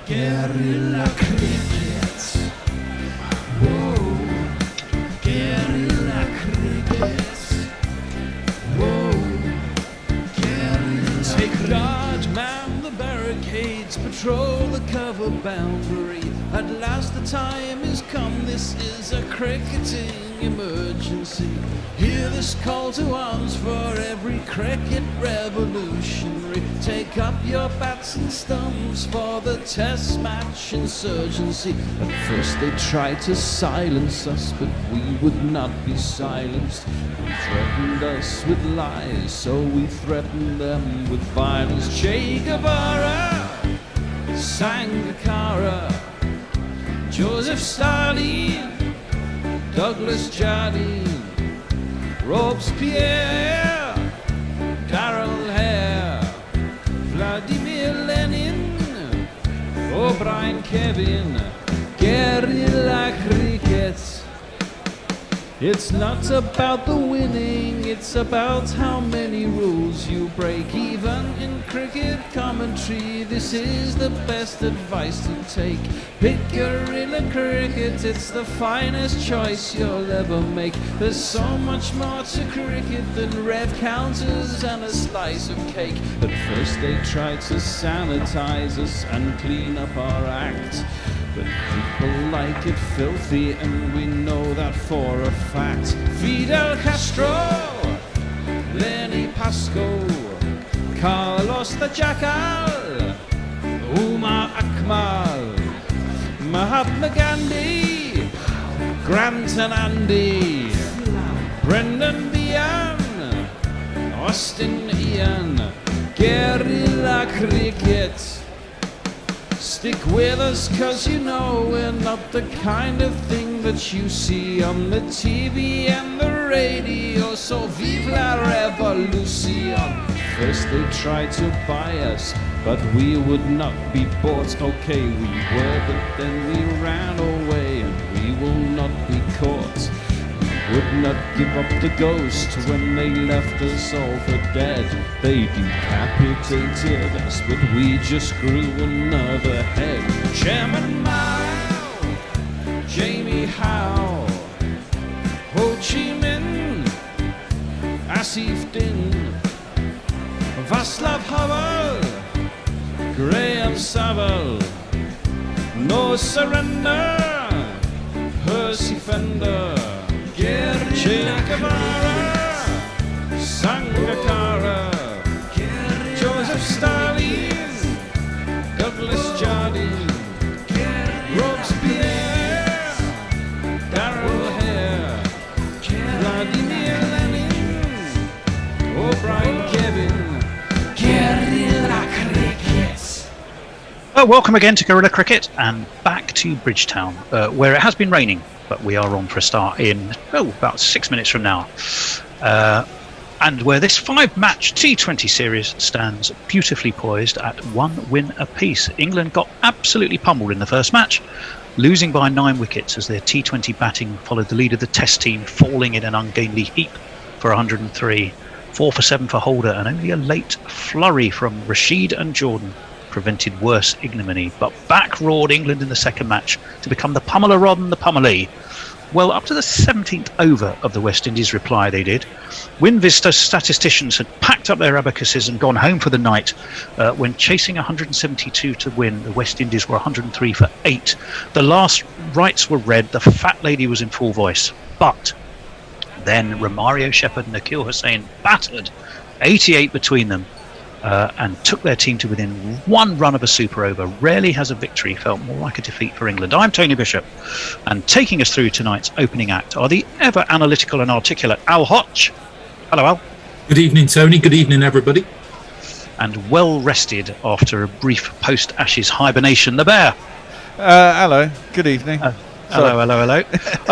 Guerrilla crickets. Whoa. Guerrilla crickets. Whoa. Guerrilla. Take guard, man the barricades, patrol the cover boundary. At last the time is come, this is a cricketing emergency. Hear this call to arms for every cricket revolutionary. Take up your bats and stumps for the test match insurgency. At first they tried to silence us, but we would not be silenced. They threatened us with lies, so we threatened them with violence. Che Guevara, Sangakkara, Joseph Stalin, Douglas Jardine, Robespierre, Darrell Hare, Vladimir Lenin, O'Brien Kevin, guerrilla crickets. It's not about the winning, it's about how many rules you break. Even in cricket commentary, this is the best advice to take. Pick guerrilla cricket, it's the finest choice you'll ever make. There's so much more to cricket than red counters and a slice of cake. At first they tried to sanitize us and clean up our act, but people like it filthy, and we know that for a fact. Fidel Castro, Lenny Pascoe, Carlos the Jackal, Umar Akmal, Mahatma Gandhi, Grant and Andy, Brendan Behan, Austin Ian, guerrilla cricket. Stick with us, cause you know we're not the kind of thing that you see on the TV and the radio. So vive la revolution. First they tried to buy us, but we would not be bought. Okay, we were, but then we ran away, and we will not be caught. Would not give up the ghost when they left us all for dead. They decapitated us, but we just grew another head. Chairman Mao, Jamie Howe, Ho Chi Minh, Asif Din, Václav Havel, Graham Saville, No Surrender, Percy Fender, Che Guevara, Sangakkara, Joseph Stalin, Douglas Jardine, Robespierre, Darrell Hare, Vladimir Lenin, O'Brien Kevin, guerrilla cricket. Welcome again to Guerrilla Cricket and back to Bridgetown, where it has been raining. But we are on for a start in about 6 minutes from now, and where this 5-match T20 series stands beautifully poised at 1 win apiece. England got absolutely pummeled in the first match, losing by 9 wickets as their T20 batting followed the lead of the Test team, falling in an ungainly heap for 103, 4 for 7 for Holder, and only a late flurry from Rashid and Jordan prevented worse ignominy. But back roared England in the second match to become the pummeler rather than the pummelee. Well, up to the 17th over of the West Indies reply they did. WinVista statisticians had packed up their abacuses and gone home for the night when chasing 172 to win. The West Indies were 103 for 8. The last rights were read. The fat lady was in full voice. But then Romario Shepherd and Akhil Hussain battered 88 between them. And took their team to within 1 run of a super over. Rarely has a victory felt more like a defeat for England. I'm Tony Bishop, and taking us through tonight's opening act are the ever analytical and articulate Al Hodge. Hello, Al. Good evening, Tony. Good evening, everybody. And well rested after a brief post-Ashes hibernation, the Bear. Hello. Good evening. Hello.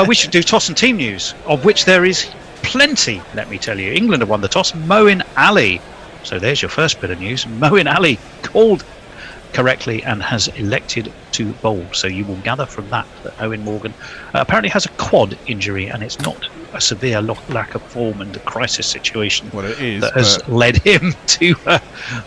We should do toss and team news, of which there is plenty, let me tell you. England have won the toss. Moeen Ali. So there's your first bit of news. Moeen Ali called correctly and has elected to bowl. So you will gather from that Owen Morgan apparently has a quad injury, and it's not a severe lack of form and a crisis situation Well, it is, that has led him to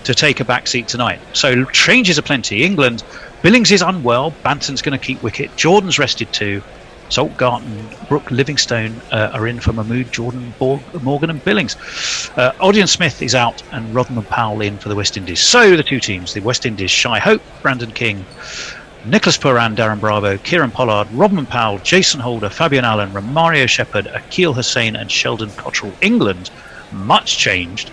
take a back seat tonight. So changes are plenty. England, Billings is unwell. Banton's going to keep wicket. Jordan's rested too. Saltgarten, Brooke, Livingstone are in for Mahmood, Jordan, Morgan and Billings. Odion Smith is out and Rodman Powell in for the West Indies. So the two teams, the West Indies, Shai Hope, Brandon King, Nicholas Pooran, Darren Bravo, Kieran Pollard, Rodman Powell, Jason Holder, Fabian Allen, Romario Shepherd, Akil Hussain and Sheldon Cottrell. England, much changed.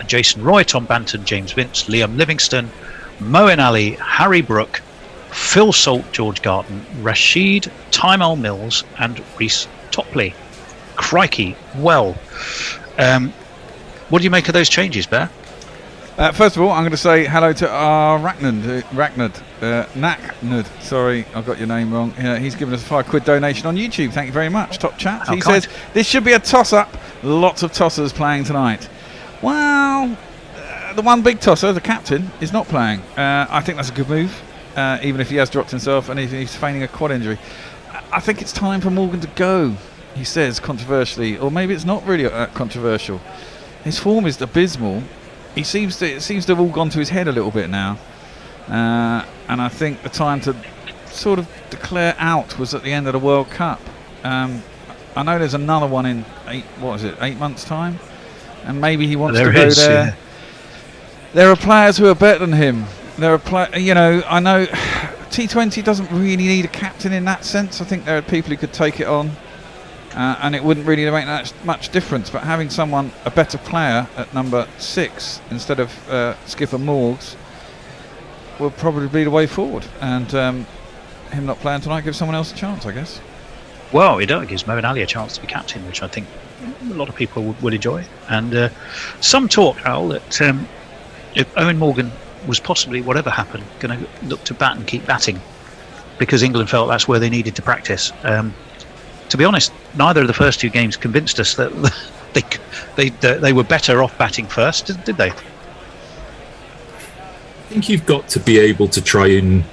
Jason Roy, Tom Banton, James Vince, Liam Livingstone, Moeen Ali, Harry Brook, Phil Salt, George Garton, Rashid, Tymel Mills and Reece Topley. Crikey, well. What do you make of those changes, Bear? First of all, I'm going to say hello to Ragnud. Sorry, I got your name wrong. He's given us a £5 donation on YouTube. Thank you very much, top chat. He says, this should be a toss-up. Lots of tossers playing tonight. Well, the one big tosser, the captain, is not playing. I think that's a good move. Even if he has dropped himself and he's feigning a quad injury. I think it's time for Morgan to go, he says controversially, or maybe it's not really controversial. His form is abysmal. It seems to have all gone to his head a little bit now, and I think the time to sort of declare out was at the end of the World Cup. I know there's another one in 8 months' time, and maybe he wants to go there. Yeah. There are players who are better than him. There are I know T20 doesn't really need a captain in that sense. I think there are people who could take it on, and it wouldn't really make that much difference. But having a better player at number 6 instead of Skipper Morgs will probably be the way forward. And him not playing tonight gives someone else a chance, I guess. Well, it gives Moeen Ali a chance to be captain, which I think a lot of people would enjoy. And some talk, Al, that if Owen Morgan was possibly, whatever happened, going to look to bat and keep batting because England felt that's where they needed to practice. To be honest, neither of the first two games convinced us that they were better off batting first, did they? I think you've got to be able to try and...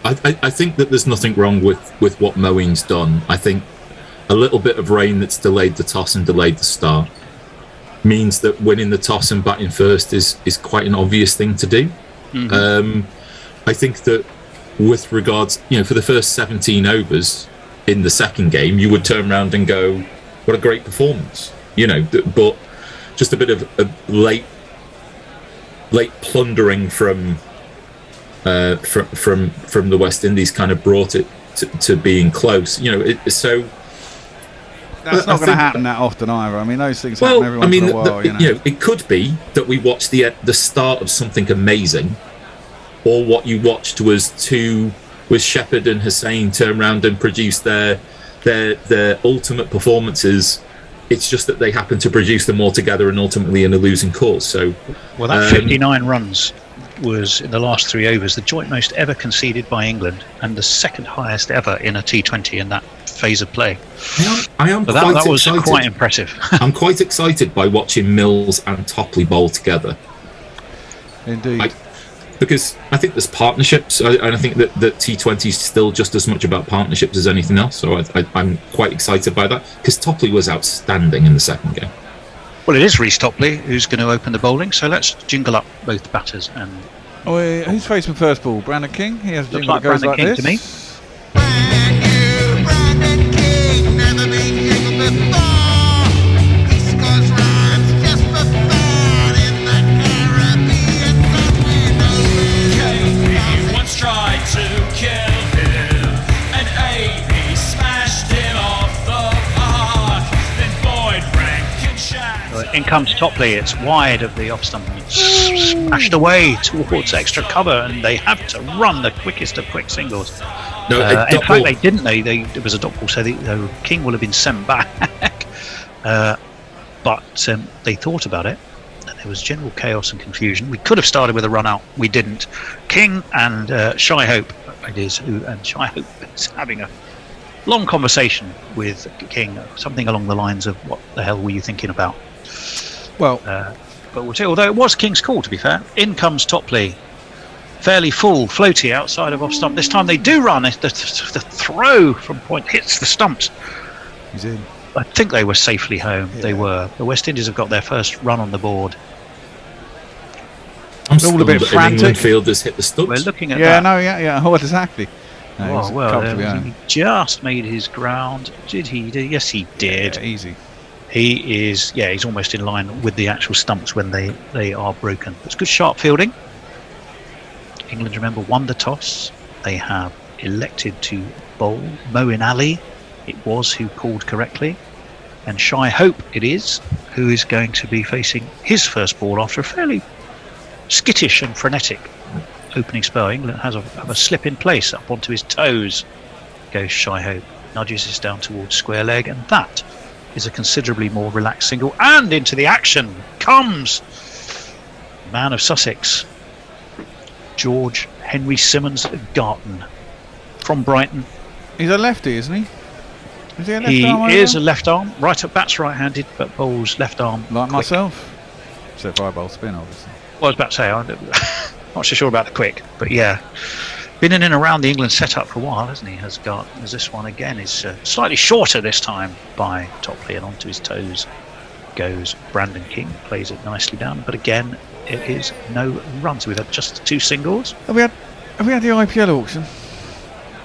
I think that there's nothing wrong with what Moeen's done. I think a little bit of rain that's delayed the toss and delayed the start means that winning the toss and batting first is quite an obvious thing to do. Mm-hmm. I think that with regards, for the first 17 overs in the second game, you would turn around and go, what a great performance, but just a bit of a late plundering from the West Indies kind of brought it to being close, so that's not going to happen that often either. I mean, those things happen every once in a while. It could be that we watched the start of something amazing, or what you watched was Shepherd and Hussain turn around and produce their ultimate performances. It's just that they happen to produce them all together and ultimately in a losing cause. So, well, that 59 runs was in the last 3 overs the joint most ever conceded by England and the second highest ever in a T20 in that phase of play. I am that was excited. Quite impressive. I'm quite excited by watching Mills and Topley bowl together. Indeed. Because I think there's partnerships, and I think that T20 is still just as much about partnerships as anything else. So I'm quite excited by that, because Topley was outstanding in the second game. Well, it is Reece Topley who's going to open the bowling, so let's jingle up both batters. And who's facing first ball? Brandon King? He has a jingle like that goes Brandon like King this. To me. Brandon King, never been king before. He scores runs just for fun in the Caribbean. King once tried to kill him, and Amy smashed him off the park. Then Boyd Rankin In comes Topley, it's wide of the off stump and it's smashed away towards extra cover, and they have to run the quickest of quick singles. No, in fact, they didn't. It was a dot ball, so King will have been sent back. But they thought about it, and there was general chaos and confusion. We could have started with a run out. We didn't. King and Shai Hope, Shai Hope is having a long conversation with King, something along the lines of, "What the hell were you thinking about?" Well, but we'll see. Although it was King's call, to be fair. In comes Topley. Fairly full, floaty outside of off stump. This time they do run. The throw from point hits the stumps. he's in. I think they were safely home. Yeah. They were. The West Indies have got their first run on the board. I'm all a bit stunned that an frantic. England fielders hit the stumps. We're looking at Yeah, that. no, yeah. Oh, exactly. No, he was well, comfortably home. he just made his ground. Did he? Yes, he did. Yeah, easy. He is. Yeah, he's almost in line with the actual stumps when they are broken. It's good sharp fielding. England, remember, won the toss. They have elected to bowl. Moeen Ali, it was who called correctly, and Shai Hope it is who is going to be facing his first ball after a fairly skittish and frenetic opening spell. England has a slip in place up onto his toes. Goes Shai Hope, nudges this down towards square leg, and that is a considerably more relaxed single. And into the action comes man of Sussex, George Henry Simmons Garton from Brighton. He's a lefty, isn't he? Is he a left He arm is a over? left arm, bats right-handed, but bowls left arm. Like quick. myself. Except I bowl spin, obviously. Well, I was about to say, I'm not so sure about the quick, but yeah, been in and around the England setup for a while, hasn't he? Has Garton, as this one again is slightly shorter this time by Topley, and onto his toes goes Brandon King, plays it nicely down, but again it is no runs. We've had just 2 singles. Have we had the IPL auction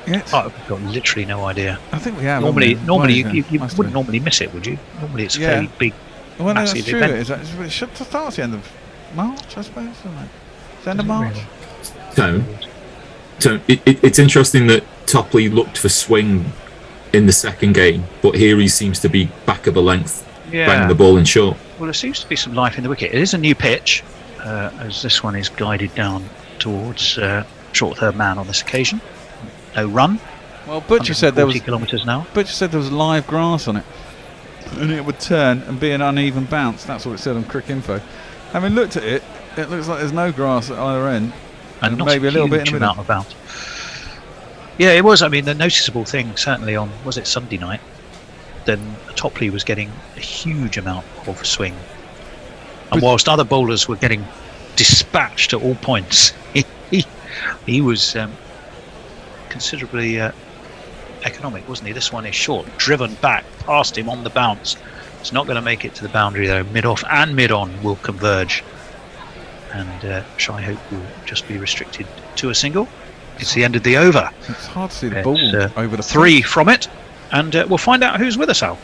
yet? I've got literally no idea. I think we have. Normally haven't we? you Must have wouldn't been. normally miss it, would you? Normally it's a Yeah. fairly big, Well, no, that's massive true. event. It should start at the end of March, I suppose, isn't it? It's the end of March. So it's interesting that Topley looked for swing in the second game, but here he seems to be back of a length, banging the ball in short. Well, there seems to be some life in the wicket. It is a new pitch, as this one is guided down towards short third man on this occasion. No run. Well, Butcher said there was 40 kilometres now. live grass on it, and it would turn and be an uneven bounce. That's what it said on Crick Info. Having looked at it, it looks like there's no grass at either end, and not maybe a little bit in huge the middle. amount of bounce. Yeah, it was. I mean, the noticeable thing certainly on, was it Sunday night? Then Topley was getting a huge amount of swing, and whilst other bowlers were getting dispatched at all points, he was considerably economic, wasn't he? This one is short, driven back past him on the bounce. It's not going to make it to the boundary though. Mid off and mid on will converge, and Shai Hope will just be restricted to a single. It's the end of the over. It's hard to see the ball over the 3 from it, and we'll find out who's with us, Al.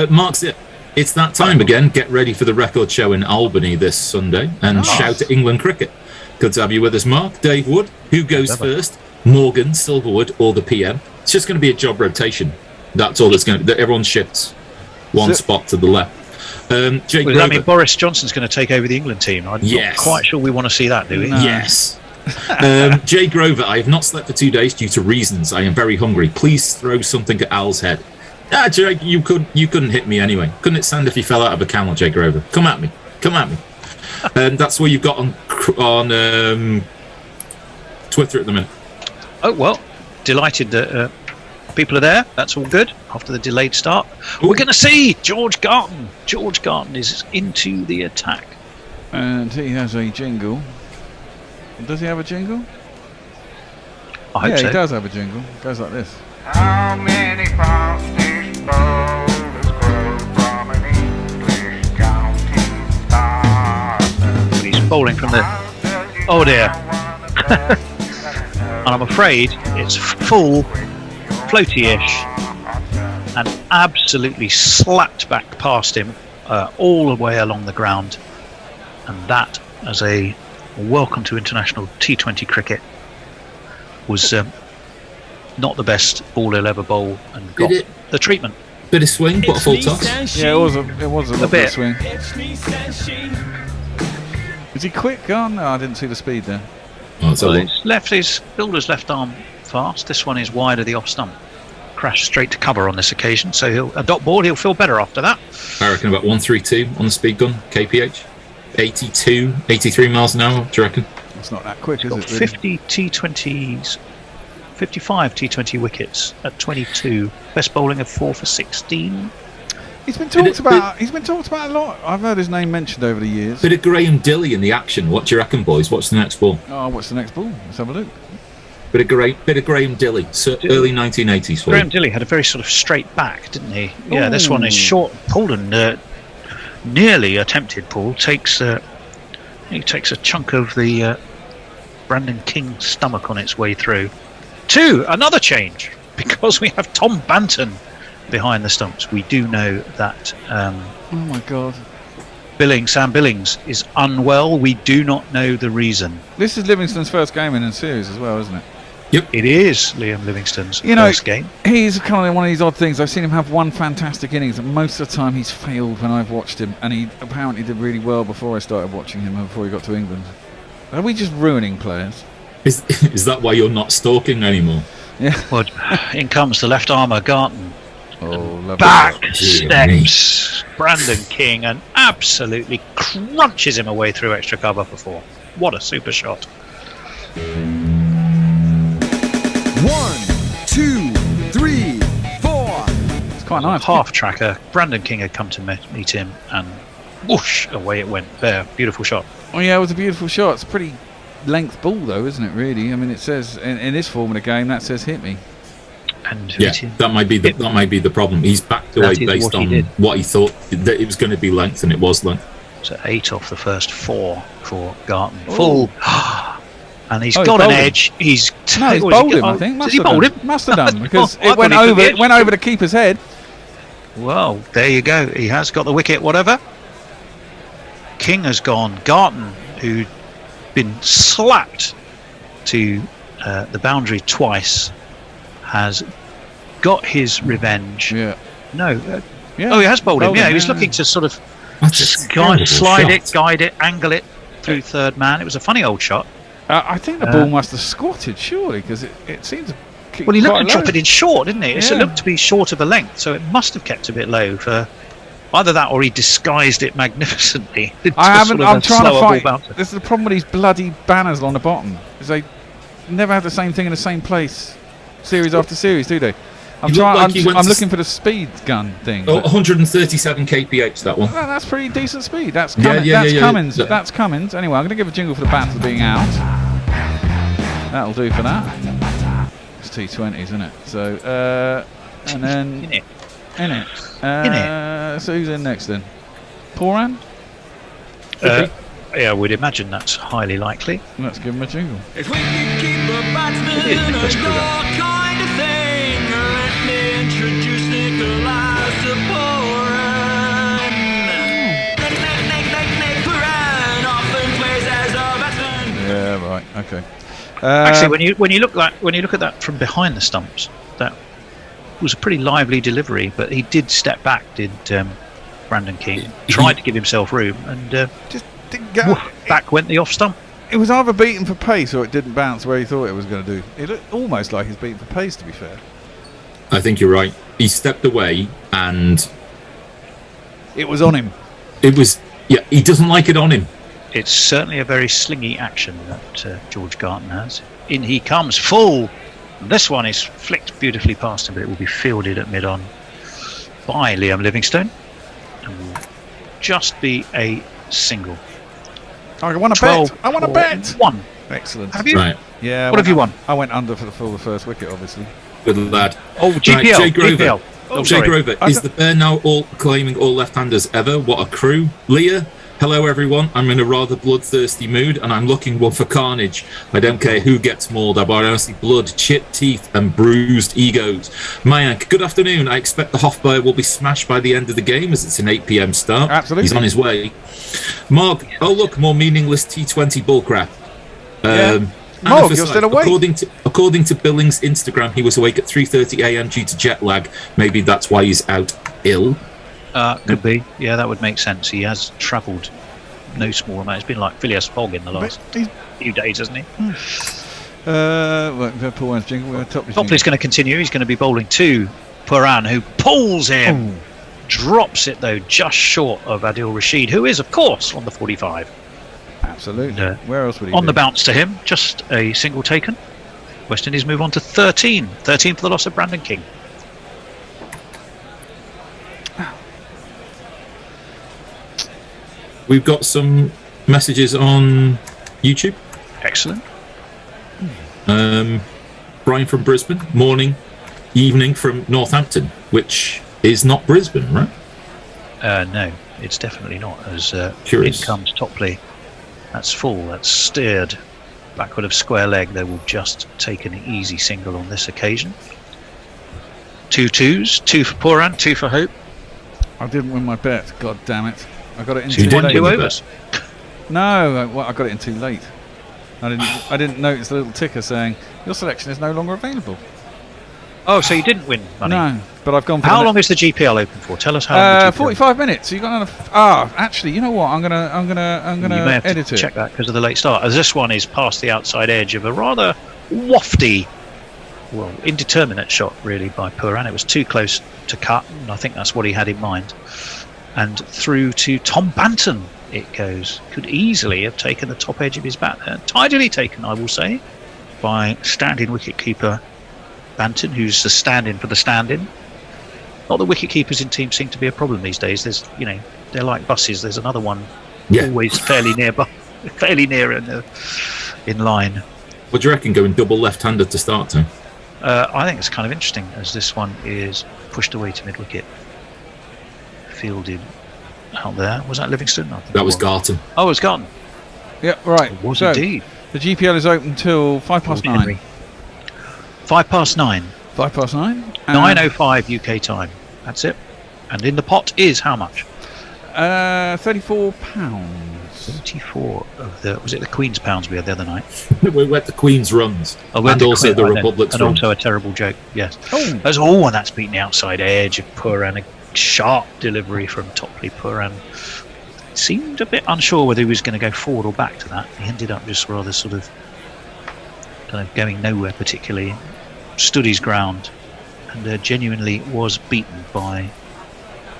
Mark's it. It's that time again. Get ready for the record show in Albany this Sunday and shout at England cricket. Good to have you with us, Mark. Dave Wood. Who goes first? Morgan, Silverwood, or the PM? It's just going to be a job rotation. That's all it's going to be. Everyone shifts one spot to the left. Jake Well, I mean, Grover. Boris Johnson's going to take over the England team. I'm Yes. not quite sure we want to see that, do we? No. Yes. Jay Grover, I have not slept for 2 days due to reasons. I am very hungry. Please throw something at Al's head. Jake, you couldn't hit me anyway. Couldn't it stand if you fell out of a camel, Jay Grover? Come at me. That's what you've got on Twitter at the minute. Oh, well, delighted that people are there. That's all good after the delayed start. Ooh. We're going to see George Garton. George Garton is into the attack. And he has a jingle. Does he have a jingle? I hope Yeah, so. he does have a jingle. It goes like this. How many Scottish bowlers grow from an English county star? He's bowling from the... Oh, dear. And I'm afraid it's full, floaty-ish, and absolutely slapped back past him all the way along the ground. And that, as a welcome to international T20 cricket, was not the best ball he'll ever bowl, and got Did it? the treatment. Bit of swing, but a full toss. Yeah, it was a little bit bit. of swing. Is he quick? Oh no, I didn't see the speed there. Oh, it's a Well, lot. his builder's left arm fast. This one is wide of the off stump. Crashed straight to cover on this occasion, so a dot board. He'll feel better after that. I reckon about 132 on the speed gun, kph. 82, 83 miles an hour, do you reckon? It's not that quick, is Got it? Really? 50 T20s, 55 T20 wickets at 22. Best bowling of 4 for 16. He's been talked about. He's been talked about a lot. I've heard his name mentioned over the years. Bit of Graham Dilley in the action. What do you reckon, boys? What's the next ball? Oh, what's the next ball? Let's have a look. Bit of Graham Dilley, so early 1980s. Graham Dilley had a very sort of straight back, didn't he? Yeah, this one is short. Pooran nearly attempted. Paul takes a chunk of the Brandon King stomach on its way through. Another change, because we have Tom Banton behind the stumps. We do know that Oh my God. Sam Billings is unwell. We do not know the reason. This is Livingston's first game in the series as well, isn't it? Yep. It is Liam Livingston's first game. He's kind of one of these odd things. I've seen him have one fantastic innings, and most of the time he's failed when I've watched him, and he apparently did really well before I started watching him, before he got to England. Are we just ruining players? Is that why you're not stalking anymore? Yeah. Well, in comes the left armour, Garton. Oh, lovely. Back dear steps Brandon King and absolutely crunches him away through extra cover for 4. What a super shot. 1, 2, 3, 4. It's quite nice. Half tracker. Brandon King had come to meet him, and whoosh, away it went. There, beautiful shot. Oh yeah, it was a beautiful shot. It's a pretty length ball though, isn't it, really? I mean, it says in this form of the game, that says hit me. And Yeah, that might be the problem. He's backed away based on what he thought that it was going to be length, and it was length. So 8 off the first 4 for Garton. Full. And he's got bowled an him. edge. He's bowled him, I think. Did he bowl him? Must have done, because I it went thought he over. took It went over the keeper's head. Well, there you go. He has got the wicket, whatever. King has gone. Garton, who'd been slapped to the boundary twice, has got his revenge. Yeah. No. Yeah. Oh, he has bowled him. Yeah, he was yeah. looking to sort of That's a slide terrible it, shot. guide it, angle it through third man. It was a funny old shot. I think the ball must have squatted, surely, because it seems to keep Well, he looked quite to drop low. it in short, didn't he? It Yeah. looked to be short of a length, so it must have kept a bit low for either that or he disguised it magnificently. I'm trying to find. Bouncer. This is the problem with these bloody banners on the bottom, is they never have the same thing in the same place, series after series, do they? I'm You look trying. like you went I'm to looking for the speed gun thing. Oh, but- 137 kph, that one. Well, that's pretty decent speed. That's Yeah, Cummins. yeah, That's yeah, Cummins. yeah. That's Cummins. Anyway, I'm going to give a jingle for the Banton being out. That'll do for that. It's T20s, isn't it? So, and then In it. in it. In So who's in next then? Pooran? Yeah, I would imagine that's highly likely. Let's give him a jingle. If we could keep a batsman It is Nicholas and Kruger. all kind of thing, let me introduce Nicholas Pooran. Nick Pooran often plays as a batsman. Yeah, right. Okay. Actually, when you look at that from behind the stumps, that was a pretty lively delivery. But he did step back. Did Brandon King tried to give himself room, and just didn't go. back went the off stump. It was either beaten for pace or it didn't bounce where he thought it was going to do. It looked almost like he's beaten for pace, to be fair. I think you're right. He stepped away, and It was on him. it was. Yeah, he doesn't like it on him. It's certainly a very slingy action that George Garton has. In he comes, full. This one is flicked beautifully past him, but it will be fielded at mid-on by Liam Livingstone. And will just be a single. I want a 12 bet. I want a for bet. 1. Excellent. Have you? Right, Yeah. What have you won? I went under for the first wicket, obviously. good lad. Oh, GPL. Right, Jay Grover. GPL. Oh, Jay sorry. Grover, is the Bear now all claiming all left-handers ever? What a crew. Leah, hello everyone. I'm in a rather bloodthirsty mood and I'm looking one for carnage. I don't care who gets mauled. I honestly blood, chipped teeth and bruised egos. Mayank, good afternoon. I expect the Hofbeyer will be smashed by the end of the game as it's an 8 p.m. start. Absolutely. He's on his way. Mark, oh look, more meaningless T20 bullcrap. Mark, Anna you're Forsyth, still awake. According to Billings' Instagram, he was awake at 3:30 a.m. due to jet lag. Maybe that's why he's out ill. Could be. Yeah, that would make sense. He has travelled no small amount. It's been like Phileas Fogg in the last few days, hasn't he? Well, Paul Wayne's jingle. We're top Topley's going to continue. He's going to be bowling to Pooran, who pulls him. Drops it, though, just short of Adil Rashid, who is, of course, on the 45. Absolutely. And, Where else would he on be? the bounce to him, just a single taken. West Indies move on to 13. 13 for the loss of Brandon King. We've got some messages on YouTube. Excellent. Brian from Brisbane. Morning, evening from Northampton, which is not Brisbane, right? No, it's definitely not. As Curious. in comes Topley. That's full. That's steered backward of square leg. They will just take an easy single on this occasion. 2 2s, 2 for Pooran, 2 for Hope. I didn't win my bet. God damn it! I got it in So you too didn't late. win the overs. No, I got it in too late. I didn't notice the little ticker saying your selection is no longer available. Oh, so you didn't win money? No, but I've gone for How long is the GPL open for? Tell us how long. the GPL 45 minutes. So you got another. Actually, you know what? I'm gonna You may have edit to it. check that because of the late start. As this one is past the outside edge of a rather wafty, well, indeterminate shot really by Pooran. It was too close to cut, and I think that's what he had in mind. And through to Tom Banton it goes. Could easily have taken the top edge of his bat there. Tidily taken, I will say, by standing wicketkeeper Banton, who's the stand-in for the stand-in. Not that wicket keepers in teams seem to be a problem these days. There's, they're like buses. There's another one always fairly nearby, fairly near in line. What do you reckon, going double left-handed to start to? I think it's kind of interesting as this one is pushed away to mid-wicket. Fielded out there. Was that Livingston? I think That it was Garton. Oh, it was gone. Yeah, right. It was So, indeed. the GPL is open till 9:05. Henry. 9:05. 9:05. 9:05 UK time. That's it. And in the pot is how much? £34. 74 of the. Was it the Queen's pounds we had the other night? We went the Queen's runs. Oh, And also the Republic's and run. also a terrible joke. Yes. Oh. That's all one that's beaten the outside edge of Pooran. A sharp delivery from Topley. Pooran seemed a bit unsure whether he was going to go forward or back to that. He ended up just rather sort of kind of going nowhere particularly. Stood his ground and genuinely was beaten by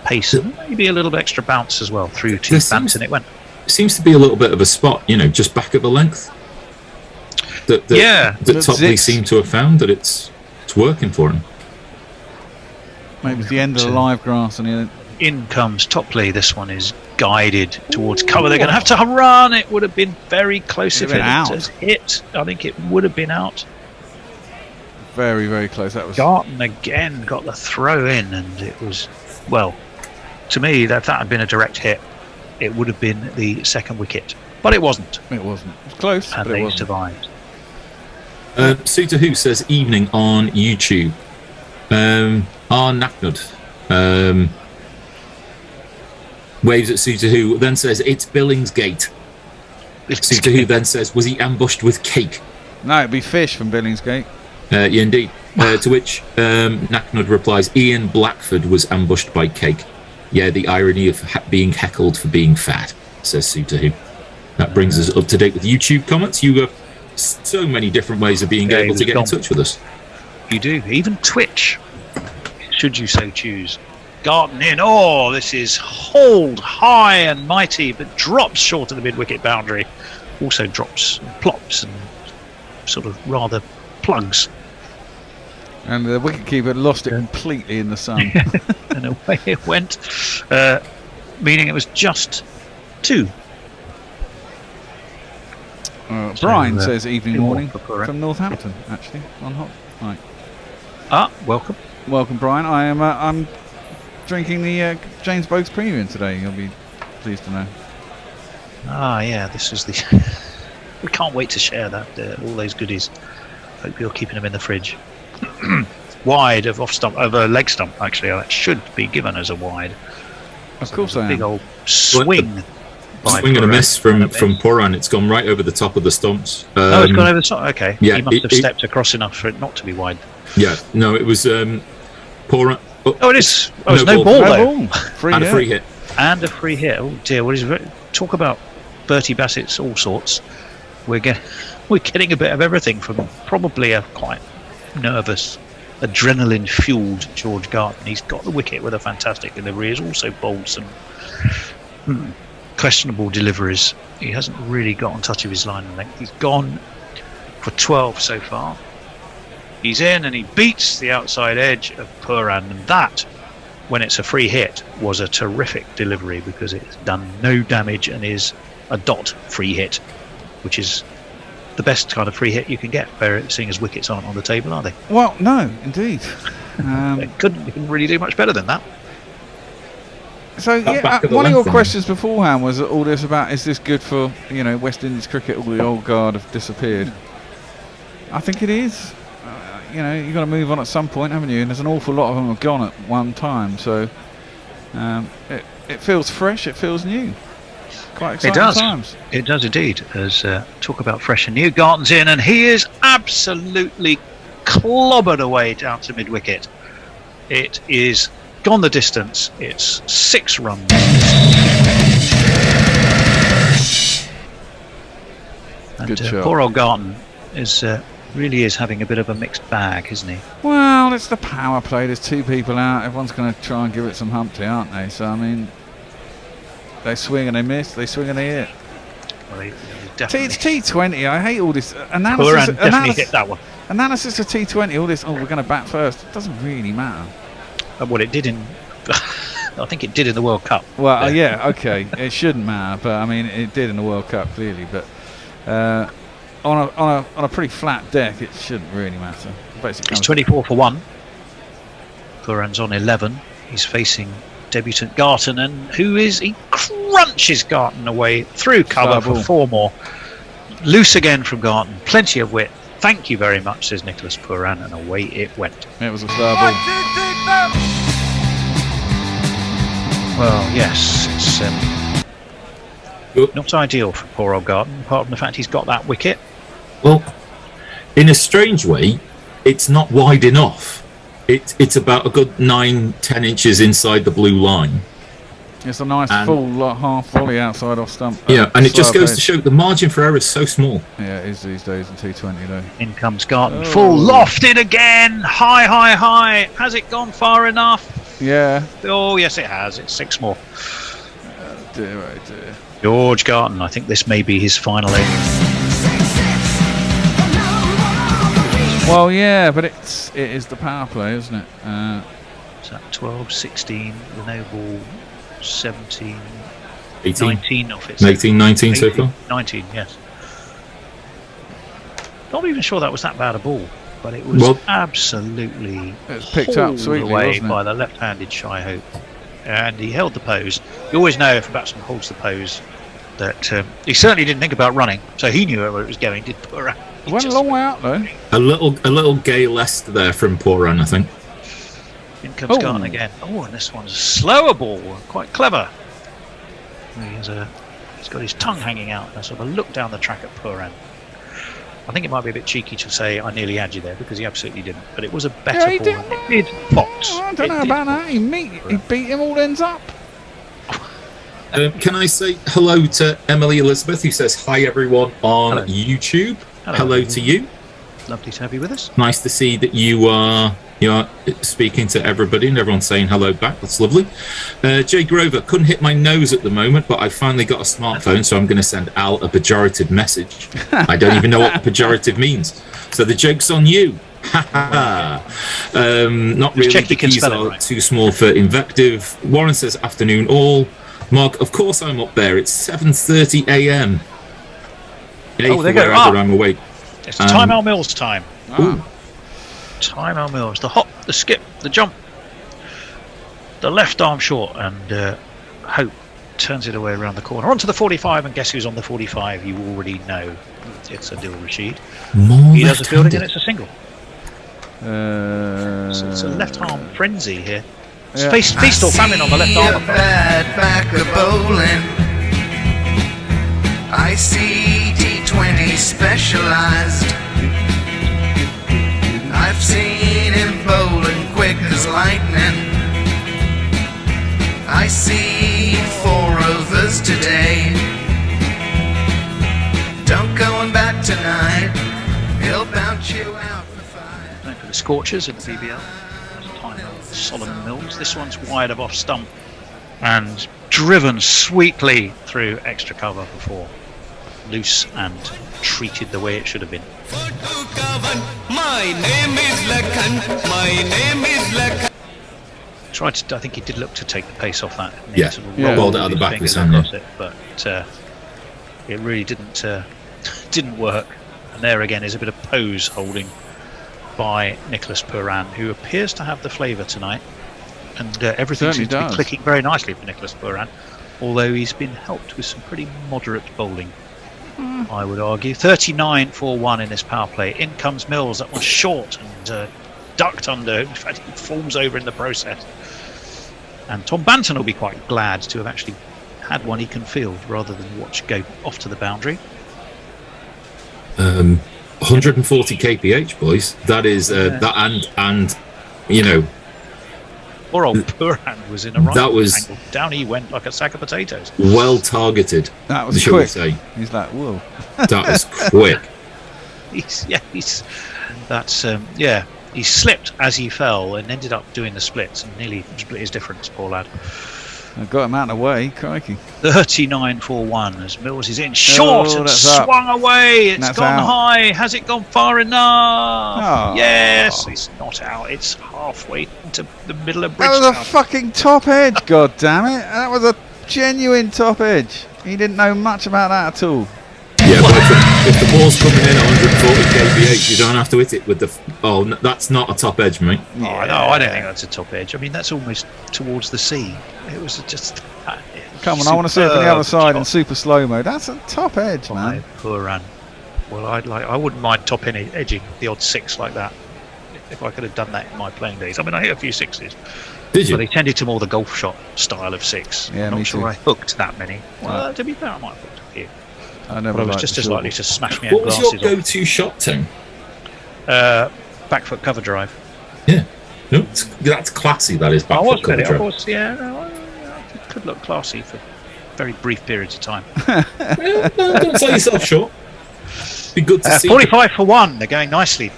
pace and maybe a little bit extra bounce as well through to Banton. It went. Seems to be a little bit of a spot, just back of the length. That Topley Zix. seemed to have found that it's working for him. Maybe it's the end of the live grass and In comes Topley. This one is guided towards cover. They're going to have to run. It would have been very close if it had hit. I think it would have been out. very, very close. That was Garton again got the throw in, and it was, well, to me, if that had been a direct hit, it would have been the second wicket. But it wasn't. It wasn't. It was close, And but it they wasn't. survived. Suter Who says evening on YouTube. Naknud waves at Suter Who, then says it's Billingsgate. Suter Who then says, was he ambushed with cake? No, it'd be Fish from Billingsgate. Yeah, indeed. To which Naknud replies, Ian Blackford was ambushed by cake. Yeah, the irony of being heckled for being fat, says Suter Who. That brings us up to date with YouTube comments. You have so many different ways of being able to get in touch with us. You do. Even Twitch, should you so choose. Garton in. Oh, this is hauled high and mighty, but drops short of the mid-wicket boundary. Also drops and plops and sort of rather plugs. And the wicketkeeper lost it completely in the sun. And away it went, meaning it was just 2. Brian says evening morning for Pooran. from Northampton, actually, on hot. Right. Welcome. Welcome, Brian. I'm drinking the James Bogues Premium today. You'll be pleased to know. Yeah, this is the. We can't wait to share that. All those goodies. Hope you're keeping them in the fridge. Wide of off stump, of a leg stump. Actually, that should be given as a wide. Of course, I Big am. old swing. by Swing and a Pooran. miss from Pooran. It's gone right over the top of the stumps. It's gone over the top. Okay. yeah, He must have it- stepped across enough for it not to be wide. Yeah, no, it was Pooran. Oh, it is. Oh, it's No no ball. ball, No though. ball. Free and a hit. free hit. And a free hit. Oh dear. What is talk about Bertie Bassett's all sorts. We're getting a bit of everything from probably a quite nervous, adrenaline-fueled George Garton. He's got the wicket with a fantastic delivery. He's also bowled some questionable deliveries. He hasn't really got on touch of his line and length. He's gone for 12 so far. He's in and he beats the outside edge of Pooran, and that, when it's a free hit, was a terrific delivery because it's done no damage and is a dot free hit, which is the best kind of free hit you can get, seeing as wickets aren't on the table, are they? Well, no, indeed. You couldn't really do much better than that. So That back of the one of your length, questions beforehand was all this about, is this good for West Indies cricket? All the old guard have disappeared. I think it is. You've got to move on at some point, haven't you? And there's an awful lot of them have gone at one time. So it feels fresh. It feels new. Quite exciting times. It does indeed. As talk about fresh and new, Garton's in, and he is absolutely clobbered away down to mid wicket. It is gone the distance. It's 6 runs. And Good shot. poor old Garton really is having a bit of a mixed bag, isn't he? Well, it's the power play. There's 2 people out. Everyone's going to try and give it some humpty, aren't they? So I mean, they swing and they miss. They swing and they hit. Well, It's T20. I hate all this analysis. Pooran definitely hit that one. Analysis of T20. All this. Oh, we're going to bat first. It doesn't really matter. Well, it did in. I think it did in the World Cup. Well, yeah, okay. It shouldn't matter, but I mean, it did in the World Cup clearly. But on a pretty flat deck, it shouldn't really matter. Basically, He's 24 for 1. Pooran's on 11. He's facing debutant Garton, and he crunches Garton away through cover for 4 more. Loose again from Garton. Plenty of wit. Thank you very much, says Nicholas Pooran, and away it went. It was a slow ball. Well, yes, it's not ideal for poor old Garton, apart from the fact he's got that wicket. Well, in a strange way, it's not wide enough. It's about a good 9-10 inches inside the blue line. It's a nice full half volley outside off stump. Yeah, and it just goes to show the margin for error is so small. Yeah, it is these days in T20 though. In comes Garton, full lofted again, high. Has it gone far enough? Yeah. Oh, yes, it has. It's 6 more. Oh dear. George Garton, I think this may be his final aim. Well, yeah, but it is the power play, isn't it? Is that 12, 16, the no ball, 17, 18. 19 off it. 18, 19 so far. 19, yes. Not even sure that was that bad a ball, but it was absolutely it was picked up sweetly, away wasn't it? by the left-handed Shy Hope, and he held the pose. You always know if a batsman holds the pose that he certainly didn't think about running, so he knew where it was going. Did Pooran? It went a long way out though. A little gay lest there from Pooran, I think. In comes Garton again. Oh, and this one's a slower ball, quite clever. He's got his tongue hanging out, and sort of a look down the track at Pooran. I think it might be a bit cheeky to say I nearly had you there, because he absolutely didn't. But it was a better ball. It did box. I don't know about that. He beat him all ends up. Can I say hello to Emily Elizabeth, who says hi everyone on YouTube. Hello to you. Lovely to have you with us. Nice to see that you are speaking to everybody and everyone's saying hello back. That's lovely. Jay Grover, couldn't hit my nose at the moment, but I finally got a smartphone, so I'm going to send Al a pejorative message. I don't even know what pejorative means. So the joke's on you. Not really. The keys are too small for invective. Warren says afternoon all. Mark, of course I'm up there. It's 7:30 a.m. Oh, there wherever I'm awake. It's Time Al Mills time. Ooh. Time Al Mills. The hop, the skip, the jump, the left arm short, and Hope turns it away around the corner. Onto the 45, and guess who's on the 45? You already know. It's Adil Rashid. He does a fielding, and it's a single. So it's a left arm frenzy here. Yeah. Feast or famine on the left arm. A bad back of bowling. I see T20 specialized. I've seen him bowling quick as lightning. I see 4 overs today. Don't go and bat tonight. He'll bounce you out for 5. Known for the Scorchers in the BBL. Solomon Mills. This one's wide of off stump and driven sweetly through extra cover before loose and treated the way it should have been. My name is Lakhan. My name is Lakhan. I think he did look to take the pace off that. Yeah, rolled it out the back of his hand. But it really didn't work. And there again is a bit of pose holding by Nicholas Pooran, who appears to have the flavour tonight. And everything seems to be clicking very nicely for Nicholas Pooran, although he's been helped with some pretty moderate bowling, I would argue. 39 for 1 in this power play. In comes Mills. That was short and ducked under. In fact, he falls over in the process. And Tom Banton will be quite glad to have actually had one he can field rather than watch go off to the boundary. 140 kph, boys. That is that, and you know, poor old Pooran was in a right that was angle. Down he went like a sack of potatoes. Well targeted. That was quick. He's like, whoa. That was quick. He slipped as he fell and ended up doing the splits and nearly split his difference, poor lad. I got him out of the way, crikey. 39 for 1 as Mills is in short and swung up. away. It's That's gone out. high. Has it gone far enough? Oh. Yes, it's not out. It's halfway into the middle of Bridgetown. That was a fucking top edge, god damn it. That was a genuine top edge. He didn't know much about that at all. Yeah, but if the ball's coming in at 140 kph, you don't have to hit it with the. That's not a top edge, mate. Oh, no, I don't think that's a top edge. I mean, that's almost towards the sea. It was just. Come on, I want to see it from the other side in super slow mo. That's a top edge, man. Poor run. Well, I wouldn't mind top edging the odd 6 like that if I could have done that in my playing days. I mean, I hit a few 6s. Did you? But they tended to more the golf shot style of 6. Yeah, I'm not me sure too. I hooked that many. Well, to be fair, I might have hooked a few. I never But I was liked just the as short likely ball. to smash me What out was glasses your go-to shot, Tim? Back foot cover drive. Yeah. No, that's classy. That is back foot cover drive. It could look classy for very brief periods of time. Don't sell yourself short. Be good to see. 45 for 1. They're going nicely.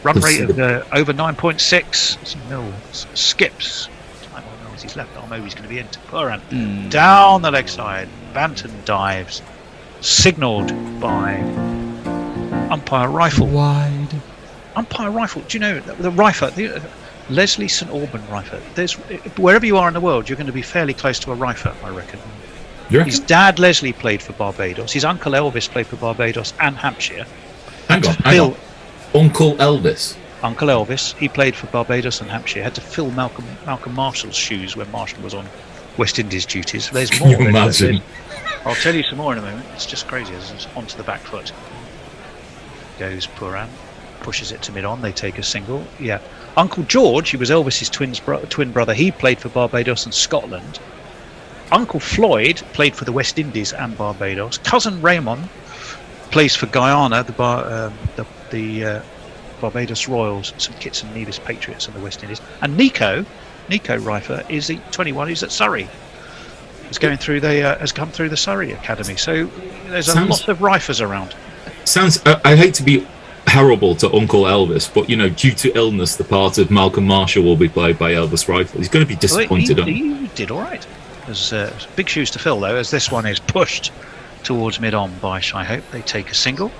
Run Good to rate see of over 9.6. Mills skips. Time on Mills. His left arm over. He's going to be into Pooran. Down the leg side. Banton dives. Signalled by umpire rifle. Wide. Umpire rifle. Do you know the rifle? Leslie St Auburn rifle. There's wherever you are in the world, you're going to be fairly close to a rifle, I reckon. You reckon? His dad Leslie played for Barbados. His uncle Elvis played for Barbados and Hampshire. Hang on. Uncle Elvis. Uncle Elvis, he played for Barbados and Hampshire. Had to fill Malcolm Marshall's shoes when Marshall was on West Indies duties. There's more. Can you imagine? I'll tell you some more in a moment. It's just crazy. It's onto the back foot. Goes Pooran, pushes it to mid-on. They take a single. Yeah. Uncle George, he was Elvis's twin brother. He played for Barbados and Scotland. Uncle Floyd played for the West Indies and Barbados. Cousin Raymond plays for Guyana, the Barbados Royals, St Kitts and Nevis Patriots and the West Indies. And Nico Rifer is the 21 who's at Surrey. Has come through the Surrey Academy. So there's a lot of rifers around. Sounds. I hate to be horrible to Uncle Elvis, but due to illness, the part of Malcolm Marshall will be played by Elvis Rifle. He's going to be disappointed. He did all right. There's big shoes to fill though, as this one is pushed towards mid-on by Shy Hope. They take a single.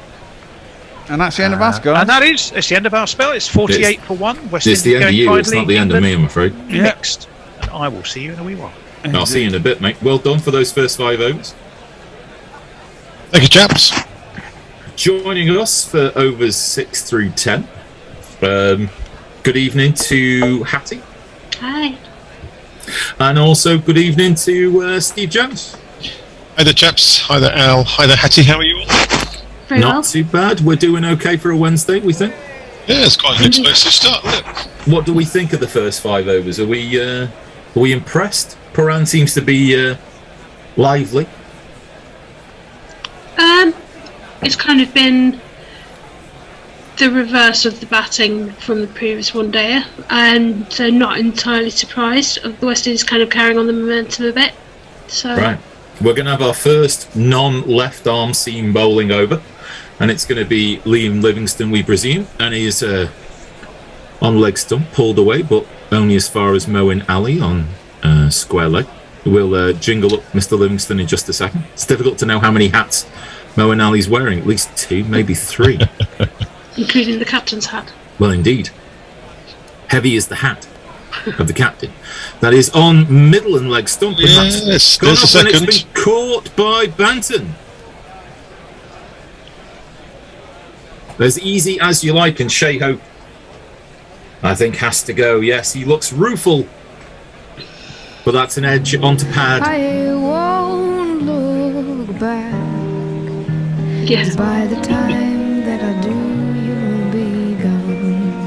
And that's the end of us, guys. And it's the end of our spell. It's 48 for 1. West It's the end of you. It's finally not the end of me, I'm afraid. Mixed. And I will see you in a wee while. I'll see you in a bit, mate. Well done for those first 5 overs. Thank you, chaps. Joining us for overs 6 through 10. Good evening to Hattie. Hi. And also good evening to Steve Jones. Hi there, chaps. Hi there, Al. Hi there, Hattie. How are you all? Very Not well. too bad. We're doing okay for a Wednesday, we think. Yeah, it's quite an explosive start, isn't it? What do we think of the first 5 overs? Are we impressed? Pooran seems to be lively. It's kind of been the reverse of the batting from the previous one day, and so not entirely surprised. The West Indies kind of carrying on the momentum a bit. So Right. We're going to have our first non-left arm seam bowling over, and it's going to be Liam Livingston, we presume, and he's on leg stump, pulled away, but only as far as Moeen Ali on square leg. We'll jingle up Mr. Livingston in just a second. It's difficult to know how many hats Moeen Ali's wearing, at least 2, maybe 3. including the captain's hat. Well, indeed. Heavy is the hat of the captain. That is on middle and leg stump. And Yes, that's gone there's a off, and second. it's been caught by Banton. As easy as you like, and Shea Hope, I think, has to go. Yes, he looks rueful, but that's an edge onto pad. I won't look back. Yes. By the time that I do, you'll be gone.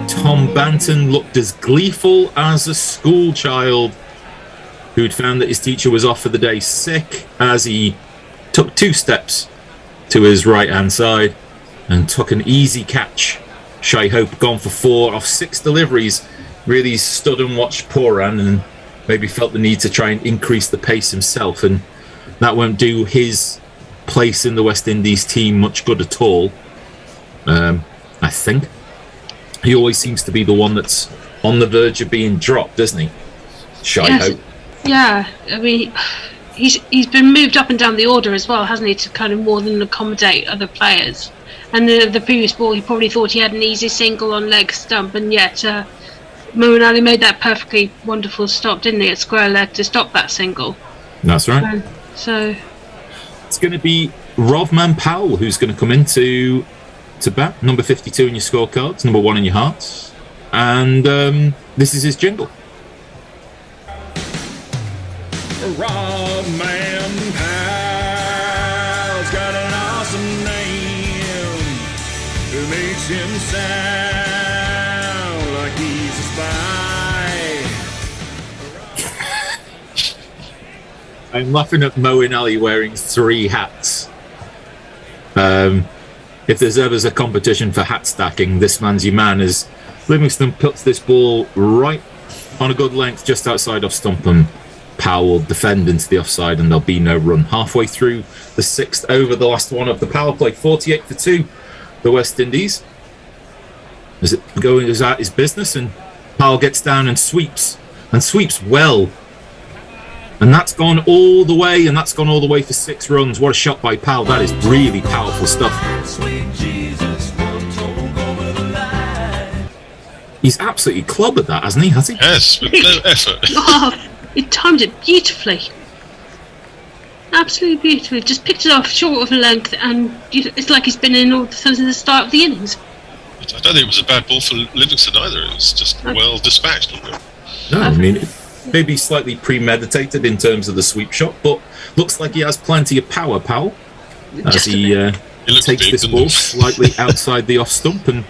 Tom Banton looked as gleeful as a school child who'd found that his teacher was off for the day sick, as he took 2 steps to his right-hand side and took an easy catch. Shea Hope gone for 4 off 6 deliveries. Really stood and watched Pooran and maybe felt the need to try and increase the pace himself, and that won't do his place in the West Indies team much good at all. I think he always seems to be the one that's on the verge of being dropped, doesn't he? Shea Hope. Yeah, I mean, he's been moved up and down the order as well, hasn't he, to kind of more than accommodate other players. And the previous ball, he probably thought he had an easy single on leg stump, and yet Moeen Ali made that perfectly wonderful stop, didn't he, at square leg to stop that single. That's right. So it's going to be Rovman Powell who's going to come into bat, number 52 in your scorecards, number 1 in your hearts, and this is his jingle. Rovman Powell's got an awesome name. It makes him sound like he's a spy. I'm laughing at Moeen Ali wearing 3 hats. If there's ever a competition for hat stacking, this man's your man, as Livingston puts this ball right on a good length just outside off stump, and Powell defend into the offside, and there'll be no run. Halfway through the 6th over, the last one of the power play, 48 for 2, the West Indies. Is it going as out his business, and Powell gets down and sweeps well. And that's gone all the way, and that's gone all the way for 6 runs. What a shot by Powell. That is really powerful stuff. He's absolutely clobbered that, hasn't he? Has he? Yes, with no effort. oh, he timed it beautifully. Absolutely beautifully. Just picked it off short of a length, and it's like he's been in all since the start of the innings. I don't think it was a bad ball for Livingston either. It was just well dispatched, wasn't it? No, I mean, maybe slightly premeditated in terms of the sweep shot, but looks like he has plenty of power, Powell, as he takes this ball slightly outside the off stump and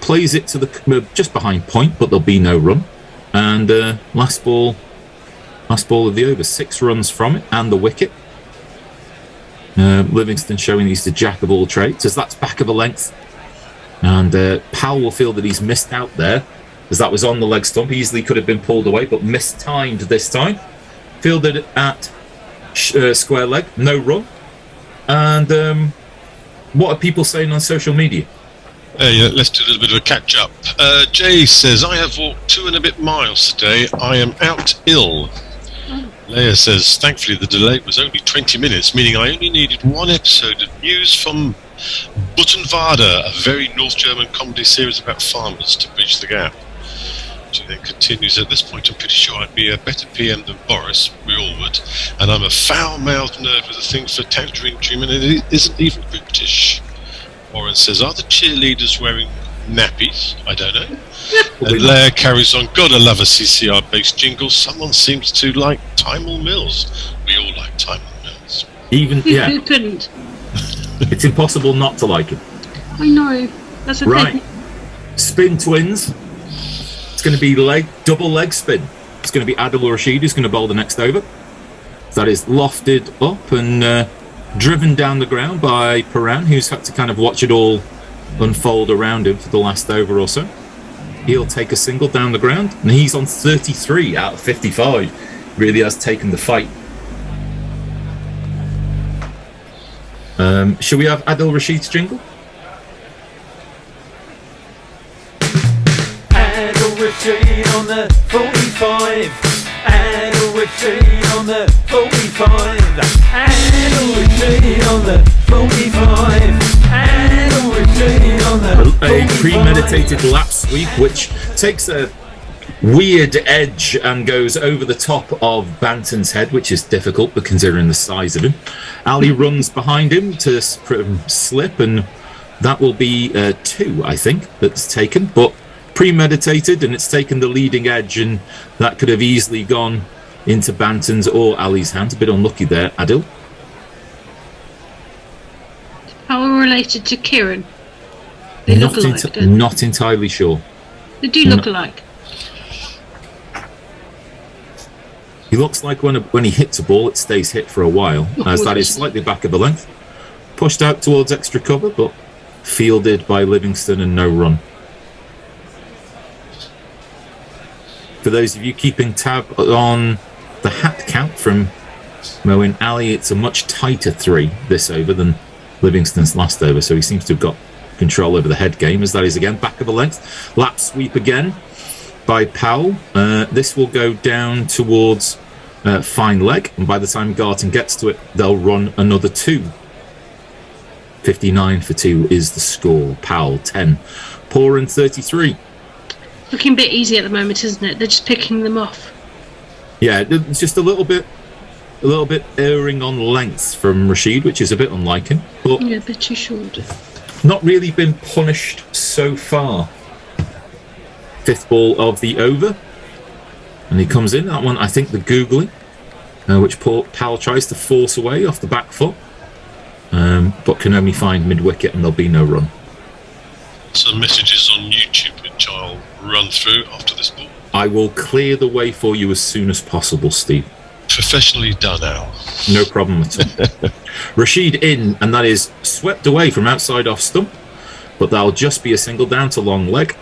plays it to the just behind point, but there'll be no run. And last ball of the over, 6 runs from it and the wicket. Livingston showing he's the jack of all trades, as that's back of a length, and Powell will feel that he's missed out there, as that was on the leg stump. He easily could have been pulled away, but mistimed this time. Fielded at square leg, no run. And what are people saying on social media? Yeah, let's do a little bit of a catch up. Jay says, I have walked 2 and a bit miles today. I am out ill. Leia says, thankfully the delay was only 20 minutes, meaning I only needed 1 episode of news from Buttenwada, a very North German comedy series about farmers, to bridge the gap. She then continues, at this point I'm pretty sure I'd be a better PM than Boris, we all would, and I'm a foul-mouthed nerd with a thing for tangerine dream, and it isn't even British. Warren says, are the cheerleaders wearing nappies? I don't know. And Leia carries on, gotta love a CCR-based jingle. Someone seems to like Tymel Mills. We all like Tymel Mills. Even, yeah. Who couldn't? It's impossible not to like him. I know. That's the Right. thing. Spin twins. It's going to be double leg spin. It's going to be Adil Rashid who's going to bowl the next over. That is lofted up and driven down the ground by Pooran, who's had to kind of watch it all unfold around him for the last over or so. He'll take a single down the ground, and he's on 33 out of 55. Really has taken the fight. Shall we have Adil Rashid's jingle? Adil Rashid on the 45. Adil Rashid on the 45. Adil Rashid on the 45. Adil Rashid on the 45. A premeditated lap sweep, which takes a weird edge and goes over the top of Banton's head, which is difficult, but considering the size of him. Ali runs behind him to slip, and that will be 2, I think, that's taken, but premeditated, and it's taken the leading edge, and that could have easily gone into Banton's or Ali's hands. A bit unlucky there, Adil. How are we related to Kieran? They look alike, don't they? Not entirely sure. They do look alike. He looks like when he hits a ball, it stays hit for a while, as that is slightly back of the length. Pushed out towards extra cover, but fielded by Livingston and no run. For those of you keeping tab on the hat count from Mo and Ali, it's a much tighter 3 this over than Livingston's last over, so he seems to have got control over the head game, as that is again back of a length. Lap sweep again by Powell. This will go down towards fine leg, and by the time Garton gets to it, they'll run another 2. 59 for 2 is the score. Powell 10, Pooran 33. Looking a bit easy at the moment, isn't it? They're just picking them off. Yeah, it's just a little bit erring on length from Rashid, which is a bit unlike him, but Yeah, a bit too short. not really been punished so far. 5th ball of the over, and he comes in. That one, I think, the googly, which Powell tries to force away off the back foot, but can only find mid-wicket, and there'll be no run. Some messages on YouTube which I'll run through after this ball. I will clear the way for you as soon as possible, Steve. Professionally done, Al. No problem at all. Rashid in, and that is swept away from outside off stump, but that'll just be a single down to long leg.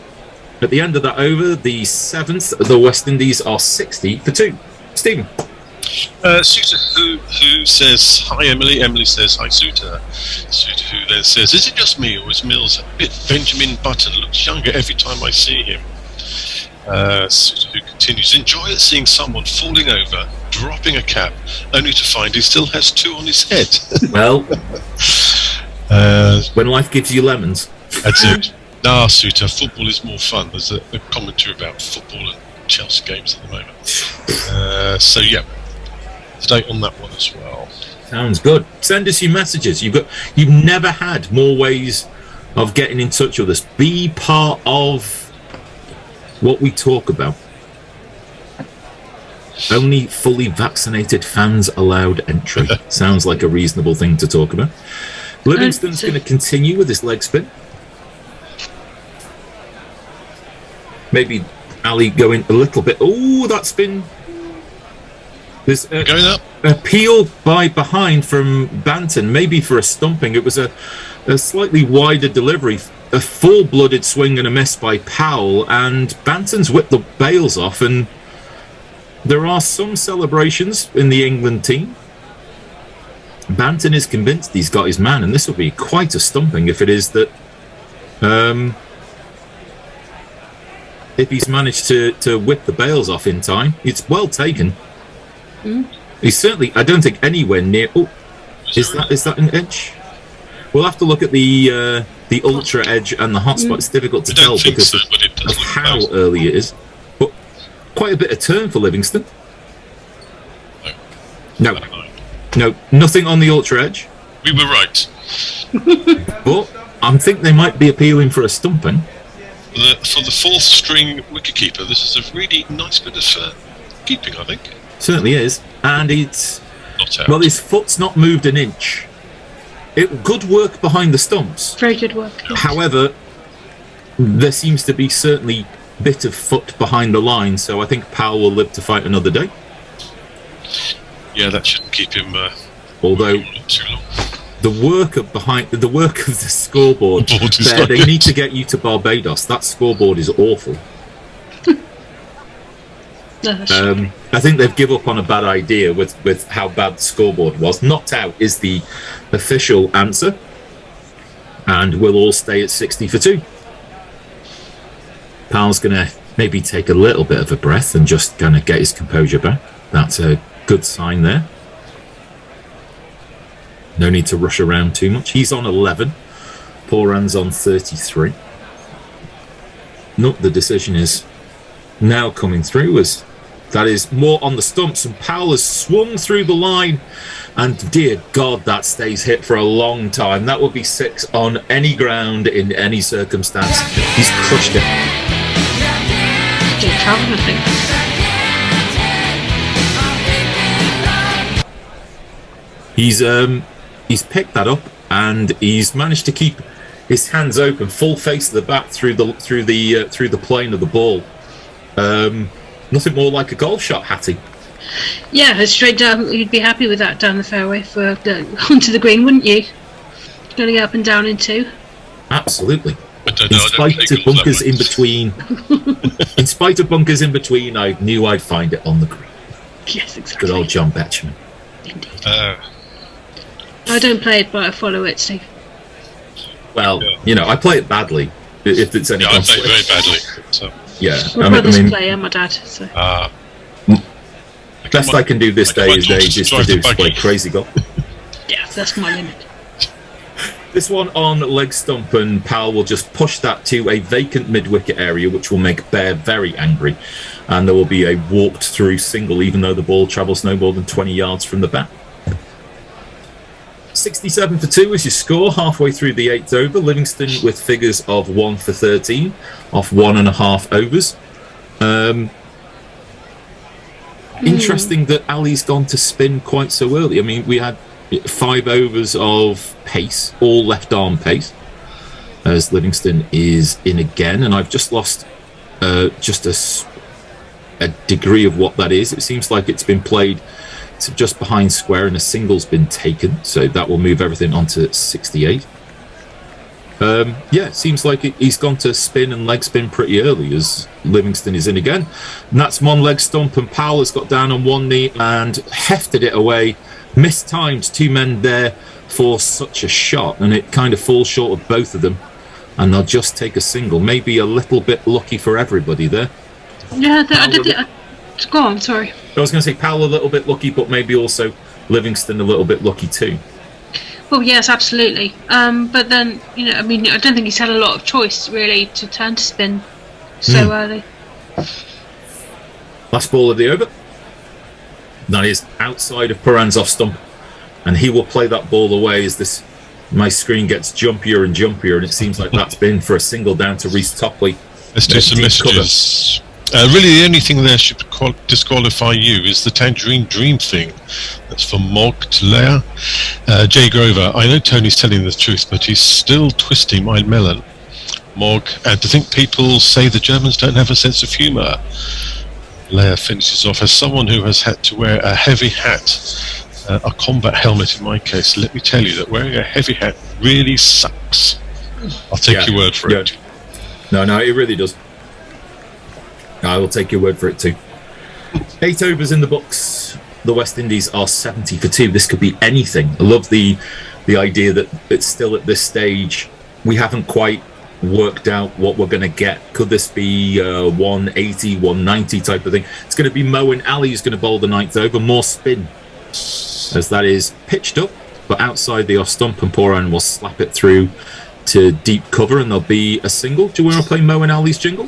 At the end of that over, the 7th, the West Indies are 60 for 2. Stephen. Suter who says hi Emily. Emily says hi Suter. Suter who then says, is it just me or is Mills a bit Benjamin Button? Looks younger every time I see him. Suter who continues, enjoy seeing someone falling over, dropping a cap, only to find he still has 2 on his head. Well, when life gives you lemons. That's it. Nah, Suter, football is more fun. There's a commentary about football and Chelsea games at the moment. So yeah, stay on that one as well. Sounds good. Send us your messages. You've never had more ways of getting in touch with us. Be part of what we talk about. Only fully vaccinated fans allowed entry. Sounds like a reasonable thing to talk about. Livingston's going to continue with his leg spin. Maybe Ali going a little bit. Oh, that's been. There's going up. Appeal by behind from Banton, maybe for a stumping. It was a slightly wider delivery, a full-blooded swing and a miss by Powell, and Banton's whipped the bails off, and there are some celebrations in the England team. Banton is convinced he's got his man, and this will be quite a stumping if it is that. If he's managed to whip the bails off in time, it's well taken. He's certainly, I don't think, anywhere near. Oh, is that an edge? We'll have to look at the ultra edge and the hotspot. It's difficult to tell because of how early it is. But quite a bit of turn for Livingston. No, nothing on the ultra edge. We were right. But I think they might be appealing for a stumping. For the 4th string wicketkeeper, this is a really nice bit of keeping, I think. Certainly is, and it's not out. Well, his foot's not moved an inch. Good work behind the stumps. Very good work. Yes. However, there seems to be certainly a bit of foot behind the line, so I think Powell will live to fight another day. Yeah, that shouldn't keep him. Although too long. the work of the scoreboard, they need to get you to Barbados. That scoreboard is awful. I think they've given up on a bad idea with how bad the scoreboard was. Knocked out is the official answer, and we'll all stay at 60 for 2. Powell's going to maybe take a little bit of a breath and just kind of get his composure back. That's a good sign there. No need to rush around too much. He's on 11. Pooran's on 33. No, the decision is now coming through as that is more on the stumps, and Powell has swung through the line, and dear God, that stays hit for a long time. That would be 6 on any ground in any circumstance. He's crushed it. Still traveling, I think. He's picked that up, and he's managed to keep his hands open, full face of the bat through the plane of the ball. Nothing more like a golf shot, Hattie. Yeah, straight down. You'd be happy with that down the fairway for onto the green, wouldn't you? Going up and down in 2. Absolutely. I don't In know. spite of bunkers in between, I knew I'd find it on the green. Yes, exactly. Good old John Betchman. Indeed. Uh, I don't play it, but I follow it, Steve. Well, I play it badly. If it's any I play consolation. very badly. So, Yeah, My brother's a player, my dad. So. best I can do this day is just to play crazy golf. Yeah, that's my limit. This one on leg stump, and Powell will just push that to a vacant mid-wicket area, which will make Bear very angry. And there will be a walked through single, even though the ball travels no more than 20 yards from the bat. 67 for 2 is your score, halfway through the 8th over. Livingston with figures of 1 for 13, off 1.5 overs. Interesting that Ali's gone to spin quite so early. I mean, we had 5 overs of pace, all left arm pace, as Livingston is in again, and I've just lost just a degree of what that is. It seems like it's been played just behind square and a single's been taken, so that will move everything onto 68. It seems like he's gone to spin and leg spin pretty early as Livingston is in again, and that's one leg stump, and Powell has got down on one knee and hefted it away. Mistimed 2 men there for such a shot, and it kind of falls short of both of them, and they'll just take a single. Maybe a little bit lucky for everybody there. Yeah, go on, sorry. I was going to say Powell a little bit lucky, but maybe also Livingston a little bit lucky too. Well, yes, absolutely. But then, I don't think he's had a lot of choice really to turn to spin so early. Last ball of the over. That is outside of Pooran's off stump, and he will play that ball away as my screen gets jumpier and jumpier, and it seems like that's been for a single down to Reece Topley. Let's do some messages. Really, the only thing there should disqualify you is the Tangerine Dream thing. That's from Mog to Leia. Jay Grover, I know Tony's telling the truth, but he's still twisting my melon. Mog, and to think people say the Germans don't have a sense of humour. Leia finishes off, as someone who has had to wear a heavy hat, a combat helmet in my case, let me tell you that wearing a heavy hat really sucks. I'll take your word for it. No, it really does. I will take your word for it too. 8 overs in the books. The West Indies are 70 for 2. This could be anything. I love the idea that it's still at this stage. We haven't quite worked out what we're going to get. Could this be 180, 190 type of thing? It's going to be Mo and Ali who's going to bowl the 9th over. More spin, as that is pitched up, but outside the off stump, and Pooran will slap it through to deep cover, and there'll be a single. Do you want to play Mo and Ali's jingle?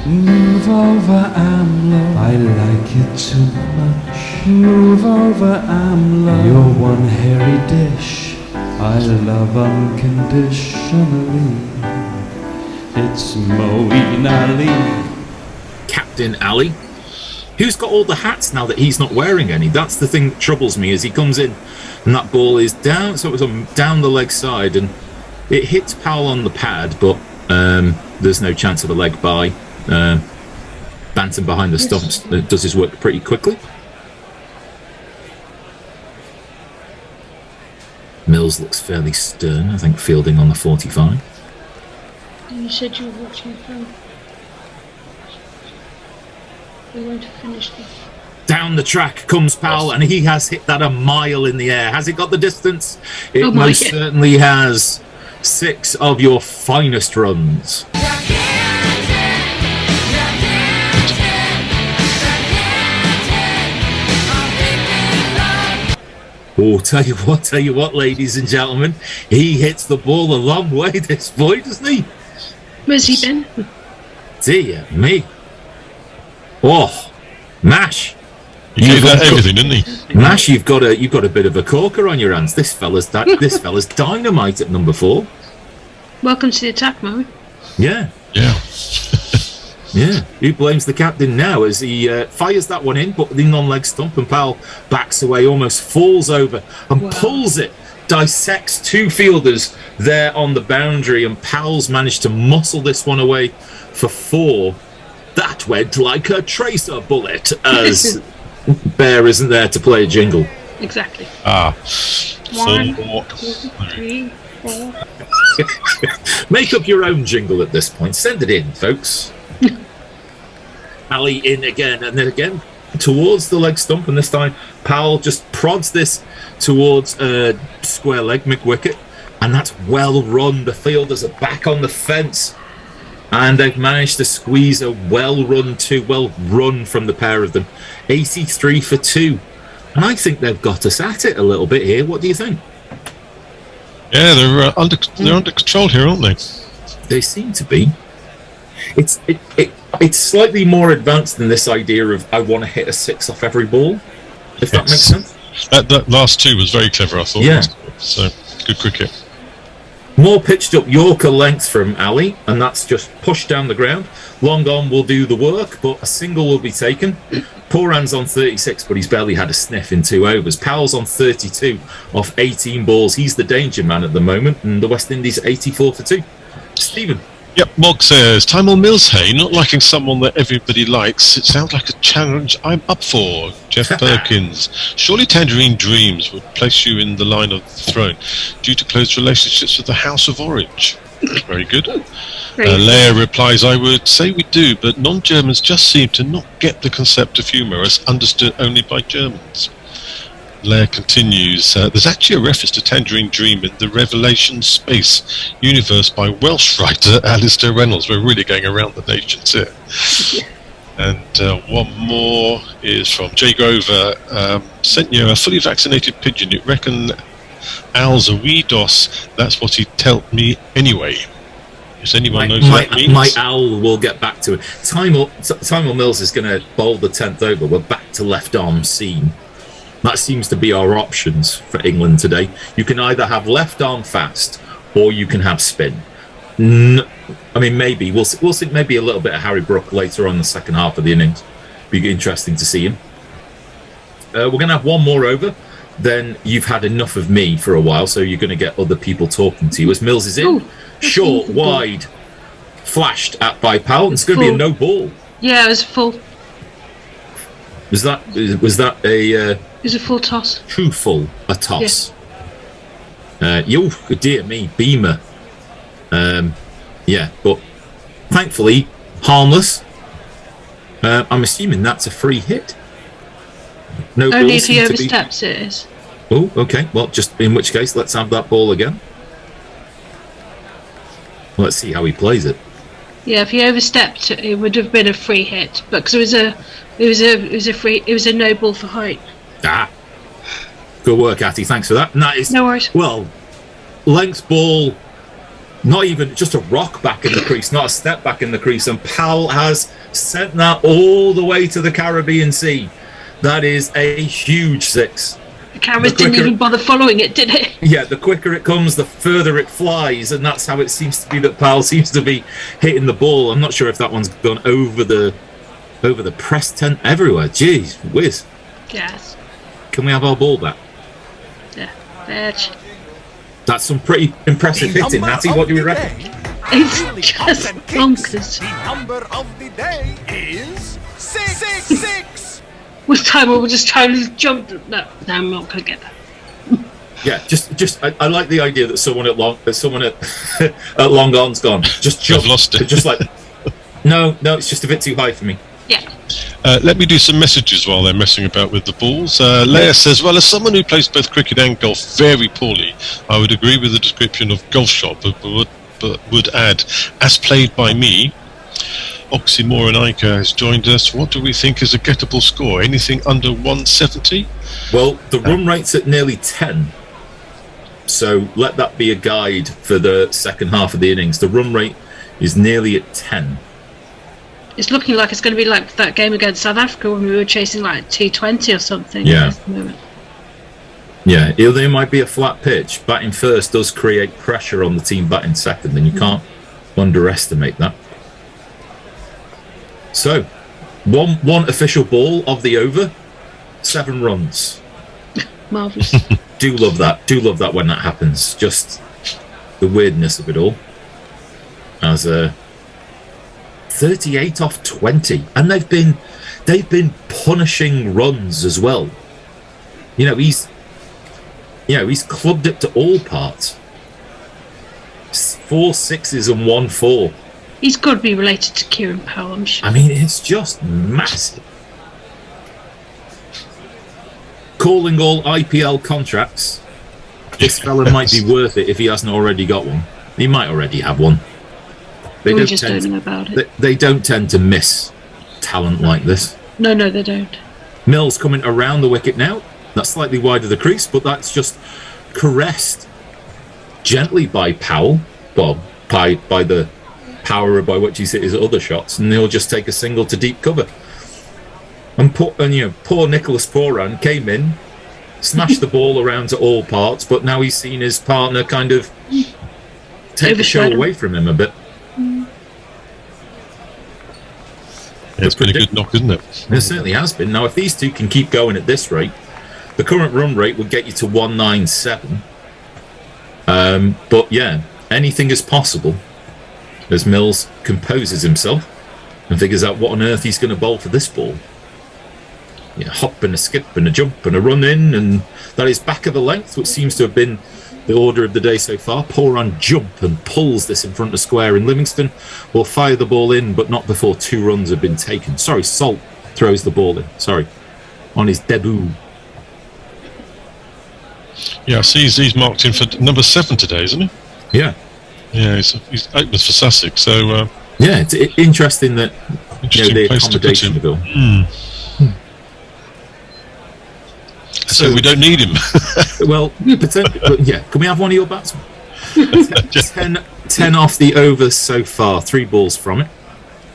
Move over, I'm low. I like it too much. Move over, I'm low. You're one hairy dish I love unconditionally. It's Moeen Ali. Captain Ali. Who's got all the hats now that he's not wearing any? That's the thing that troubles me, as he comes in and that ball is down, so it was down the leg side, and it hits Powell on the pad, but there's no chance of a leg by. Banton behind the stumps does his work pretty quickly. Mills looks fairly stern, I think, fielding on the 45. You said you were watching the film. We're going to finish this. Down the track comes Powell, and he has hit that a mile in the air. Has it got the distance? It most certainly has. 6 of your finest runs. Oh, tell you what, ladies and gentlemen, he hits the ball a long way, this boy, doesn't he? Where's he been? Dear me. Oh, Mash. He gave that everything, didn't he? Mash, you've got a bit of a corker on your hands. This fella's dynamite at number 4. Welcome to the attack, Mo. Yeah. Yeah. Yeah. Who blames the captain now as he fires that one in, but the non-leg stump, and Powell backs away, almost falls over and pulls it, dissects 2 fielders there on the boundary, and Powell's managed to muscle this one away for 4. That went like a tracer bullet, as Bear isn't there to play a jingle. Exactly. 1, 2, 3, 4. Make up your own jingle at this point. Send it in, folks. Ali in again, and then again towards the leg stump, and this time Powell just prods this towards square leg McWicket, and that's well run. The fielders are back on the fence, and they've managed to squeeze a well run from the pair of them. 83 for 2, and I think they've got us at it a little bit here. What do you think? Yeah, they're under control here, aren't they? They seem to be. It's slightly more advanced than this idea of I want to hit a 6 off every ball, if that makes sense. That last 2 was very clever, I thought. Yeah. So, good cricket. More pitched up Yorker length from Ali, and that's just pushed down the ground. Long on will do the work, but a single will be taken. Pooran's on 36, but he's barely had a sniff in 2 overs. Powell's on 32 off 18 balls. He's the danger man at the moment, and the West Indies 84 for 2. Stephen. Yep, Mog says, Tymon Mills, hey, not liking someone that everybody likes. It sounds like a challenge I'm up for. Jeff Perkins. Surely Tangerine Dreams would place you in the line of the throne due to close relationships with the House of Orange. Very good. Leia replies, I would say we do, but non-Germans just seem to not get the concept of humour as understood only by Germans. Leia continues, there's actually a reference to Tangerine Dream in the Revelation Space universe by Welsh writer Alistair Reynolds. We're really going around the nations here. And one more is from Jay Grover. Sent you a fully vaccinated pigeon. You reckon Al's a wee doss? That's what he told me anyway. If anyone knows what that means. My owl will get back to it. Tymon Mills is going to bowl the 10th over. We're back to left arm seam. That seems to be our options for England today. You can either have left arm fast or you can have spin. I mean, maybe we'll see maybe a little bit of Harry Brook later on in the second half of the innings. Be interesting to see him. We're going to have one more over. Then you've had enough of me for a while, so you're going to get other people talking to you. As Mills is in, short, wide, flashed at by Powell. It's going to be a no ball. Yeah, it was full. Was that a? It was a full toss. Too full a toss. Yeah. Dear me, Beamer. Yeah, but thankfully harmless. I'm assuming that's a free hit. No. Only if he oversteps it is. Oh, okay. Well, just in which case, let's have that ball again. Let's see how he plays it. Yeah, if he overstepped, it would have been a free hit, but because it was a no ball for height. Good work, Atty. Thanks for that. And that is no worries. Well, length ball, not even just a rock back in the crease, not a step back in the crease, and Powell has sent that all the way to the Caribbean Sea. That is a huge 6. The cameras didn't even bother following it, did it? Yeah, the quicker it comes, the further it flies, and that's how it seems to be that Powell seems to be hitting the ball. I'm not sure if that one's gone over the press tent everywhere. Jeez whiz. Yes. Can we have our ball back? Yeah, bitch. That's some pretty impressive hitting, Natty. What do you reckon? It's just bonkers. The number of the day is 666. With time we'll just try to jump. No, I'm not going to get that. Yeah, I like the idea that someone at long on's gone. Just jump. I've lost it. Just like no, it's just a bit too high for me. Yeah. Let me do some messages while they're messing about with the balls. Leia says, well, as someone who plays both cricket and golf very poorly, I would agree with the description of golf shot, but would add, as played by me. Oxymoron Ica has joined us. What do we think is a gettable score? Anything under 170? Well, the run rate's at nearly 10. So let that be a guide for the second half of the innings. The run rate is nearly at 10. It's looking like it's going to be like that game against South Africa when we were chasing like T20 or something. Yeah. At the moment. Yeah, there might be a flat pitch. Batting first does create pressure on the team batting second, and you can't underestimate that. So, one official ball of the over, 7 runs. Marvellous. Do love that. Do love that when that happens. Just the weirdness of it all. As 38 off 20, and they've been punishing runs as well. He's clubbed it to all parts. 4 6s and 1 4. He's got to be related to Kieran Powell, I'm sure. I mean, it's just massive. Calling all IPL contracts. This fella might be worth it if he hasn't already got one. He might already have one. We just don't know about it. They don't tend to miss talent like this. No, they don't. Mills coming around the wicket now. That's slightly wide of the crease, but that's just caressed gently by Powell. Well, by the power by which he's hit his other shots, and he'll just take a single to deep cover. And poor Nicholas Pooran came in, smashed the ball around to all parts, but now he's seen his partner kind of take the show away from him a bit. It's been a good knock, isn't it? It certainly has been. Now, if these two can keep going at this rate, the current run rate would get you to 197. But yeah, anything is possible as Mills composes himself and figures out what on earth he's going to bowl for this ball. Yeah, hop and a skip and a jump and a run in, and that is back of the length, which seems to have been the order of the day so far. Pooran jump and pulls this in front of square, and Livingston will fire the ball in, but not before 2 runs have been taken. Sorry, Salt throws the ball in. Sorry, on his debut. Yeah, I see he's marked in for number 7 today, isn't he? Yeah. Yeah, he's opens for Sussex, so... yeah, it's interesting that the accommodation bill. So we don't need him. Well, yeah. Can we have one of your batsmen? 10 off the overs so far. 3 balls from it,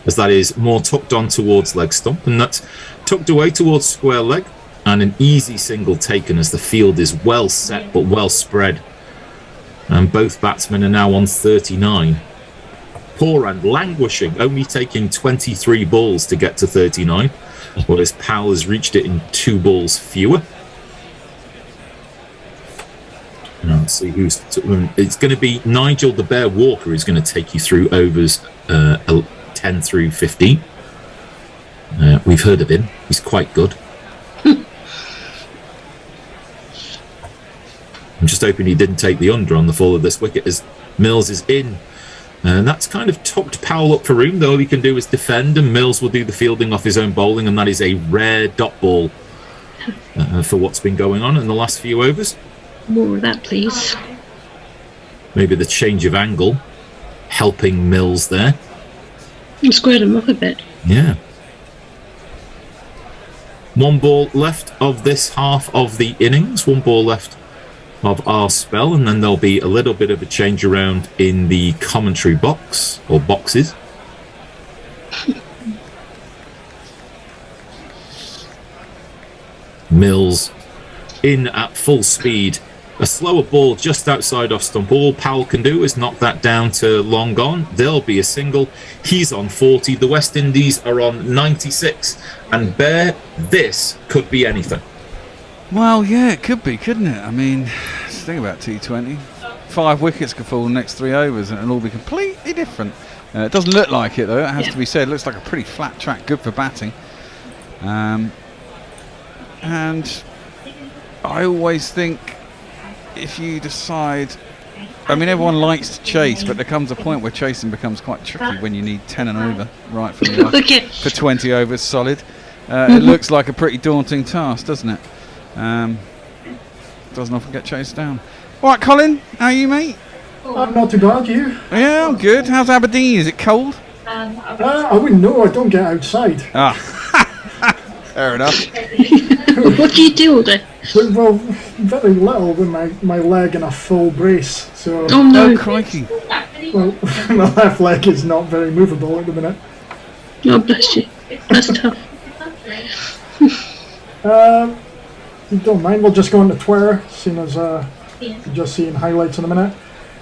as that is more tucked on towards leg stump, and that's tucked away towards square leg, and an easy single taken as the field is well set but well spread. And both batsmen are now on 39. Pooran languishing, only taking 23 balls to get to 39, whereas Powell has reached it in 2 balls fewer. Now, let's see who's... It's going to be Nigel the Bear Walker who's going to take you through overs 10 through 15. We've heard of him. He's quite good. I'm just hoping he didn't take the under on the fall of this wicket as Mills is in. And that's kind of tucked Powell up for room, though. All he can do is defend, and Mills will do the fielding off his own bowling, and that is a rare dot ball for what's been going on in the last few overs. More of that, please. Maybe the change of angle helping Mills there. You squared him up a bit. Yeah. 1 ball left of this half of the innings. 1 ball left of our spell, and then there'll be a little bit of a change around in the commentary box, or boxes. Mills in at full speed. A slower ball just outside off stump. All Powell can do is knock that down to long gone. There'll be a single. He's on 40. The West Indies are on 96. And Bear, this could be anything. Well, yeah, it could be, couldn't it? I mean, think about T20. 5 wickets could fall in the next 3 overs and it'll all be completely different. It doesn't look like it, though, it has to be said. It looks like a pretty flat track, good for batting. And I always think if you decide... I mean, everyone likes to chase, but there comes a point where chasing becomes quite tricky when you need 10 and over right from the off for 20 overs solid. It looks like a pretty daunting task, doesn't it? Doesn't often get chased down. All right, Colin, how are you, mate? I'm not too bad, you? Yeah, I'm good. How's Aberdeen? Is it cold? I wouldn't know. I don't get outside. Ah, fair enough. What do you do all day? Well, very little with my leg in a full brace. So, Oh no. Oh, crikey. well, my left leg is not very movable at the minute. Oh, bless you. That's tough. If you don't mind, we'll just go into Twitter, seeing as just seeing highlights in a minute.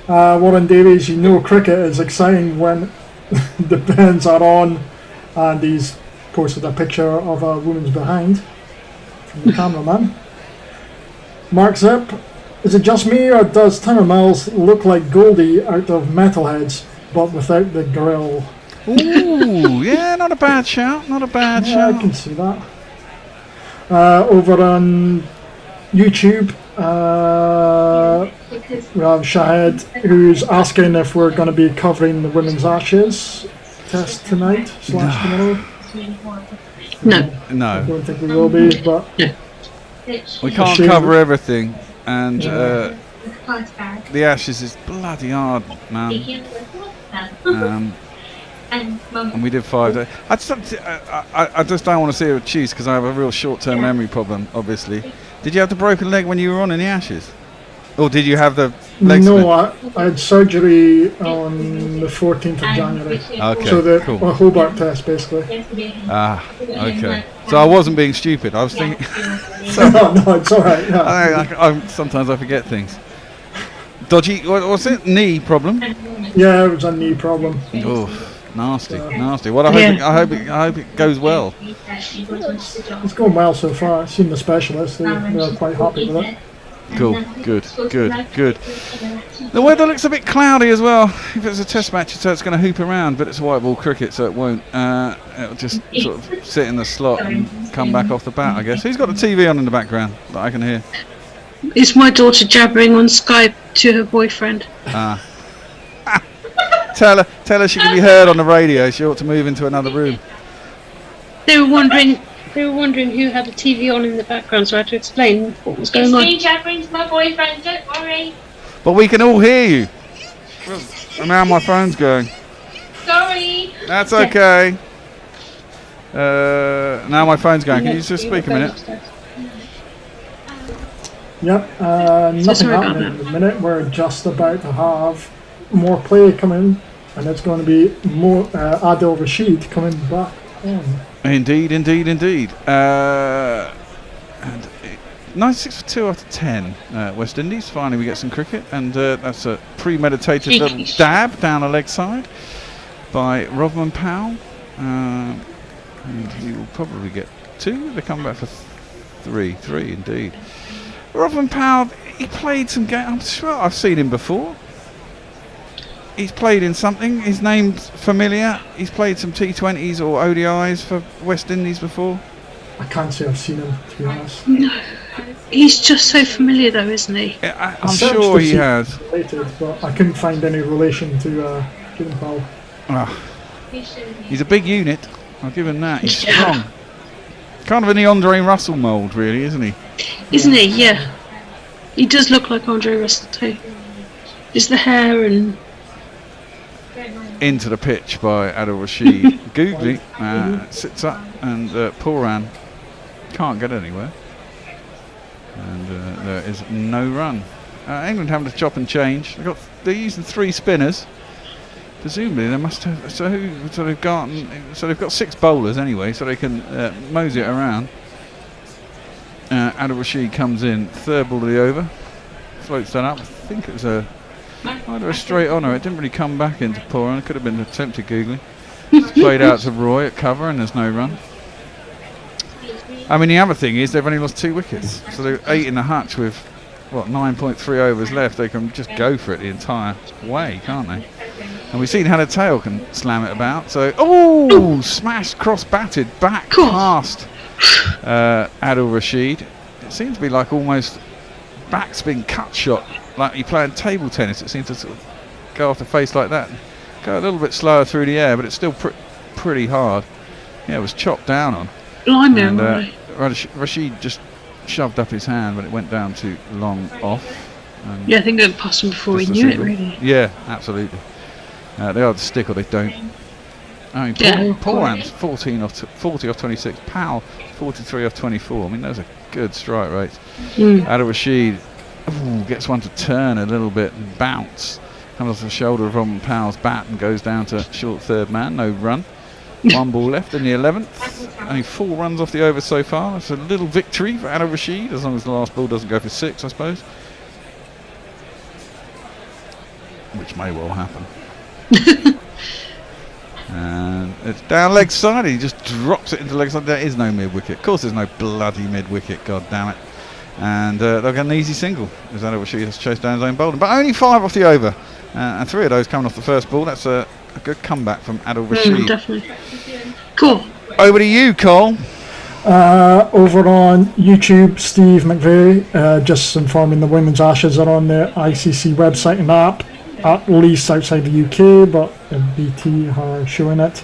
Warren Davies, you know cricket is exciting when the pens are on, and he's posted a picture of a woman's behind from the cameraman. Mark Zip, is it just me or does Timmer Mills look like Goldie out of Metalheads, but without the grill? Ooh, yeah, not a bad shout. Not a bad Yeah, I shout. can see that. Over on YouTube, we have Shahid, who's asking if we're going to be covering the Women's Ashes test tonight / tomorrow. No. I No, don't think we will be, but we can't shame. cover everything, and the Ashes is bloody hard, man. And we did 5 days. I just don't want to see her cheese because I have a real short-term memory problem, obviously. Did you have the broken leg when you were on in the Ashes? Or did you have the leg no, split? I had surgery on the 14th of January. Okay, So the cool. a Hobart test, basically. Ah, okay. So I wasn't being stupid. I was thinking... No, it's all right. Yeah, sometimes I forget things. Dodgy... What's it? Knee problem? yeah, it was a knee problem. Oh, nasty, nasty. Well, I hope it goes well. It's going well so far. I've seen the specialist. They're quite happy with it. Cool, good. The weather looks a bit cloudy as well. If it's a test match, so it's going to hoop around, but it's white ball cricket, so it won't. It'll just sort of sit in the slot and come back off the bat, I guess. Who's got the TV on in the background that I can hear? It's my daughter jabbering on Skype to her boyfriend. Ah. Tell her she can be heard on the radio. She ought to move into another room. They were wondering who had the TV on in the background, so I had to explain what was going on. It's me jabbering to my boyfriend, don't worry. But we can all hear you. And now my phone's going. Sorry. That's okay. Now my phone's going. Can you just speak a minute? Yep, nothing sorry about happening at the minute. We're just about to have more play coming, and it's going to be more Adil Rashid coming back on. Indeed. And 96 for 2 out of 10. West Indies. Finally, we get some cricket, and that's a premeditated little dab down the leg side by Rodman Powell. And he will probably get 2. They come back for 3 indeed. Rodman Powell, he played some games. I'm sure I've seen him before. He's played in something. His name's familiar. He's played some T20s or ODIs for West Indies before. I can't say I've seen him, to be honest. No. He's just so familiar, though, isn't he? I'm sure he has. Related, but I couldn't find any relation to Jim Powell. He's a big unit. I'll give him that. He's strong. Kind of in the Andre Russell mould, really, isn't he? Isn't he? Yeah. He does look like Andre Russell too. Just the hair and... Into the pitch by Adil Rashid. Googly sits up, and Pooran can't get anywhere. And there is no run. England having to chop and change. They're using 3 spinners. Presumably they must have. So they've got 6 bowlers anyway, so they can mosey it around. Adil Rashid comes in, 3rd ball of the over, floats that up. I think it was either a straight on or it didn't really come back into Pooran. It could have been an attempted googly. It's played out to Roy at cover, and there's no run. I mean, the other thing is they've only lost 2 wickets, so they're 8 in the hutch with 9.3 overs left. They can just go for it the entire way, can't they? And we've seen how the tail can slam it about. So, smashed, cross-batted back past Adil Rashid. It seems to be like almost backspin cut shot, like you playing table tennis. It seems to sort of go off the face like that, go a little bit slower through the air, but it's still pretty hard. Yeah, it was chopped down on. And Rashid just shoved up his hand, but it went down too long off. Yeah, I think it passed him before he knew it, really. Yeah, absolutely. They either stick or they don't. I mean, Pooran's 40 off 26. Powell 43 off 24. I mean, those are good strike rates. Adil Rashid gets one to turn a little bit and bounce. Comes off the shoulder of Robin Powell's bat and goes down to short third man. No run. One ball left in the 11th. Only 4 runs off the over so far. That's a little victory for Adil Rashid, as long as the last ball doesn't go for 6, I suppose. Which may well happen. And it's down leg side. He just drops it into leg side. There is no mid wicket. Of course, there's no bloody mid wicket. God damn it! And they'll get an easy single as Adil Rashid has chased down his own bowling. But only 5 off the over, and 3 of those coming off the first ball. That's a good comeback from Adil Rashid. Definitely. Cool. Over to you, Cole. Over on YouTube, Steve McVeigh just informing the Women's Ashes are on the ICC website and app, at least outside the UK, but BT are showing it.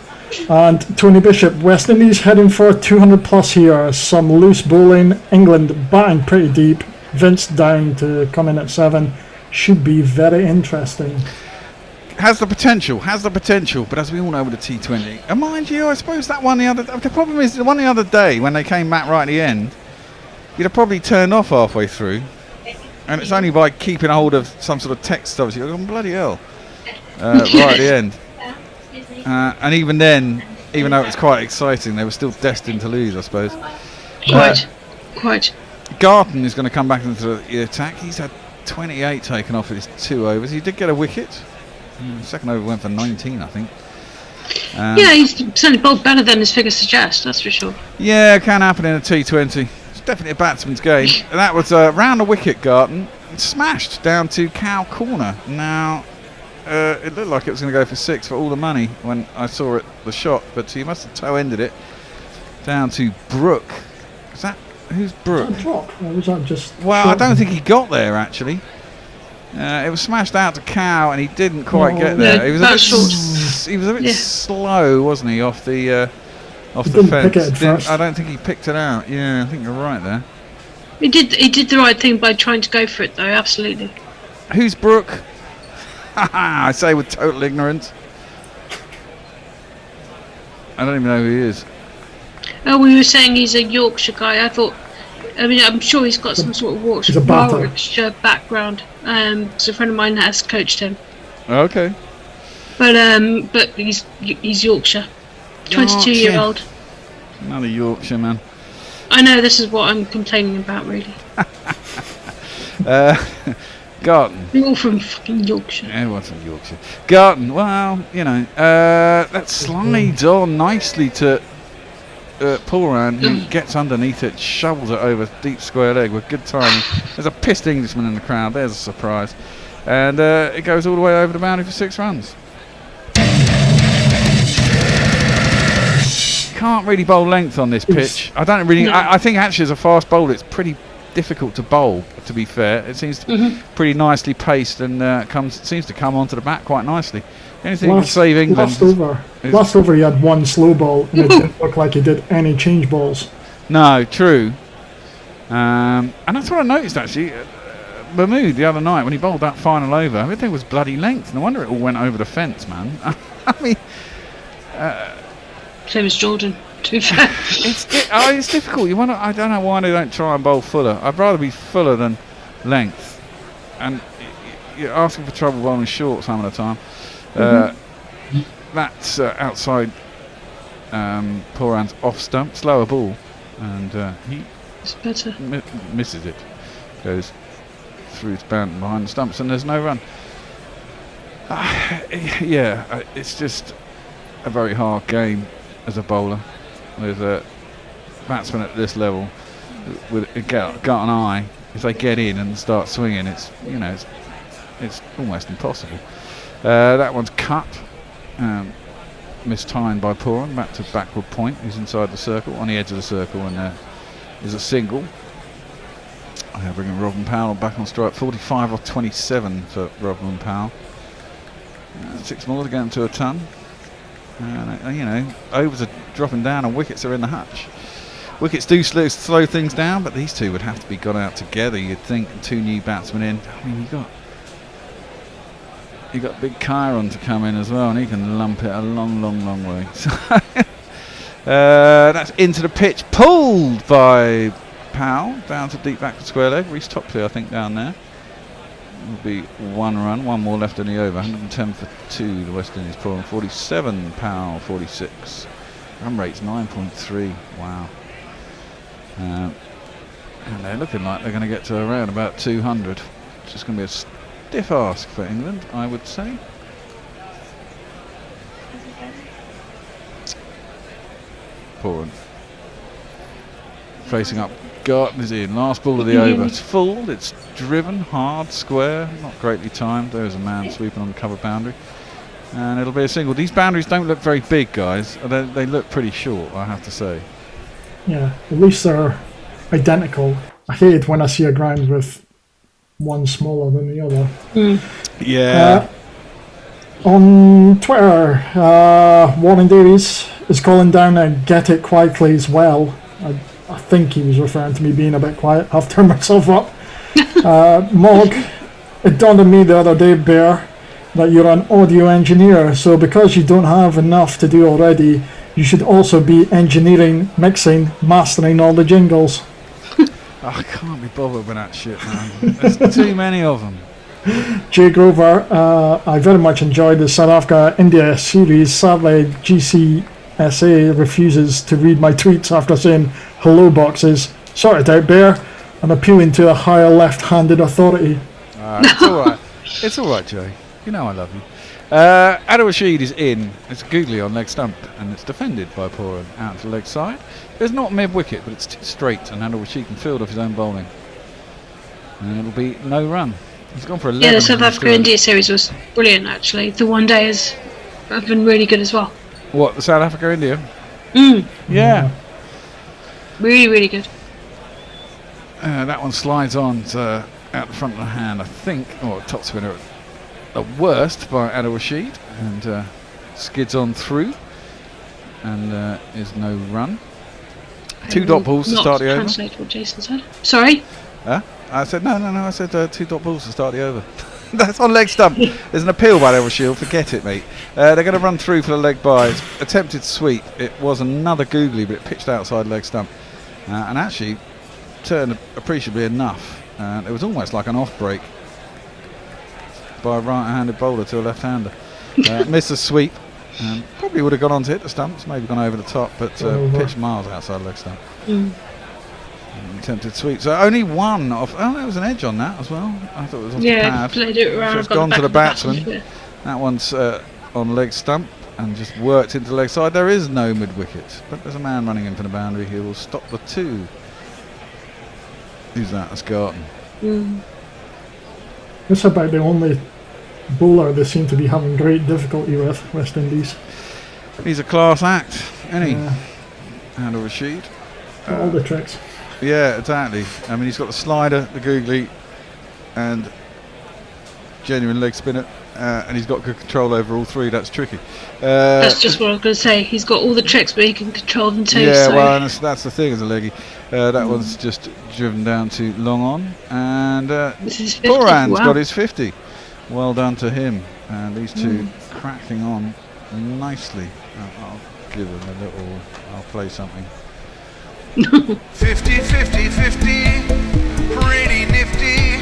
And Tony Bishop, West Indies heading for 200 plus here. Some loose bowling. England batting pretty deep. Vince down to come in at 7. Should be very interesting. Has the potential, but as we all know with the T20, and mind you, I suppose that one the problem is the one the other day when they came back right at the end, you'd have probably turned off halfway through, and it's only by keeping a hold of some sort of text, obviously, you're going, bloody hell, right at the end. And even then, even though it was quite exciting, they were still destined to lose, I suppose. Quite. Garton is going to come back into the attack. He's had 28 taken off his 2 overs. He did get a wicket. Second over went for 19, I think. Yeah, he's certainly bowled better than his figures suggest, that's for sure. Yeah, it can happen in a T20. It's definitely a batsman's game. And that was round the wicket, Garton. Smashed down to cow corner. Now, it looked like it was going to go for 6 for all the money when I saw it, the shot, but he must have toe-ended it down to Brook. Is that, who's Brook? Or was that just well, I don't think he got there, actually. It was smashed out to cow, and he didn't quite get there. No, he was a bit slow, wasn't he, off the fence? I don't think he picked it out. Yeah, I think you're right there. He did the right thing by trying to go for it, though. Absolutely. Who's Brook? I say with total ignorance. I don't even know who he is. Oh, we were saying he's a Yorkshire guy. I'm sure he's got some sort of Warwickshire background. So a friend of mine has coached him. Okay. But he's Yorkshire. 22-year-old. Another Yorkshire man. I know, this is what I'm complaining about, really. Garton. They're all from fucking Yorkshire. Everyone's from Yorkshire. Garton, well, you know, that slides on nicely to Pooran, who gets underneath it, shovels it over deep square leg with good timing. There's a pissed Englishman in the crowd. There's a surprise. And it goes all the way over the boundary for 6 runs. Can't really bowl length on this pitch. I don't really. No. I think actually as a fast bowler, it's pretty difficult to bowl. To be fair, it seems to be pretty nicely paced and seems to come onto the bat quite nicely. Anything to save England. Last over he had 1 slow ball, and it didn't look like he did any change balls. No, true. And that's what I noticed actually. Mahmood the other night when he bowled that final over, I think it was bloody length. No wonder it all went over the fence, man. I mean, same as Jordan. To be fair, it's difficult. I don't know why they don't try and bowl fuller. I'd rather be fuller than length. And you're asking for trouble bowling short some of the time. That's outside Pooran's off stump, slower ball, and he misses it. Goes through to Banton behind the stumps, and there's no run. It's just a very hard game as a bowler. With a batsman at this level, with got an eye, if they get in and start swinging, it's almost impossible. That one's cut, mistimed by Pooran, back to backward point. He's inside the circle, on the edge of the circle, and is a single. Bringing Robin Powell back on strike. 45 off 27 for Robin Powell. 6 more to get him to a ton. Overs are dropping down and wickets are in the hutch. Wickets do slow things down, but these two would have to be got out together, you'd think. 2 new batsmen in. I mean, You got Big Chiron to come in as well, and he can lump it a long, long, long way. So that's into the pitch, pulled by Powell down to deep back for square leg. Reece Topley, I think, down there. Will be 1 run, 1 more left in the over. 110 for 2. The West Indies Pooran 47. Powell 46. Run rate's 9.3. Wow. And they're looking like they're going to get to around about 200. It's just going to be a stiff ask for England, I would say. Pooran. Facing up. Garton is in. Last ball of the over. It's full. It's driven. Hard. Square. Not greatly timed. There's a man sweeping on the covered boundary. And it'll be a single. These boundaries don't look very big, guys. They look pretty short, I have to say. Yeah, at least they're identical. I hate it when I see a ground with one smaller than the other. Yeah. On Twitter, Warren Davies is calling down a Get It Quietly as well. I think he was referring to me being a bit quiet. I've turned myself up. Mog, it dawned on me the other day, Bear, that you're an audio engineer, so because you don't have enough to do already, you should also be engineering, mixing, mastering all the jingles. I can't be bothered with that shit, man. There's too many of them. Jay Grover, I very much enjoyed the South Africa-India series. Sadly, GCSA refuses to read my tweets after saying hello boxes. Sort it out, Bear. I'm appealing to a higher left-handed authority. It's alright. It's alright, Jay. You know I love you. Adil Rashid is in. It's googly on leg stump, and it's defended by Pooran out to the leg side. There's not mid-wicket, but it's straight, and Adil Rashid can field off his own bowling. And it'll be no run. He's gone for 11. Yeah, the South Africa-India series was brilliant, actually. The one-dayers have been really good as well. What, the South Africa-India? Yeah. Really, really good. That one slides on to out the front of the hand, I think. Oh, top spinner at worst by Adil Rashid, and skids on through, and is no run. 2 dot balls to start the over. Translate what Jason said. Sorry? I said no. I said 2 dot balls to start the over. That's on leg stump. There's an appeal by Adil Rashid. Forget it, mate. They're going to run through for the leg by. It's attempted sweep. It was another googly, but it pitched outside leg stump, and actually turned appreciably enough. It was almost like an off break by a right-handed bowler to a left-hander. Missed a sweep. Probably would have gone on to hit the stumps, maybe gone over the top, but pitched miles outside leg stump. Attempted sweep. So only one off. Oh, there was an edge on that as well. I thought it was off the pad. Played it around. So it's gone to the batsman. That one's on leg stump and just worked into the leg side. There is no mid-wicket, but there's a man running in for the boundary who will stop the 2. Who's that? That's Garton. That's about the only bowler they seem to be having great difficulty with, West Indies. He's a class act, isn't he? Adil Rashid. All the tricks. Yeah, exactly. I mean, he's got the slider, the googly, and genuine leg spinner, and he's got good control over all 3. That's tricky. That's just what I was going to say. He's got all the tricks, but he can control them too. Yeah, so. well, and that's the thing as a leggy. That one's just driven down to long on, and Pooran's got his 50. Well done to him. And these 2 cracking on nicely. I'll give them a little. I'll play something. 50, 50, 50, pretty nifty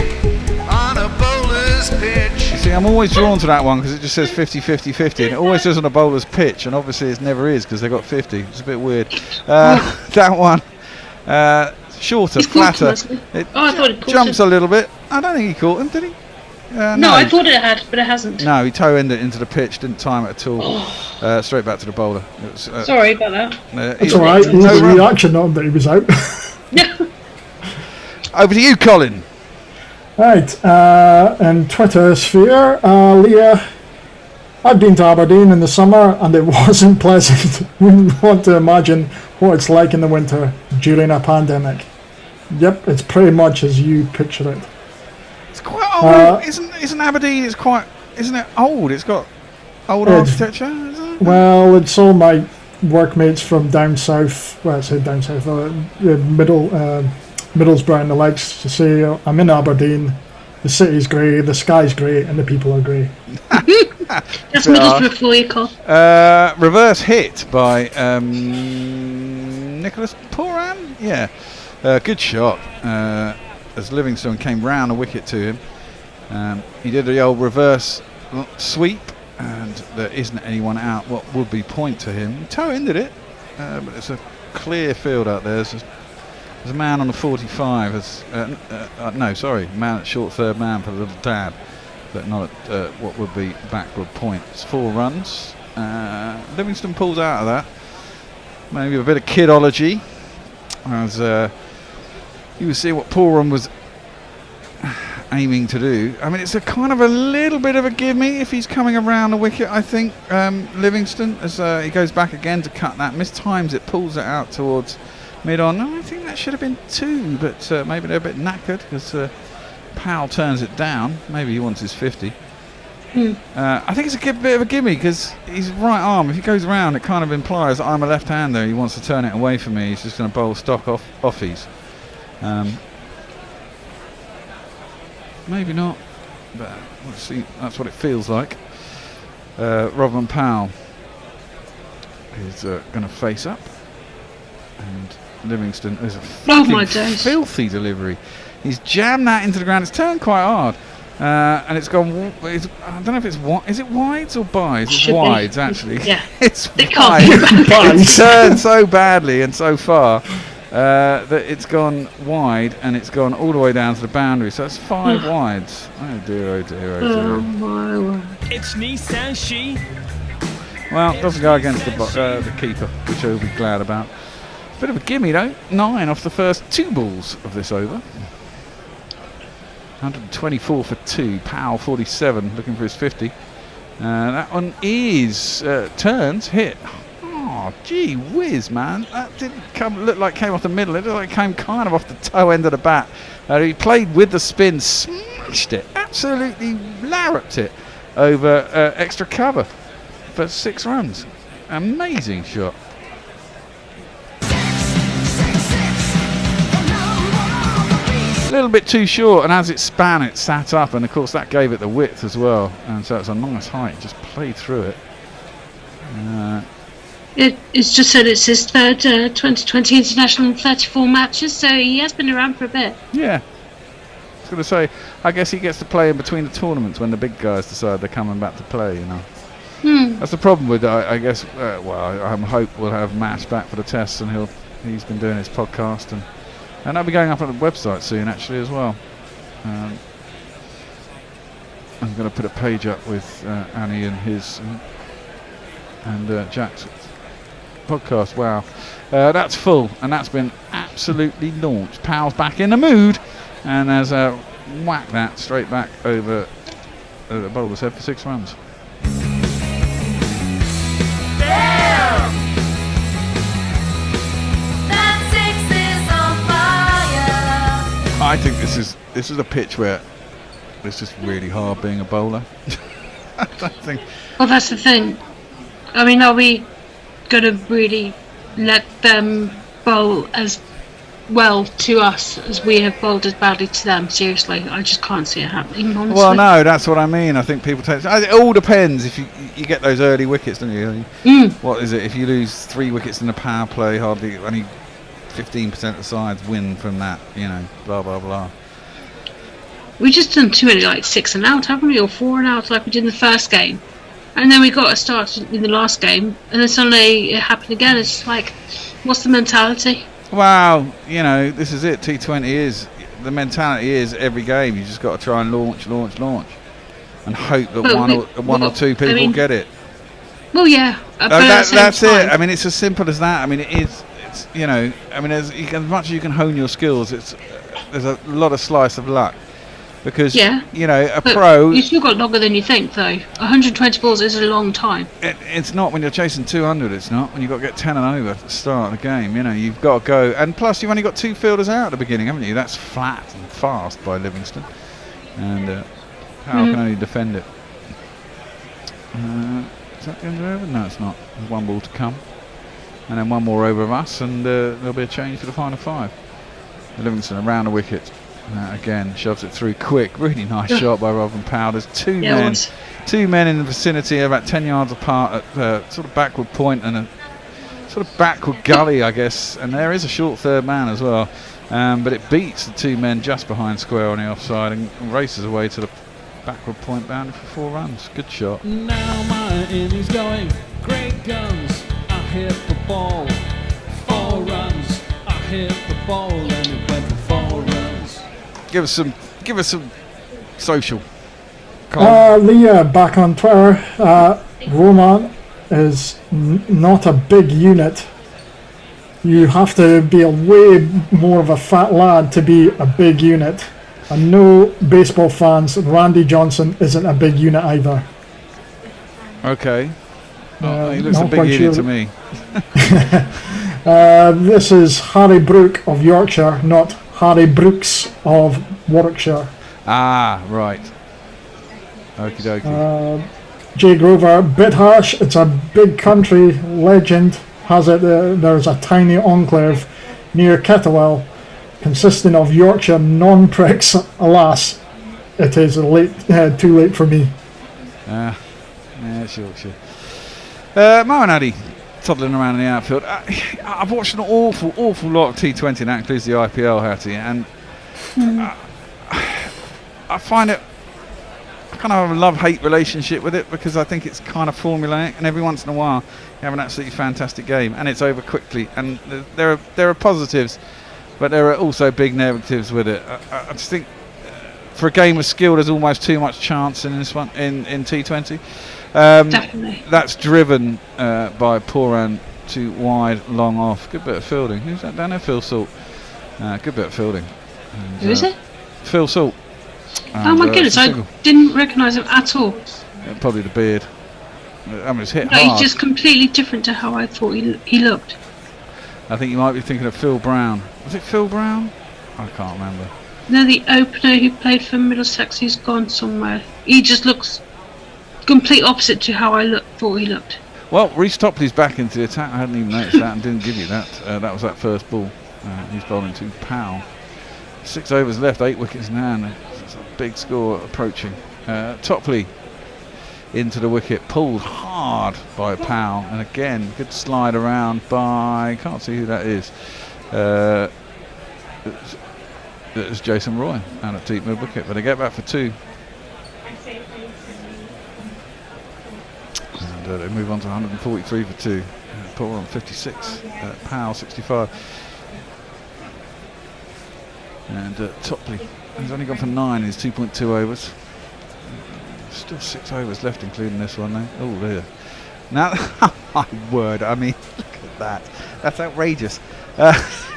on a bowler's pitch. You see, I'm always drawn to that one because it just says 50, 50, 50, and it always says on a bowler's pitch, and obviously it never is because they've got 50. It's a bit weird. That one, shorter, flatter. It I thought it jumps a little bit. I don't think he caught him, did he? No, I thought it had, but it hasn't. No, he toe-ended it into the pitch, didn't time it at all. Straight back to the bowler. It was, sorry about that. It's alright, it was a reaction on that he was out. Over to you, Colin. Right, in Twitter sphere, Leah, I've been to Aberdeen in the summer and it wasn't pleasant. Wouldn't want to imagine what it's like in the winter during a pandemic. Yep, it's pretty much as you picture it. It's quite old, isn't Aberdeen? It's quite, isn't it old? It's got old architecture. Isn't it? Well, it's all my workmates from down south. Well, I say down south, Middlesbrough and the likes to say I'm in Aberdeen. The city's great, the sky's great, and the people are great. That's Middlesbrough for you, Cole. Reverse hit by Nicholas Pooran. Yeah, good shot. As Livingston came round a wicket to him, he did the old reverse sweep, and there isn't anyone out. What would be point to him? Toe-ended it, but it's a clear field out there. There's a man on the 45. Man at short third man for the little dab, but not at what would be backward point. It's 4 runs. Livingston pulls out of that. Maybe a bit of kidology, as you will see what Pooran was aiming to do. I mean, it's a kind of a little bit of a give me if he's coming around the wicket, I think, Livingston, as he goes back again to cut that. Mistimes it, pulls it out towards mid-on. No, I think that should have been 2, but maybe they're a bit knackered because Powell turns it down. Maybe he wants his 50. I think it's a bit of a gimme because his right arm, if he goes around, it kind of implies that I'm a left-hander. He wants to turn it away from me. He's just going to bowl stock offies. Maybe not, but we'll see. That's what it feels like. Robin Powell is going to face up, and Livingston is a filthy delivery. He's jammed that into the ground. It's turned quite hard, and it's gone. I don't know if it's is it wides or buys? It's wides actually. Yeah, it's wides. It's turned so badly and so far. That it's gone wide, and it's gone all the way down to the boundary, so it's 5 wides. Oh dear, oh dear, oh dear. Oh my word. It's Nissan She. Well, it doesn't go against the keeper, which I'll be glad about. Bit of a gimme though. 9 off the first 2 balls of this over. 124 for 2. Powell 47, looking for his 50. That one is turns hit. Oh, gee whiz, man. That didn't look like it came off the middle. It looked like it came kind of off the toe end of the bat. He played with the spin, smashed it, absolutely larruped it over extra cover for 6 runs. Amazing shot. A little bit too short, and as it span, it sat up, and of course that gave it the width as well. And so it's a nice height, just played through it. It's just said it's his third 2020 international in 34 matches, so he has been around for a bit. Yeah. I was going to say, I guess he gets to play in between the tournaments when the big guys decide they're coming back to play, you know. That's the problem with, I guess, I hope we'll have Mash back for the tests, and he's been doing his podcast, and that'll be going up on the website soon, actually, as well. I'm going to put a page up with Annie and his and Jack's podcast. Wow, that's full, and that's been absolutely launched. Powell's back in the mood, and has whacked that straight back over the bowler's head for 6 runs. I think this is a pitch where it's just really hard being a bowler. I don't think. Well, that's the thing. I mean, are we going to really let them bowl as well to us as we have bowled as badly to them? Seriously, I just can't see it happening, honestly. Well, no, that's what I mean. I think people take it all depends if you get those early wickets, don't you? What is it? If you lose 3 wickets in the power play, hardly only 15% of the sides win from that, you know, blah blah blah. We just done too many, like 6 and out, haven't we, or 4 and out, like we did in the first game, and then we got a start in the last game, and then suddenly it happened again. It's just like, what's the mentality? Well, you know, this is it. T20 is the mentality is every game you just got to try and launch, and hope that one or two people get it. Well, yeah, that's it. I mean, it's as simple as that. I mean, it is. It's, you know, I mean, as much as you can hone your skills, there's a lot of slice of luck. Because, you know, a pro... You've still got longer than you think, though. 120 balls is a long time. It's not when you're chasing 200, it's not. When you've got to get 10 and over at the start of the game, you know, you've got to go... And plus, you've only got 2 fielders out at the beginning, haven't you? That's flat and fast by Livingston. And Powell can only defend it. Is that the end of the over? No, it's not. There's 1 ball to come. And then 1 more over of us, and there'll be a change for the final 5. Livingston around the wicket. Again, shoves it through quick. Really nice shot by Robin Powell. There's two men in the vicinity, about 10 yards apart at sort of backward point and a sort of backward gully, I guess. And there is a short third man as well. But it beats the two men just behind square on the offside and races away to the backward point boundary for 4 runs. Good shot. Now my innings going, great guns. I hit the ball, 4 runs. I hit the ball and it went for 4 runs. Give us some social. Leah back on Twitter. Roman is not a big unit. You have to be a way more of a fat lad to be a big unit. And no baseball fans, Randy Johnson isn't a big unit either. Okay. He looks a big unit to me. This is Harry Brook of Yorkshire, not Harry Brooks of Warwickshire. Ah, right. Okie dokie. Jay Grover, bit harsh. It's a big country. Legend has it there's a tiny enclave near Kettlewell consisting of Yorkshire non-pricks. Alas, it is too late for me. Yeah, it's Yorkshire. Mo and Addy toddling around in the outfield. I've watched an awful lot of T20, and that includes the IPL, Hattie, and I find it kind of have a love-hate relationship with it because I think it's kind of formulaic, and every once in a while you have an absolutely fantastic game and it's over quickly, and there are positives, but there are also big negatives with it. I just think for a game of skill there's almost too much chance in this one in T20. Definitely. That's driven by Pooran to wide, long off. Good bit of fielding. Who's that down there? Phil Salt. Good bit of fielding. And, Who is it? Phil Salt. Oh my goodness, I didn't recognise him at all. Probably the beard. I mean, it's hit No, hard. he's just completely different to how I thought he looked. I think you might be thinking of Phil Brown. Was it Phil Brown? I can't remember. No, the opener who played for Middlesex, he's gone somewhere. He just looks complete opposite to how I thought he looked. Well, Reece Topley's back into the attack. I hadn't even noticed that and didn't give you that. That was that first ball. He's bowling to Powell. 6 overs left, 8 wickets in hand. It's a big score approaching. Topley into the wicket, pulled hard by Powell, and again, good slide around by, can't see who that is. It's Jason Roy out at deep mid wicket, but they get back for 2. And they move on to 143 for 2. Paul on 56, Powell 65. And Topley, he's only gone for 9 in his 2.2 overs. Still 6 overs left, including this one though. Oh, there. Now, my word, I mean, look at that. That's outrageous.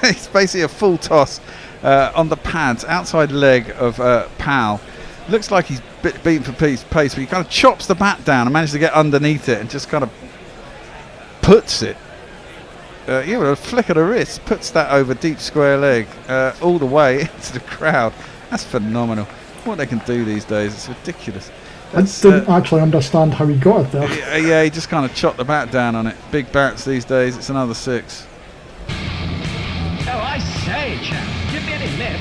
It's basically a full toss on the pads, outside leg of Powell. Looks like he's beaten for pace, but he kind of chops the bat down and manages to get underneath it and just kind of puts it. With a flick of the wrist, puts that over deep square leg all the way into the crowd. That's phenomenal. What they can do these days, it's ridiculous. I didn't actually understand how he got it there. Yeah, he just kind of chopped the bat down on it. Big bats these days, it's another 6. Oh, I say, chap, give me any lip.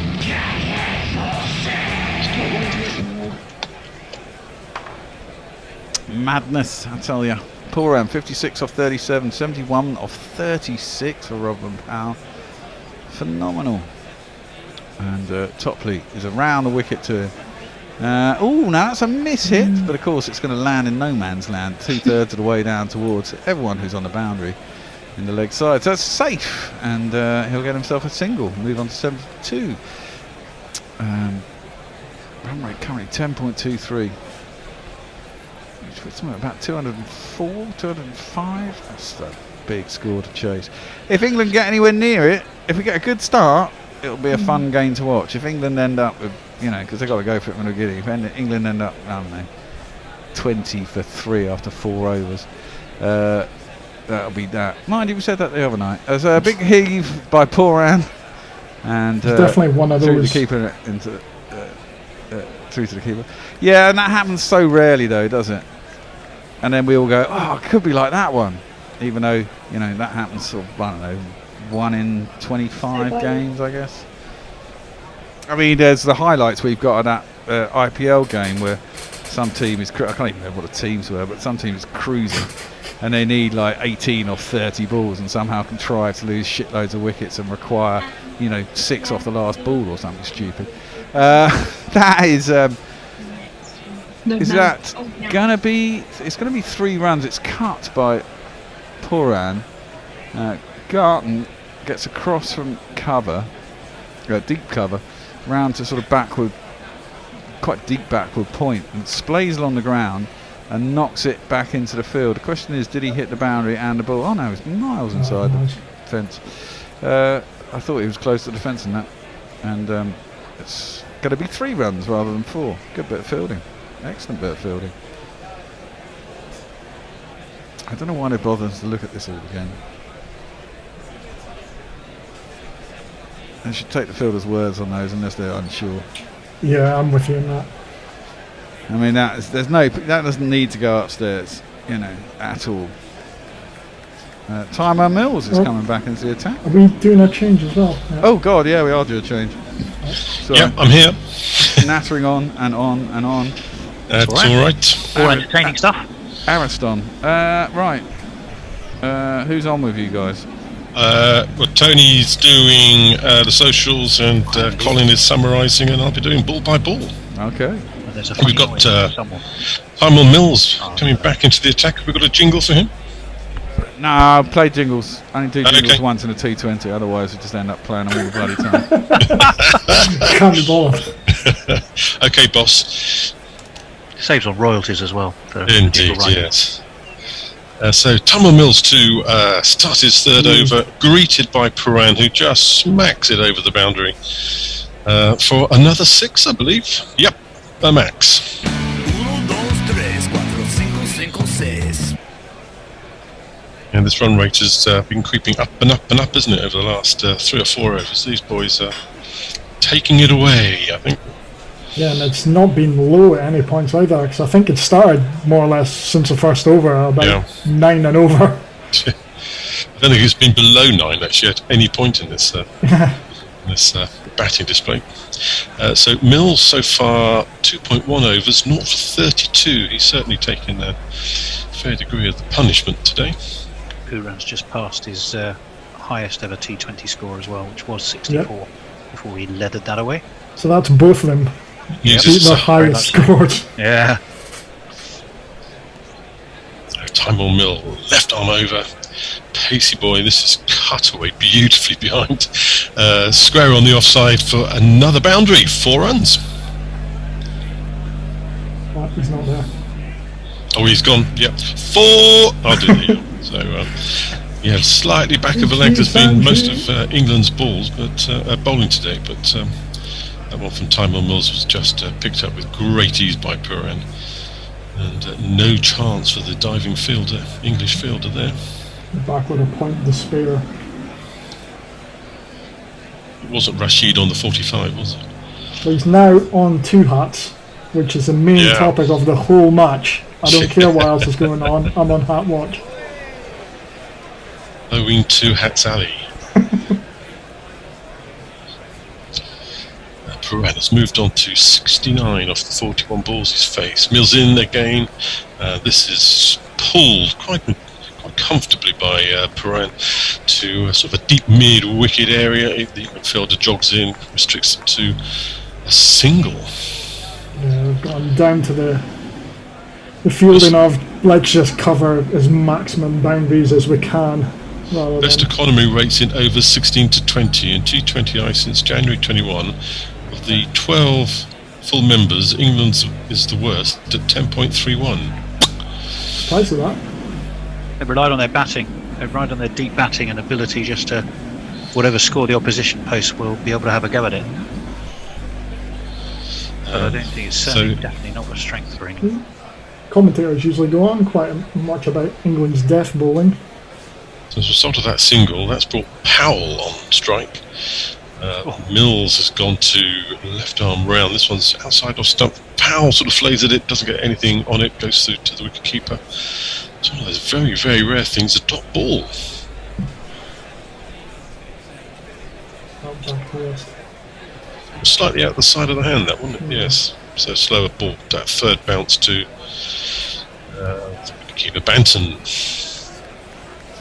Madness, I tell ya. Pooran, 56 off 37, 71 off 36 for Robin Powell. Phenomenal. And Topley is around the wicket to him. Oh, now that's a miss hit, but of course it's going to land in no man's land, 2/3 of the way down towards everyone who's on the boundary in the leg side. So that's safe, and he'll get himself a single, move on to 72. Run rate currently 10.23. Which puts him at about 204, 205. That's a big score to chase. If England get anywhere near it, if we get a good start, it'll be a fun game to watch. If England end up with, because they've got to go for it when they're getting. If England end up, I don't know, 20 for 3 after 4 overs, that'll be that. Mind you, we said that the other night. There's a big heave by Pooran, and definitely one of through those. the keeper into through to the keeper. Yeah, and that happens so rarely, though, does it? And then we all go, oh, it could be like that one, even though that happens sort of, I don't know, 1 in 25 games, I guess. I mean, there's the highlights we've got of that IPL game where some team is, I can't even remember what the teams were, but some team is cruising and they need like 18 or 30 balls and somehow contrive to lose shitloads of wickets and require, 6 off the last ball or something stupid. That is that gonna be? It's gonna be 3 runs. It's cut by Pooran. Garton gets across from cover, deep cover, round to sort of backward, quite deep backward point, and splays along the ground and knocks it back into the field. The question is, did he hit the boundary and the ball? Oh no, it's miles inside the fence. I thought he was close to the fence in that, and it's going to be 3 runs rather than 4. Good bit of fielding, excellent bit of fielding. I don't know why they bother to look at this all again. They should take the fielder's words on those unless they're unsure. Yeah, I'm with you on that. I mean, that doesn't need to go upstairs, at all. Timer Mills is coming back into the attack. Are we doing a change as well? Yeah. Oh God, yeah, we are doing a change. So yeah, I'm here. Nattering on and on and on. That's all right. All entertaining stuff. Ariston. Right. Who's on with you guys? Well, Tony's doing the socials and Colin is summarising, and I'll be doing ball by ball. Okay. We've got Timon Mills coming back into the attack. Have we got a jingle for him? No, I'll play jingles. I only do jingles once in a T20, otherwise we just end up playing them all the bloody time. Can't be bothered. Okay, boss. Saves on royalties as well. Indeed, yes. So Timon Mills to start his 3rd over, greeted by Pooran, who just smacks it over the boundary for another 6, I believe. Yep, a max. And this run rate has been creeping up and up and up, isn't it, over the last 3 or 4 overs? These boys are taking it away, I think. Yeah, and it's not been low at any points either, because I think it started more or less since the first over, about 9 and over. I don't think it's been below 9 actually at any point in this batting display. So Mills so far 2.1 overs, 0 for 32. He's certainly taken a fair degree of the punishment today. Pooran's just passed his highest ever T20 score as well, which was 64 before he leathered that away. So that's both of them. The highest scores. Yeah. Timon Mill, left arm over. Pacey boy, this is cut away beautifully behind. Square on the offside for another boundary. 4 runs. He's not there. Oh, he's gone. Yep. 4. I'll do the so, slightly back of the leg has been most of England's balls, but bowling today. But that one from Timon Mills was just picked up with great ease by Pooran. And no chance for the diving fielder, English fielder there. Back with a point to spare. It wasn't Rashid on the 45, was it? Well, he's now on 2 hats, which is the main topic of the whole match. I don't care what else is going on, I'm on hat watch. Owing to Hats Alley. Pooran has moved on to 69 off the 41 balls he's faced. Mills in again. This is pulled quite comfortably by Pooran to sort of a deep mid-wicket area. The midfielder jogs in, restricts them to a single. Yeah, we've gone down to the fielding of let's just cover as maximum boundaries as we can. Best economy rates in overs 16 to 20 in T20I since January 21. Of the 12 full members, England is the worst at 10.31. Surprised at that. They relied on their batting. They relied on their deep batting and ability just to, whatever score the opposition post, will be able to have a go at it. But I don't think it's certainly definitely not a strength for England. Commentators usually go on quite much about England's death bowling. So as a result of that single, that's brought Powell on strike. Mills has gone to left arm round. This one's outside off stump. Powell sort of flays at it, doesn't get anything on it, goes through to the wicket keeper. It's one of those very, very rare things, a dot ball. Slightly out the side of the hand, that one. Yes. So slower ball. That third bounce to wicketkeeper Banton.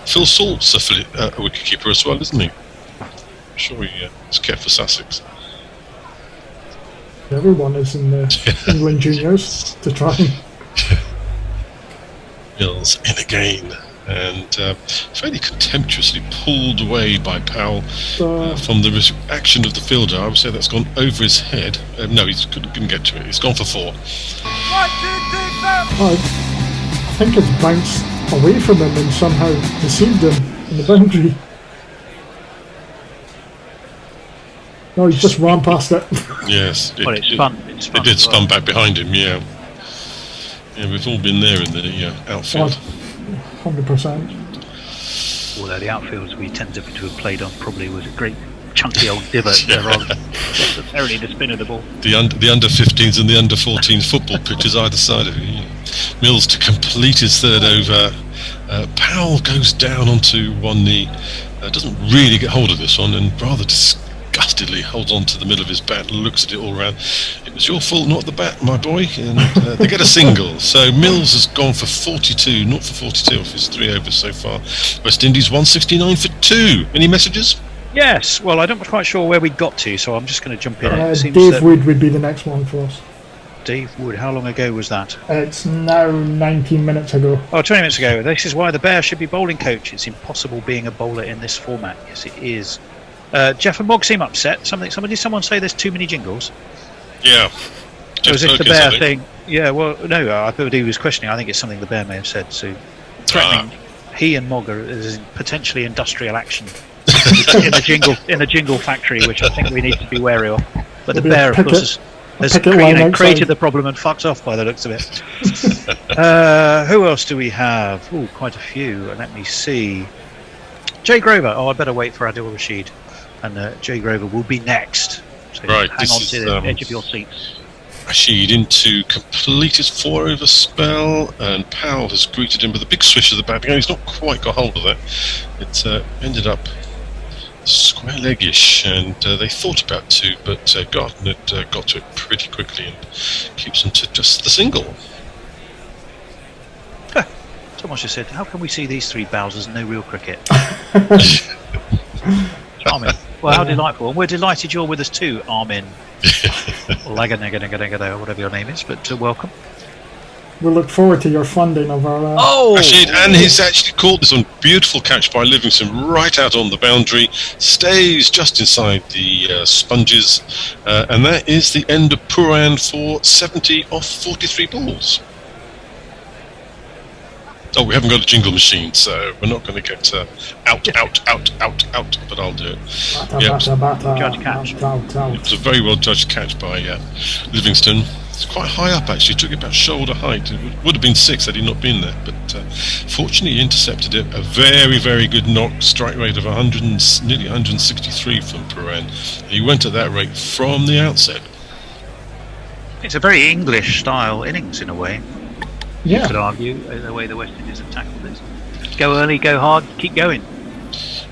Phil Salt's a wicketkeeper as well, isn't he? I'm sure he's kept for Sussex. Everyone is in the England juniors to try and... Mills in again, and fairly contemptuously pulled away by Powell from the action of the fielder. I would say that's gone over his head. No, he couldn't get to it. He's gone for 4. I think it's bounced away from him and somehow deceived him in the boundary. No, he's just run past it. Yes, Well, it spun. It did spun back behind him. Yeah, we've all been there in the outfield. 100%. Although the outfields we tended to have played on probably was a great chunky old divot there rather than necessarily the spin of the ball. The under 15s and the under 14s football pitches either side of it. Mills to complete his third over. Powell goes down onto one knee. Doesn't really get hold of this one, and rather disgustedly holds on to the middle of his bat and looks at it all round. It was your fault, not the bat, my boy. And they get a single. So Mills has gone for 42, not for 42 off his 3 overs so far. West Indies 169 for 2. Any messages? Yes, well, I'm not quite sure where we got to, so I'm just going to jump in. It seems Dave Wood would be the next one for us. Dave Wood, how long ago was that? It's now 19 minutes ago. Oh, 20 minutes ago. This is why the Bear should be bowling coach. It's impossible being a bowler in this format. Yes, it is. Jeff and Mog seem upset. Did someone say there's too many jingles? Yeah. Or is it the Bear thing? Yeah, well, no, I thought he was questioning. I think it's something the Bear may have said. So, threatening he and Mog are in potentially industrial action in the jingle factory, which I think we need to be wary of. But the Bear, of course, has created the problem and fucked off by the looks of it. Who else do we have? Oh, quite a few. Let me see. Jay Grover. Oh, I better wait for Adil Rashid. And Jay Grover will be next. So right, hang on to the edge of your seats. Rashid into complete his 4 over spell, and Powell has greeted him with a big swish of the bat. Again, he's not quite got hold of that. It ended up square leggish, and they thought about 2, but Garden had got to it pretty quickly and keeps them to just the single. Someone just said, how can we see these 3 Bowsers and no real cricket? Charming. Well, how delightful. And we're delighted you're with us too, Armin. Or Laganega, whatever your name is, but welcome. We look forward to your funding of our... Rashid, and he's actually caught this one. Beautiful catch by Livingston, right out on the boundary. Stays just inside the sponges. And that is the end of Pooran for 70 off 43 balls. Oh, we haven't got a jingle machine, so we're not going to get out, but I'll do it. Judge catch. It was a very well judged catch by Livingston. It's quite high up, actually. It took about shoulder height. It would have been 6 had he not been there, but fortunately he intercepted it. A very, very good knock, strike rate of nearly 163 from Pooran. He went at that rate from the outset. It's a very English style innings in a way. Yeah. You could argue the way the West Indies have tackled this. Go early, go hard, keep going.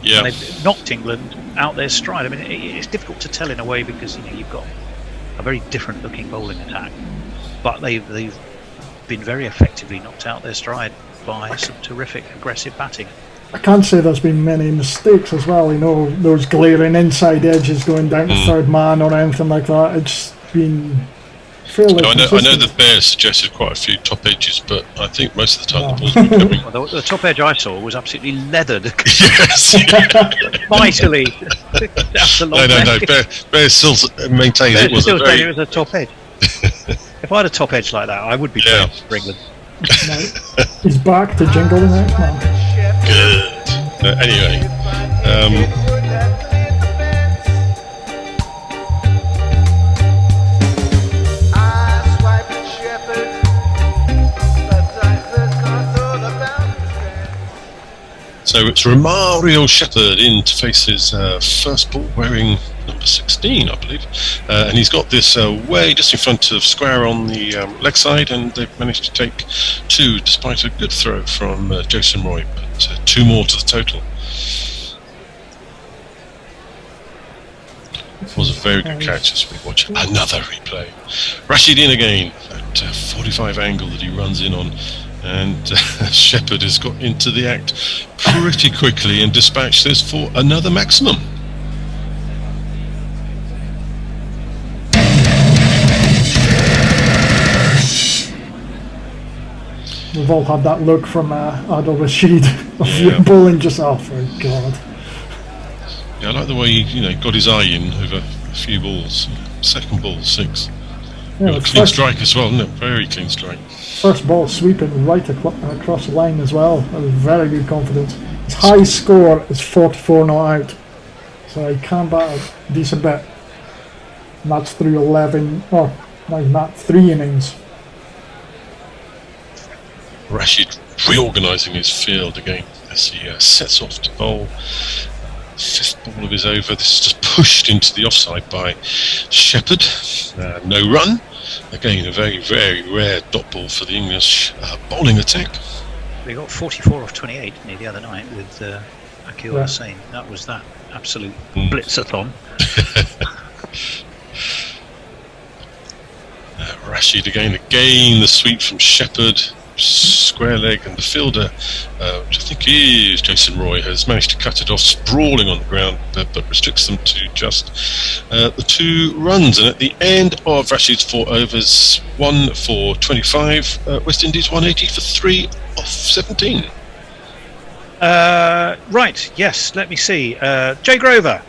Yeah. And they've knocked England out their stride. I mean, it's difficult to tell in a way because you've got a very different looking bowling attack, but they've been very effectively knocked out their stride by some terrific aggressive batting. I can't say there's been many mistakes as well. Those glaring inside edges going down to third man or anything like that. It's been fairly I know the Bears suggested quite a few top edges, but I think most of the time the ball's been coming. Well, the top edge I saw was absolutely leathered. Yes. Mightily. No. Bears still maintain it was a very... It was a top edge. If I had a top edge like that, I would be playing for England. He's back to jingle the next man. Good. Anyway, so it's Romario Shepherd in to face his first ball, wearing number 16, I believe. And he's got this way just in front of square on the leg side, and they've managed to take 2 despite a good throw from Jason Roy, but 2 more to the total. Was a very good catch as we watch another replay. Rashid in again at 45 angle that he runs in on, and Shepherd has got into the act pretty quickly and dispatched this for another maximum. We've all had that look from Adil Rashid of your bowling just off. Oh, God. Yeah, I like the way he, got his eye in over a few balls. Second ball, 6. Yeah, Got a clean strike as well, isn't it? Very clean strike. First ball sweeping right across the line as well. That was very good confidence. His high score is 44 not out, so he can bat a decent bit. And that's through 11, or not 3 innings. Rashid reorganising his field again as he sets off to bowl. 5th ball of his over. This is just pushed into the offside by Shepherd. No run. Again, a very, very rare dot ball for the English bowling attack. They got 44 off 28 the other night with Akil Hussain. That was that absolute blitzathon. Rashid again the sweep from Shepherd. Square leg, and the fielder, which I think is Jason Roy, has managed to cut it off, sprawling on the ground, but restricts them to just the 2 runs. And at the end of Rashid's 4 overs, 1 for 25, West Indies 180 for 3 off 17. Right, yes, let me see. Jay Grover,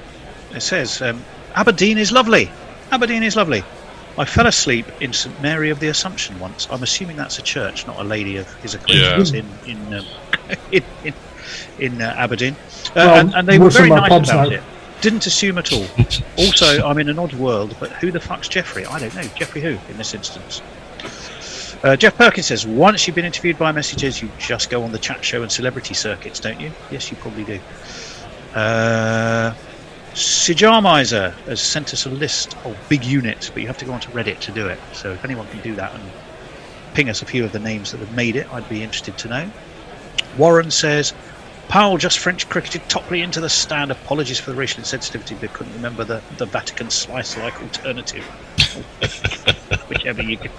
it says, Aberdeen is lovely. Aberdeen is lovely. I fell asleep in St Mary of the Assumption once. I'm assuming that's a church, not a lady of his acquaintance in Aberdeen. And they were very nice about it. Didn't assume at all. Also, I'm in an odd world, but who the fuck's Jeffrey? I don't know. Jeffrey who in this instance? Jeff Perkins says, once you've been interviewed by messages, you just go on the chat show and celebrity circuits, don't you? Yes, you probably do. Sijarmiser has sent us a list of big units, but you have to go onto Reddit to do it. So if anyone can do that and ping us a few of the names that have made it, I'd be interested to know. Warren says, Powell just French cricketed Topley into the stand. Apologies for the racial insensitivity, but couldn't remember the Vatican slice-like alternative. Whichever you can.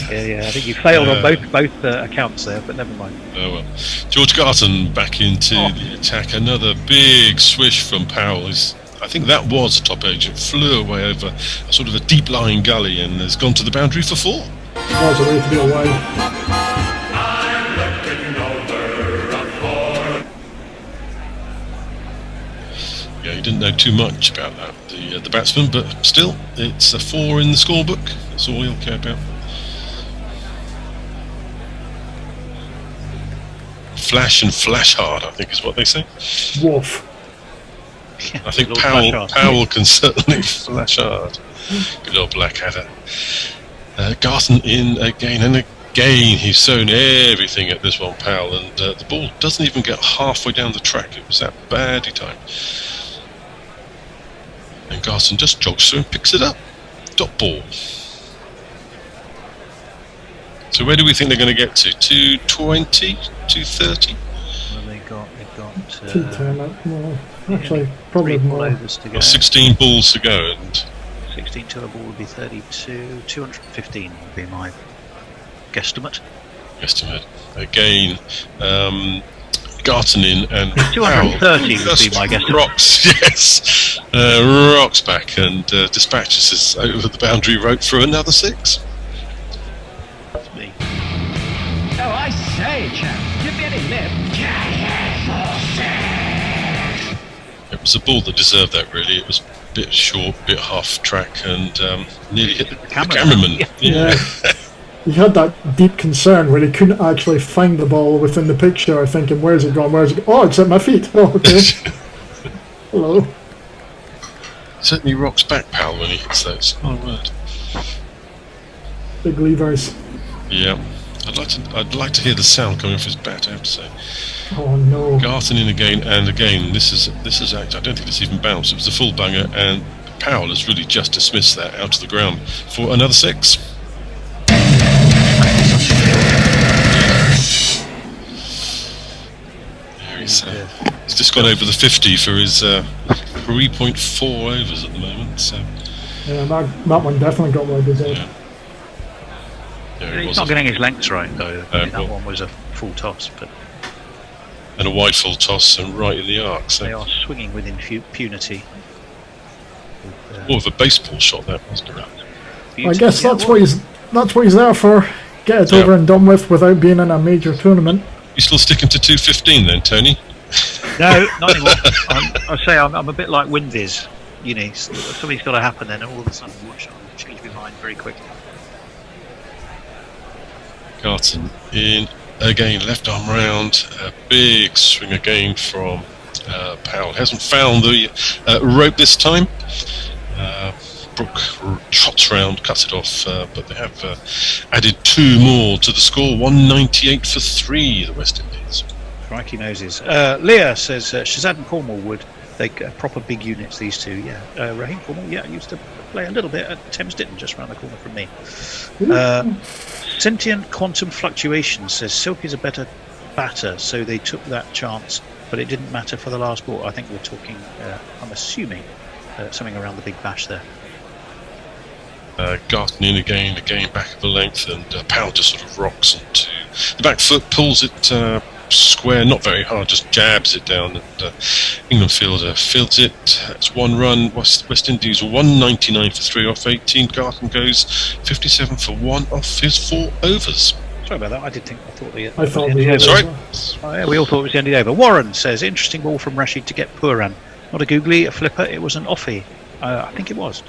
Yeah, I think you failed on both accounts there, but never mind. Oh well. George Garton back into the attack. Another big swish from Powell. I think that was a top edge. It flew away over a sort of a deep-lying gully and has gone to the boundary for 4. That was a way to be away. Yeah, he didn't know too much about that, the batsman, but still, it's a 4 in the scorebook. That's all he'll care about. Flash and flash hard, I think is what they say. Woof. I think Powell can certainly flash hard. Good old Blackadder. Garton in again and again. He's sown everything at this one, Powell, and the ball doesn't even get halfway down the track. It was that badly timed. And Garton just jogs through and picks it up. Dot ball. So where do we think they're going to get to? 220? 230? Well, they got 210, actually, probably more. 16 balls to go, and 16 to a ball would be 32. 215 would be my guesstimate. Again, Garton in and 230 would be my guesstimate. Rocks, yes. Rocks back and dispatches us over the boundary rope for another 6. Oh, I say, chap, give me any lip. It was a ball that deserved that, really. It was a bit short, a bit half track, and nearly hit the cameraman. Yeah. He had that deep concern where he couldn't actually find the ball within the picture, thinking, where's it gone? Oh, it's at my feet. Oh, okay. Hello. Certainly rocks back, Powell, when he hits those. Oh, word. Big levers. Yeah. I'd like to hear the sound coming off his bat, I have to say. Oh no. Garton in again and again. This is I don't think it's even bounced. It was a full banger, and Powell has really just dismissed that out to the ground for another 6. He's just gone over the 50 for his 3.4 overs at the moment. So Yeah, that one definitely got what I deserved. yeah, it He's was not a- getting his lengths right though. I mean, that well- one was a full toss, but and a wide full toss and right in the arc. they So are swinging with impunity. more of a baseball shot that wasn't it? I guess that's what he's there for. Get it Yeah. over and done with without being in a major tournament. You still sticking to 215 then, Tony? No, not anymore. I say I'm a bit like Winviz. You know, something's got to happen then, and all of a sudden, watch, I'll change my mind very quickly. Garton in again, left arm round, a big swing again from Powell. Hasn't found the rope this time. Brook trots round, cuts it off, but they have added 2 more to the score. 198 for 3, the West Indies. Crikey noses. Leah says Shazad and Cornwall would. They proper big units, these two. Yeah, Raheem Cornwall. Yeah, used to play a little bit at Thames Ditton, just round the corner from me. Sentient Quantum Fluctuation says Silk is a better batter, so they took that chance, but it didn't matter for the last ball. I think we're talking. I'm assuming something around the big bash there. Garton in again back of the length, and Powell just sort of rocks onto the back foot, pulls it square, not very hard, just jabs it down, and England fielder fields it. It's 1 run. West Indies 199 for 3 off 18. Garton goes 57 for 1 off his 4 overs. Sorry about that. I thought the. I thought the we end were- of the over. Sorry. Oh, yeah, we all thought it was the end of the over. Warren says interesting ball from Rashid to get Pooran. Not a googly, a flipper. It was an offie. I think it was.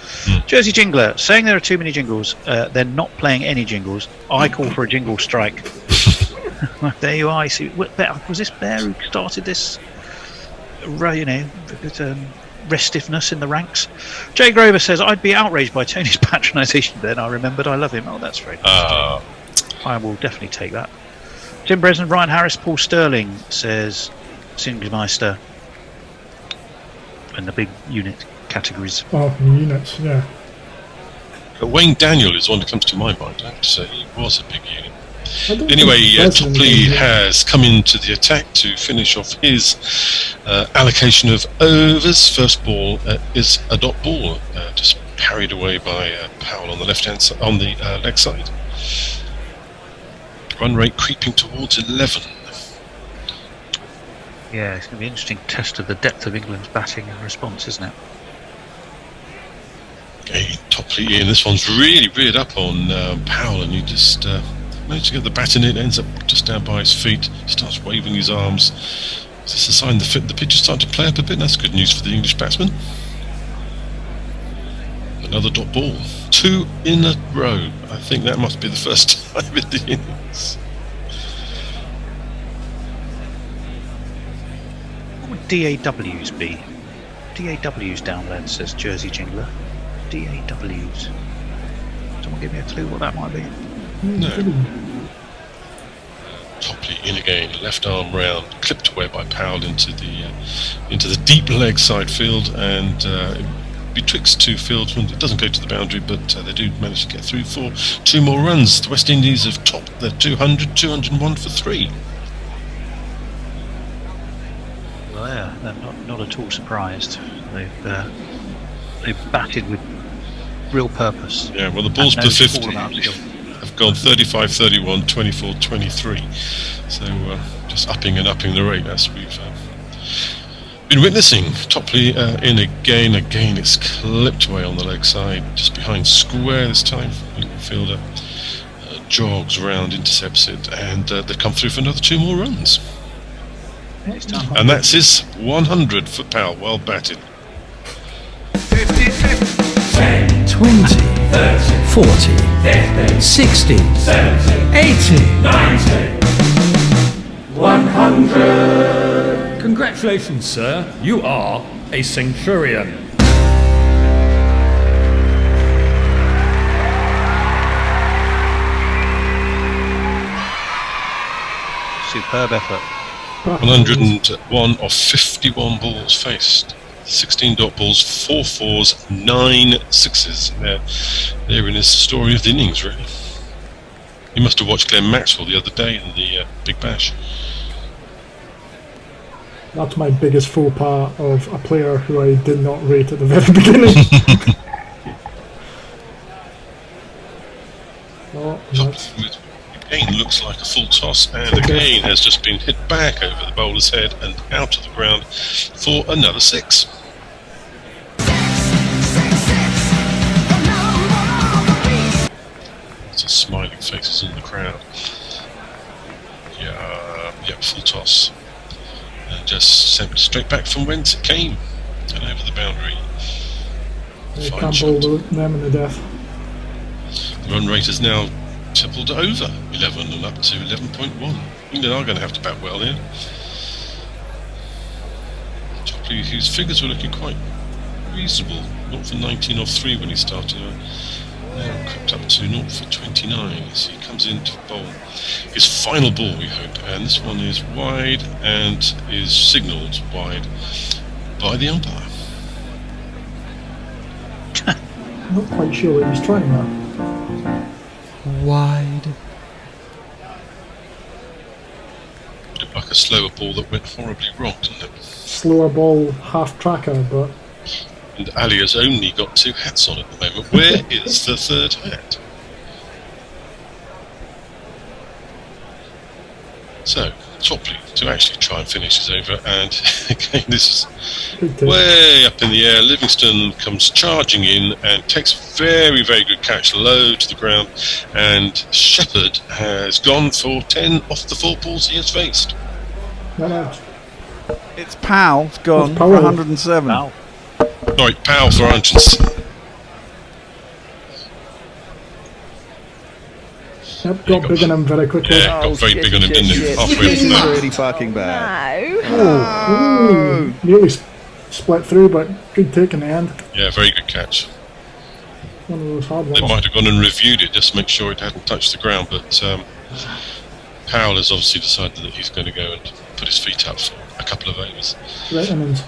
Jersey Jingler saying there are too many jingles. They're not playing any jingles. I call for a jingle strike. There you are. I see. Was this Bear who started this? Restiveness in the ranks. Jay Grover says I'd be outraged by Tony's patronisation. Then I remembered I love him. Oh, that's very nice. I will definitely take that. Tim Bresnan, Ryan Harris, Paul Sterling says Singmeister in the big unit categories. Oh, units, yeah. Wayne Daniel is one that comes to my mind. I have to say he was a big unit. I don't Anyway, think that's Topley anything yet. has come into the attack to finish off his allocation of overs. First ball is a dot ball, just carried away by Powell on the left-hand side, on the leg side. Run rate creeping towards 11. Yeah, it's going to be an interesting test of the depth of England's batting and response, isn't it? Okay, Topley in. This one's really reared up on Powell, and he just managed to get the bat in it. Ends up just down by his feet. Starts waving his arms. Is this a sign the pitch is starting to play up a bit? That's good news for the English batsman. Another dot ball. 2 in a row. I think that must be the first time in the innings. What would DAWs be? DAWs down there, says Jersey Jingler. DAWs. Someone give me a clue what that might be. No. Topley in again, left arm round, clipped away by Powell into the deep leg side field, and betwixt 2 fieldsmen, it doesn't go to the boundary, but they do manage to get through for 2 more runs. The West Indies have topped their 201 for 3. Well, yeah, they're not at all surprised. They've batted with real purpose. Yeah, well, the balls And per no 50 small amount of skill. have gone 35-31, 24-23. So just upping the rate as we've been witnessing. Topley in again. It's clipped away on the leg side, just behind square this time. Fielder jogs round, intercepts it, and they come through for another 2 more runs. It's time. And that's his 100 for Powell. Well batted. 20, 40, 60, 80, 100. Congratulations, sir. You are a centurion. Superb effort. 101 of 51 balls faced. 16 dot balls, 4 fours, 9 sixes. Therein is the story of the innings, really. You must have watched Glenn Maxwell the other day in the Big Bash. That's my biggest faux pas of a player who I did not rate at the very beginning. Oh, that's... Again looks like a full toss, and again has just been hit back over the bowler's head and out of the ground for another 6. Lots of smiling faces in the crowd. Yeah, full toss. And just sent straight back from whence it came and over the boundary. They Fine can't shot. bowl them in the death. The run rate is now tripled over 11 and up to 11.1. England are going to have to bat well here. Jopley, whose figures were looking quite reasonable, 0 for 19 off 3 when he started, now crept up to 0 for 29 as he comes in to bowl his final ball, we hope, and this one is wide and is signalled wide by the umpire. I'm not quite sure what he's trying there. Wide. Looked like a slower ball that went horribly wrong, didn't it? Slower ball, half tracker, but And Ali has only got 2 hats on at the moment. Where is the 3rd hat? So, Topley to actually try and finish his over, and again this is way up in the air. Livingston comes charging in and takes a very, very good catch low to the ground, and Shepherd has gone for 10 off the 4 balls he has faced. not out. It's Powell's gone That's for Powell. 107. Sorry, Powell for 107. Yep, got big on him very quickly. Yeah, got very big on him, didn't it? Halfway This through is that. really fucking bad. Oh, nearly split through, but good take in the end. Yeah, very good catch. One of those hard They ones. might have gone and reviewed it just to make sure it hadn't touched the ground, but Powell has obviously decided that he's going to go and put his feet up for a couple of overs. Right innings.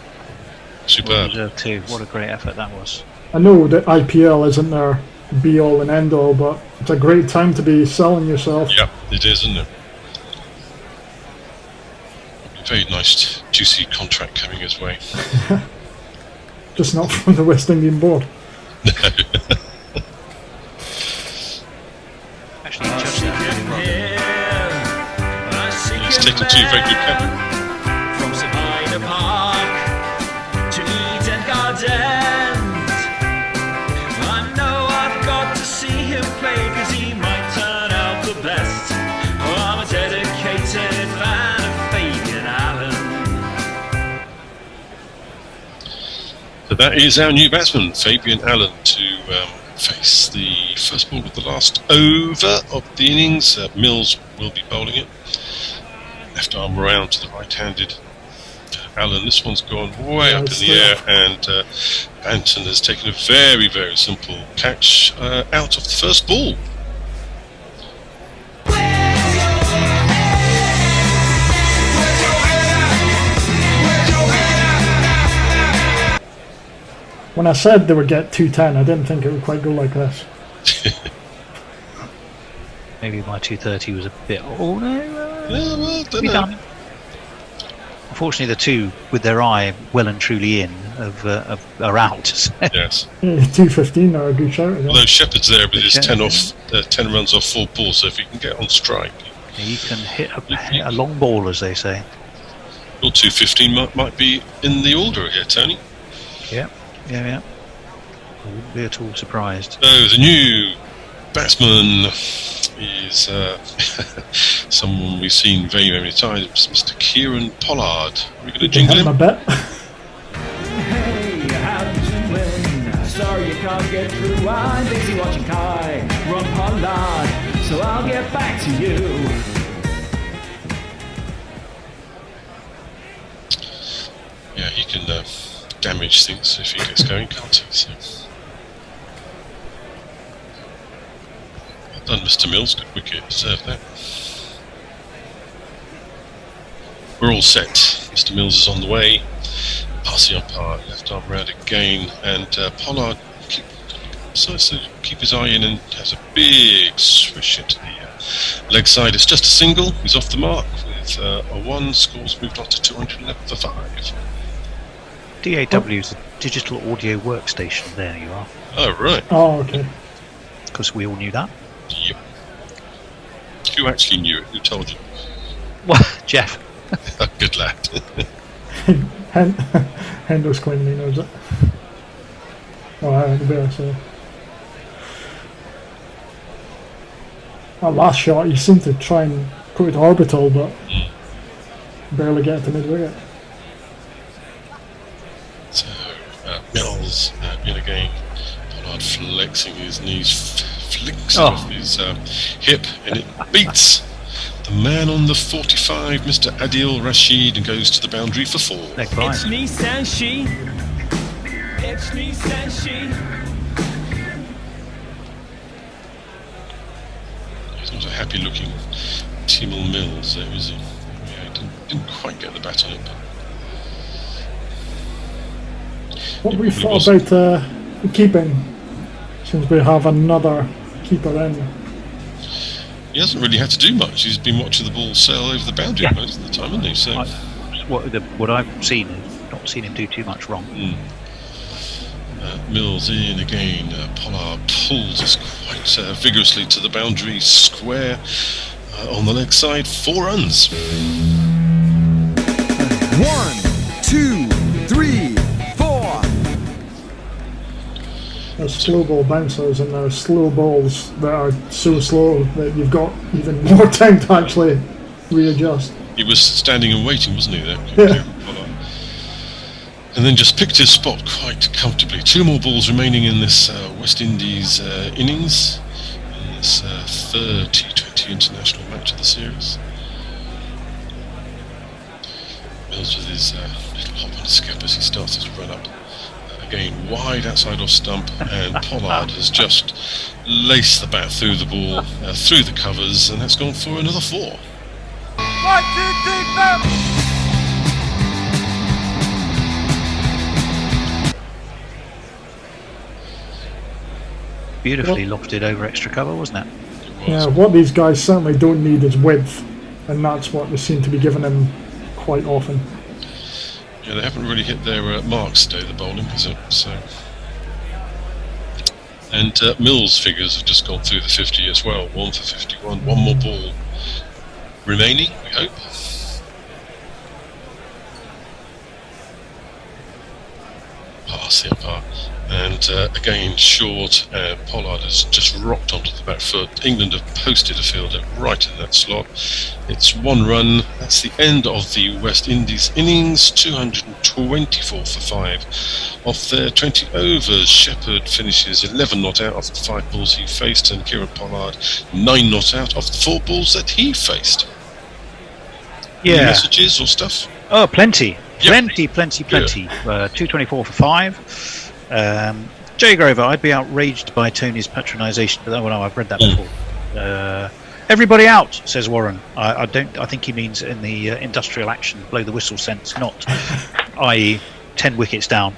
Superb. Reserve too. What a great effort that was. I know that IPL isn't their be all and end all, but it's a great time to be selling yourself. Yep, it is, isn't it? Very nice, juicy contract coming his way. Just not from the West Indian board. Actually, just He's taken 2 very good catches. From Sabina Park to Eden Gardens, I know I've got to see him play, cause he might turn out the best. Oh, I'm a dedicated fan of Fabian Allen. So that is our new batsman, Fabian Allen, to face the first ball of the last over of the innings. Mills will be bowling it. Left arm round to the right-handed Allen. This one's gone way up in the air, and Banton has taken a very, very simple catch out of the first ball. When I said they would get 210, I didn't think it would quite go like this. maybe my 230 was a bit. Oh no! Yeah, well, don't we know. done. Unfortunately, the two with their eye well and truly in are out. So. Yes. 215 are a good shout. Again. Although Shepherd's there with his Shepard, 10 runs off 4 balls, so if he can get on strike, You can hit a long ball, as they say. your 215 might be in the order here, Tony. Yeah. I wouldn't be at all surprised. So the new batsman is someone we've seen very, very many times, Mr. Kieran Pollard. Are we going to jingle him? I bet. Hey, how did you win? Sorry you can't get through. I'm busy watching Kai run Pollard, so I'll get back to you. Yeah, he can damage things if he gets going, can't he? So. Well done, Mr. Mills. Good wicket. Deserved that. We're all set. Mr. Mills is on the way. Past the umpire, left arm round again, and Pollard decides to keep his eye in and has a big swish into the leg side. It's just a single. He's off the mark with with a 1. Scores moved on to 211 for 5. DAW is a digital audio workstation. There you are. Oh, right. Oh, okay. Because we all knew that. Yep. Who actually knew it? Who told you? Well, Jeff. Good lad. Hendo's claiming he knows it. Oh, I had a bit, so. That last shot, he seemed to try and put it orbital, but barely get it to mid-wicket. So, Mills in again. Pollard flexing his knees, flicks off his hip, and it beats the man on the 45, Mr. Adil Rashid, and goes to the boundary for 4. It's me, Sanshi. It's me, Sanshi. He's not a happy-looking Timil Mills, there is he? Yeah, he didn't quite get the bat on it. But What we thought about keeping, since we have another keeper in? he hasn't really had to do much. He's been watching the ball sail over the boundary most of the time, hasn't he? So What I've seen, not seen him do too much wrong. Mills in again. Pollard pulls us quite vigorously to the boundary square on the leg side. 4 runs. 1, 2, 3, 4. There's slow ball bouncers and there's slow balls that are so slow that you've got even more time to actually readjust. He was standing and waiting, wasn't he, there? Yeah. And then just picked his spot quite comfortably. 2 more balls remaining in this West Indies innings, in this 3rd T20 international match of the series. Mills with his little hop and skip as he starts his run up. Again, wide outside off stump, and Pollard has just laced the bat through the ball, through the covers, and that's gone for another 4. 1, 2, 3, 4. Beautifully lofted over extra cover, wasn't it? Yeah, what these guys certainly don't need is width, and that's what they seem to be giving him quite often. Yeah, they haven't really hit their marks today, the bowling, is it? So, and Mills' figures have just gone through the 50 as well. 1 for 51. 1 more ball remaining, we hope. Pass the umpire. And again, short. Pollard has just rocked onto the back foot. England have posted a fielder right in that slot. It's 1 run. That's the end of the West Indies innings. 224 for 5 off their 20 overs. Shepherd finishes 11 not out of the 5 balls he faced, and Kieran Pollard 9 not out of the 4 balls that he faced. Yeah. Any messages or stuff? Oh, plenty. Yep. Plenty. 224 for 5. Jay Grover, I'd be outraged by Tony's patronisation, but I've read that before. Everybody out, says Warren. I think he means in the industrial action, blow the whistle sense, not i.e. 10 wickets down.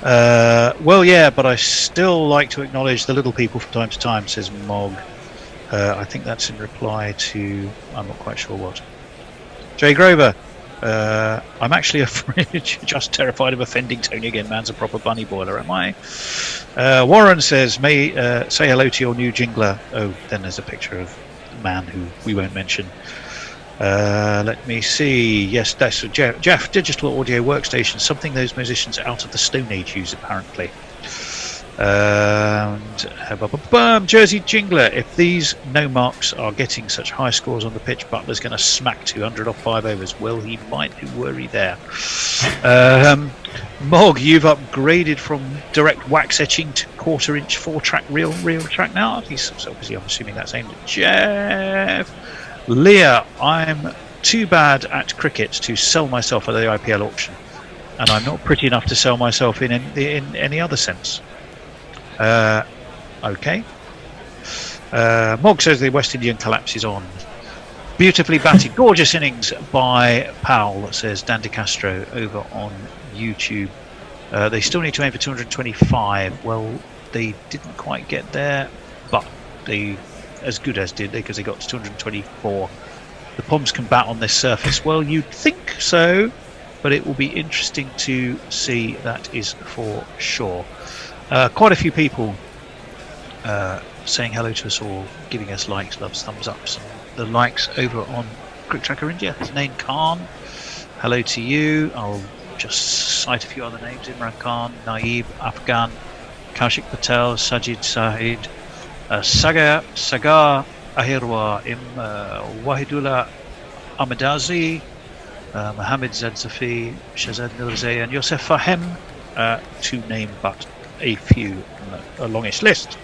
Well, yeah, but I still like to acknowledge the little people from time to time, says Mog. I think that's in reply to, I'm not quite sure what. Jay Grover, I'm actually just terrified of offending Tony again. Man's a proper bunny boiler, am I? Warren says, say hello to your new jingler. Oh, then there's a picture of the man who we won't mention. Let me see. Yes, that's Jeff, digital audio workstation, something those musicians out of the Stone Age use, apparently. Jersey Jingler, if these no marks are getting such high scores on the pitch, Butler's going to smack 200 off 5 overs. Well, he might do worry there. Mog, you've upgraded from direct wax etching to 1/4 inch 4-track real track now. He's obviously, I'm assuming that's aimed at Jeff. Leah, I'm too bad at cricket to sell myself at the IPL auction, and I'm not pretty enough to sell myself in any other sense. Okay. Mog says the West Indian collapse is on. Beautifully batted, gorgeous innings by Powell, says Dan De Castro over on YouTube. They still need to aim for 225. Well, they didn't quite get there, but they as good as did they, because they got to 224 the Poms can bat on this surface. Well, you'd think so, but it will be interesting to see, that is for sure. Quite a few people saying hello to us or giving us likes, loves, thumbs ups. The likes over on Cricket Tracker India. Zain Khan, hello to you. I'll just cite a few other names: Imran Khan, Naeeb, Afghan, Kaushik Patel, Sajid Sahid, Sagar Ahirwa, Wahidullah Ahmedazi, Mohammed Zadzafi, Shazad Nilzay, and Yosef Fahem, to name but a few on a longish list.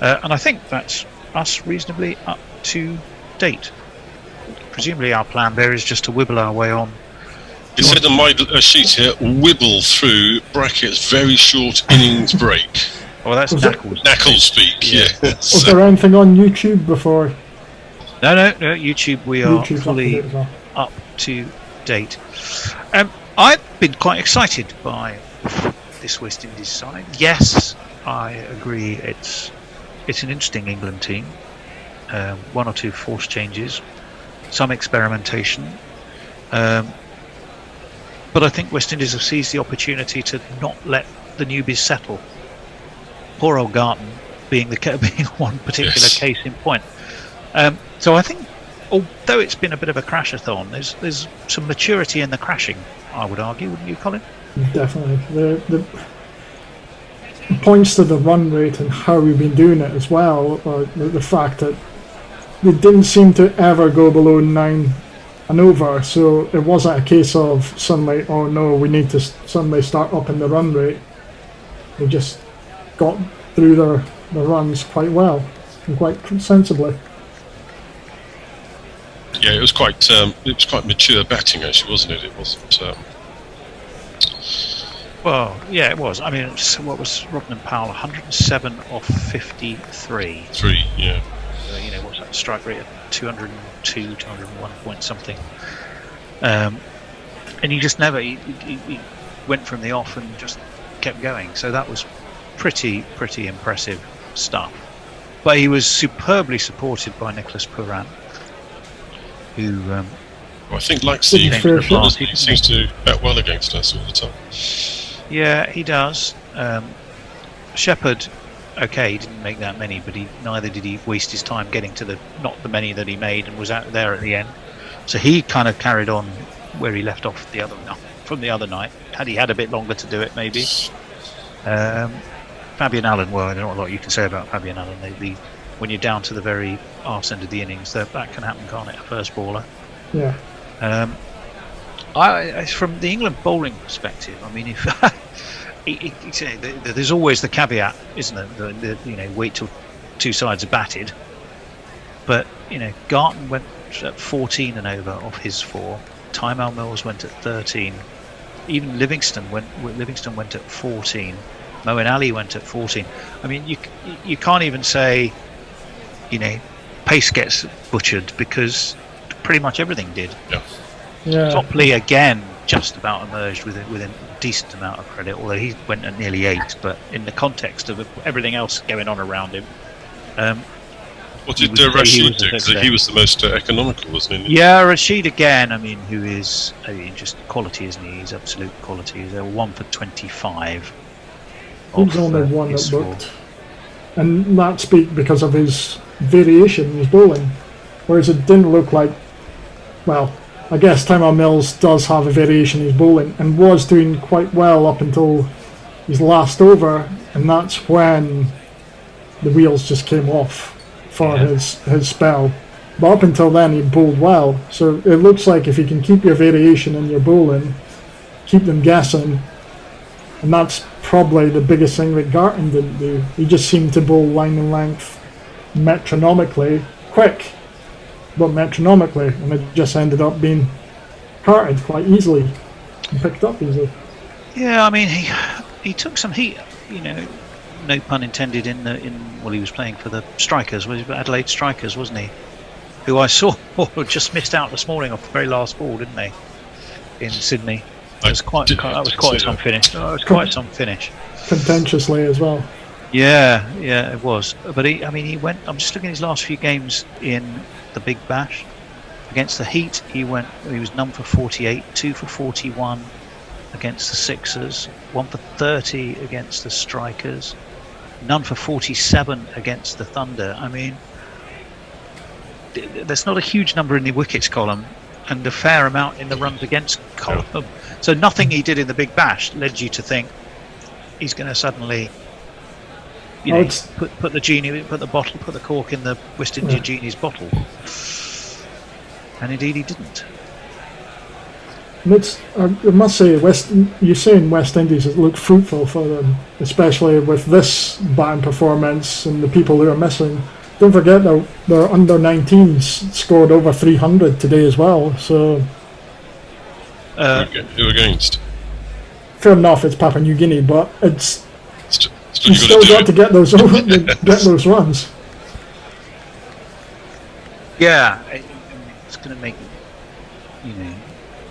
And I think that's us reasonably up to date. Presumably our plan there is just to wibble our way on. It said on my sheet here, wibble through brackets, very short innings break. Oh, that's knackle speak, yeah. Was there anything on YouTube before? No, YouTube, we are fully up to date. I've been quite excited by this West Indies side. Yes, I agree, it's an interesting England team. One or two force changes, some experimentation. But I think West Indies have seized the opportunity to not let the newbies settle. Poor old Garton being one particular case in point. So I think, although it's been a bit of a crashathon, there's some maturity in the crashing, I would argue, wouldn't you, Colin? Definitely. The points to the run rate and how we've been doing it as well. The fact that they didn't seem to ever go below 9 and over, so it wasn't a case of suddenly, oh no, we need to suddenly start upping the run rate. They just got through their runs quite well and quite sensibly. Yeah, it was quite mature batting, actually, wasn't it? It wasn't. Well, yeah, it was. I mean, what was Robin and Powell? 107 off 53. Yeah. What's that strike rate of 202, 201 point something? And he just never. He went from the off and just kept going. So that was pretty impressive stuff. But he was superbly supported by Nicholas Pooran, who. I think, like Steve, he seems to bat well against us all the time. Yeah, he does. Shepherd, okay, he didn't make that many, but neither did he waste his time getting to not the many that he made, and was out there at the end. So he kind of carried on where he left off from the other night. Had he had a bit longer to do it, maybe. Fabian Allen, well, I don't know what you can say about Fabian Allen. When you're down to the very arse end of the innings, that can happen, can't it? A first baller. Yeah. From the England bowling perspective, I mean, if there's always the caveat, isn't there? Wait till two sides are batted. But Garton went at 14 and over off his 4. Tymal Mills went at 13. Even Livingston went at 14. Moeen Ali went at 14. I mean, you can't even say, pace gets butchered, because pretty much everything did. Yeah. Topley again just about emerged with a decent amount of credit, although he went at nearly 8. But in the context of everything else going on around him, what did Rashid do? Because he was the most economical, wasn't he? Yeah, Rashid again. I mean, just quality, isn't he? He's absolute quality. He's 1 for 25. He's the only one that booked, and that's because of his variation in his bowling, whereas it didn't look like. Well, I guess Tymal Mills does have a variation in his bowling and was doing quite well up until his last over, and that's when the wheels just came off for his spell. But up until then, he bowled well. So it looks like if you can keep your variation in your bowling, keep them guessing, and that's probably the biggest thing that Garton didn't do. He just seemed to bowl line and length metronomically quick, but metronomically, and it just ended up being carted quite easily and picked up easily. Yeah, I mean, he took some heat, no pun intended, he was playing for the Strikers, Adelaide Strikers, wasn't he? Who I saw just missed out this morning off the very last ball, didn't they? In Sydney. That was quite some finish. Oh, it was quite some finish. Contentiously as well. Yeah, it was. But he went. I'm just looking at his last few games in the Big Bash. Against the Heat, he was none for 48, 2 for 41 against the Sixers, 1 for 30 against the Strikers, none for 47 against the Thunder. I mean, there's not a huge number in the wickets column and a fair amount in the runs against column. So nothing he did in the Big Bash led you to think he's going to suddenly, put the cork in the West India genie's bottle. And indeed he didn't. I must say, you're saying West Indies has looked fruitful for them, especially with this batting performance and the people who are missing. Don't forget their under 19s scored over 300 today as well. So who against? Fair enough, it's Papua New Guinea, but you still got to get those runs. Yeah, it's going to make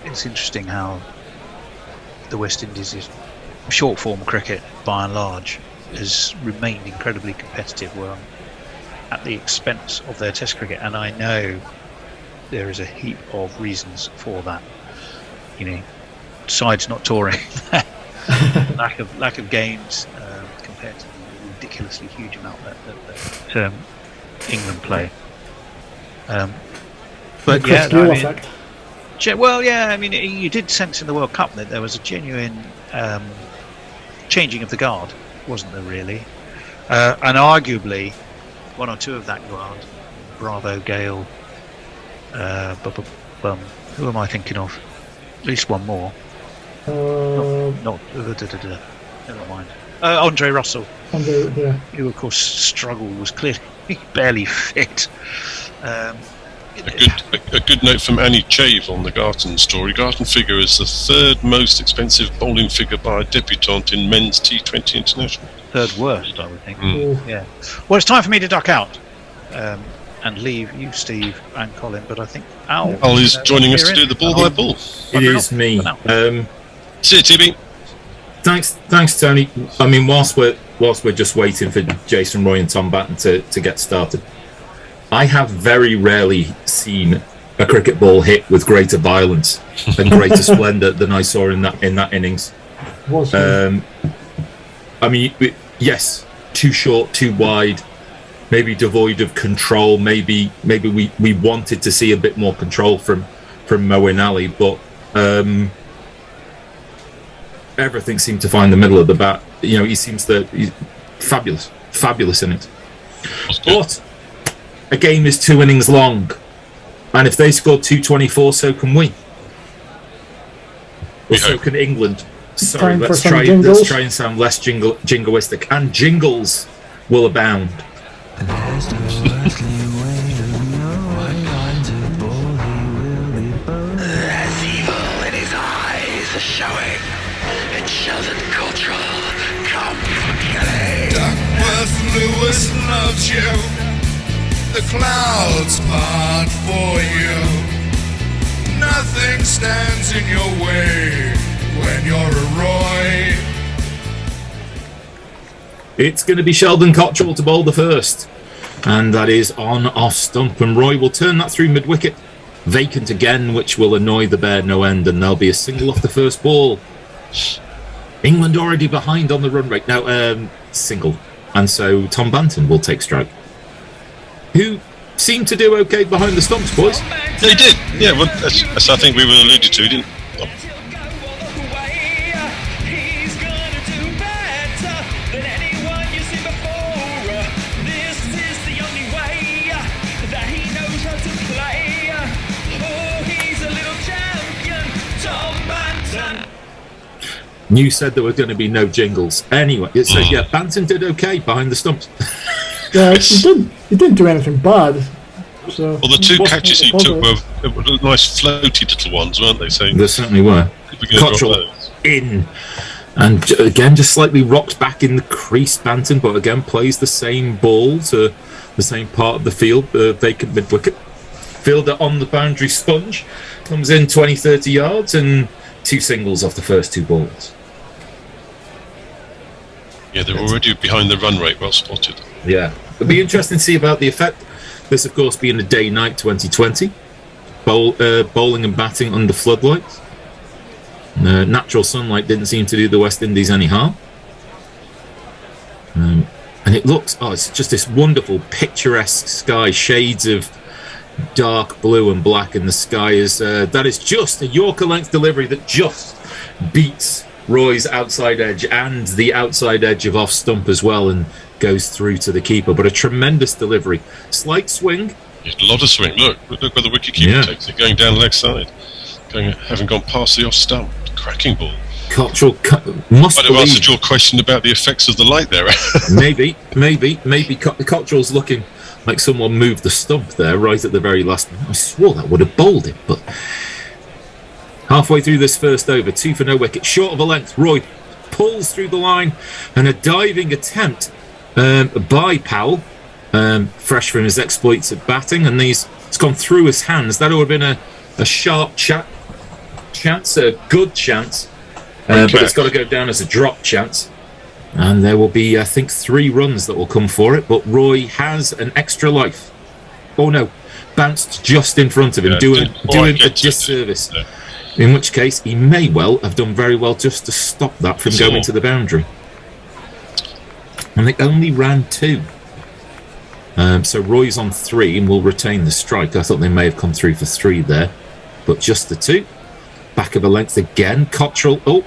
it's interesting how the West Indies' short form cricket, by and large, has remained incredibly competitive, at the expense of their Test cricket, and I know there is a heap of reasons for that. Sides not touring, lack of games compared to the ridiculously huge amount that England play. But effect. You did sense in the World Cup that there was a genuine changing of the guard, wasn't there? Really, and arguably one or two of that guard, Bravo, Gale, who am I thinking of? At least one more. Never mind. Andre Russell, who of course struggled, was clearly barely fit. A good note from Annie Chave on the Garton story. Garton figure is the third most expensive bowling figure by a debutant in men's T20 international. Third worst, I would think. Yeah. Well, it's time for me to duck out and leave you, Steve, and Colin. But I think Al is joining us to do the ball by ball. It is me. See you, TB. Thanks, Tony. I mean, whilst we're just waiting for Jason Roy and Tom Banton to get started, I have very rarely seen a cricket ball hit with greater violence and greater splendour than I saw in that innings. Yes, too short, too wide, maybe devoid of control. Maybe we wanted to see a bit more control from Moeen Ali, but everything seemed to find the middle of the bat. He seems he's fabulous in it. But a game is 2 innings long, and if they scored 224, so can we. Or so can England. Sorry, let's try and sound less jingoistic, and jingles will abound. There's evil in his eyes showing. It shouldn't cultural. Come killing. Duckworth Lewis loves you. The clouds part for you. Nothing stands in your way when you're a Roy. It's going to be Sheldon Cottrell to bowl the first, and that is on off stump, and Roy will turn that through mid-wicket, vacant again, which will annoy the Bear no end, and there'll be a single off the first ball. England already behind on the run rate now, single, and so Tom Banton will take strike, who seemed to do okay behind the stumps, boys. They did, yeah. Well, as I think we were alluded to, didn't? You said there were going to be no jingles. Anyway, so yeah, Banton did okay behind the stumps. Yeah, he didn't do anything bad. So well, the two catches he took were nice floaty little ones, weren't they? So there certainly were. Cottrell in, and again just slightly rocked back in the crease. Banton, but again plays the same ball to the same part of the field, vacant mid-wicket. Fielder on the boundary sponge, comes in 20-30 yards, and 2 singles off the first 2 balls. Yeah, they're already behind the run rate. Well spotted. Yeah, it'll be interesting to see about the effect. This, of course, being a day-night 2020. bowling and batting under floodlights. Natural sunlight didn't seem to do the West Indies any harm. And it looks, it's just this wonderful picturesque sky, shades of dark blue and black in the sky. That is just a Yorker length delivery that just beats Roy's outside edge and the outside edge of off stump as well, and goes through to the keeper. But a tremendous delivery. Slight swing. A lot of swing. Look where the wicket-keeper takes it, going down the leg side. Having gone past the off stump. Cracking ball. Cottrell must Might have answered your question about the effects of the light there. maybe. Cottrell's looking like someone moved the stump there right at the very last minute. I swore that would have bowled it, but halfway through this first over, 2 for no wicket, short of a length. Roy pulls through the line, and a diving attempt by Powell, fresh from his exploits at batting, and it's gone through his hands. That would have been a sharp chance, a good chance, but it's got to go down as a drop chance. And there will be, I think, 3 runs that will come for it, but Roy has an extra life. Oh no, bounced just in front of him, doing a disservice. Yeah. In which case, he may well have done very well just to stop that from going to the boundary. And they only ran 2. So Roy's on 3 and will retain the strike. I thought they may have come through for 3 there, but just the 2. Back of a length again. Cottrell.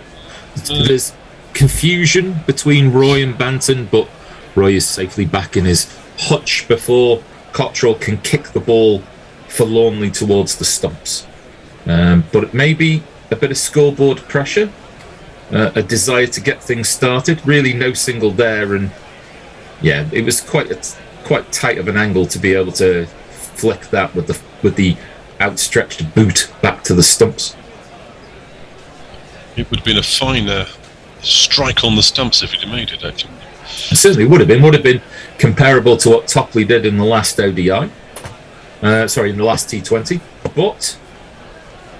There's confusion between Roy and Banton, but Roy is safely back in his hutch before Cottrell can kick the ball forlornly towards the stumps. But it may be a bit of scoreboard pressure, a desire to get things started. Really no single there, and yeah, it was quite tight of an angle to be able to flick that with the outstretched boot back to the stumps. It would have been a finer strike on the stumps if he'd have made it, actually. It certainly would have been comparable to what Topley did in the last ODI. In the last T20. But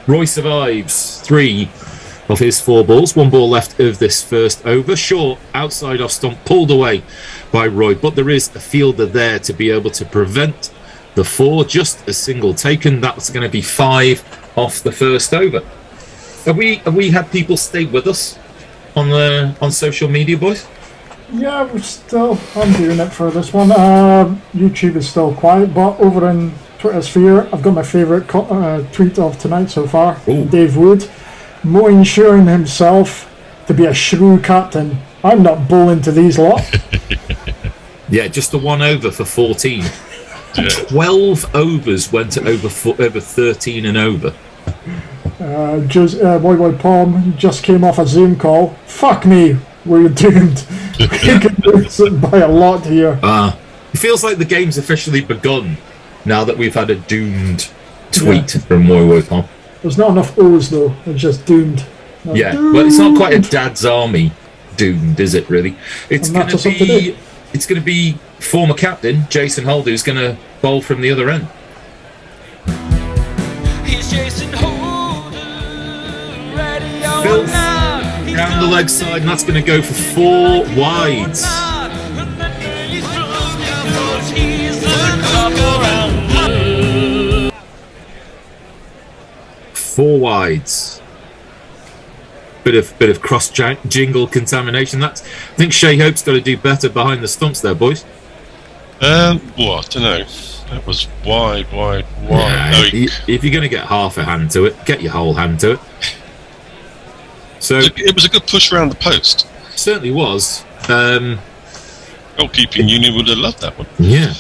Roy survives 3 of his 4 balls. 1 ball left of this first over. Short, outside off stump, pulled away by Roy. But there is a fielder there to be able to prevent the 4. Just a single taken. That's going to be 5 off the first over. Have we had people stay with us on social media, boys? Yeah, I'm doing it for this one. YouTube is still quiet, but over in Twitter sphere, I've got my favourite tweet of tonight so far. Ooh. Dave Wood, ensuring himself to be a shrew captain. I'm not bowling to these lot. Yeah, just the 1 over for 14. 12 overs went to over 13 and over. Boy Palm just came off a Zoom call. Fuck me, we're doomed. We could lose by a lot here. It feels like the game's officially begun now that we've had a doomed tweet from Boy Palm. There's not enough O's though, it's just doomed. Doomed. Well, it's not quite a Dad's Army doomed, is it really? It's going to be former captain Jason Holder who's going to bowl from the other end. He's Jason Holder. Filth down the leg side, and that's going to go for 4 wides. 4 wides. Bit of cross jingle contamination. I think Shea Hope's got to do better behind the stumps there, boys. I don't know. That was wide. Yeah, if you're going to get half a hand to it, get your whole hand to it. So it was a good push around the post. Certainly was. Goalkeeping unit would have loved that one. Yeah.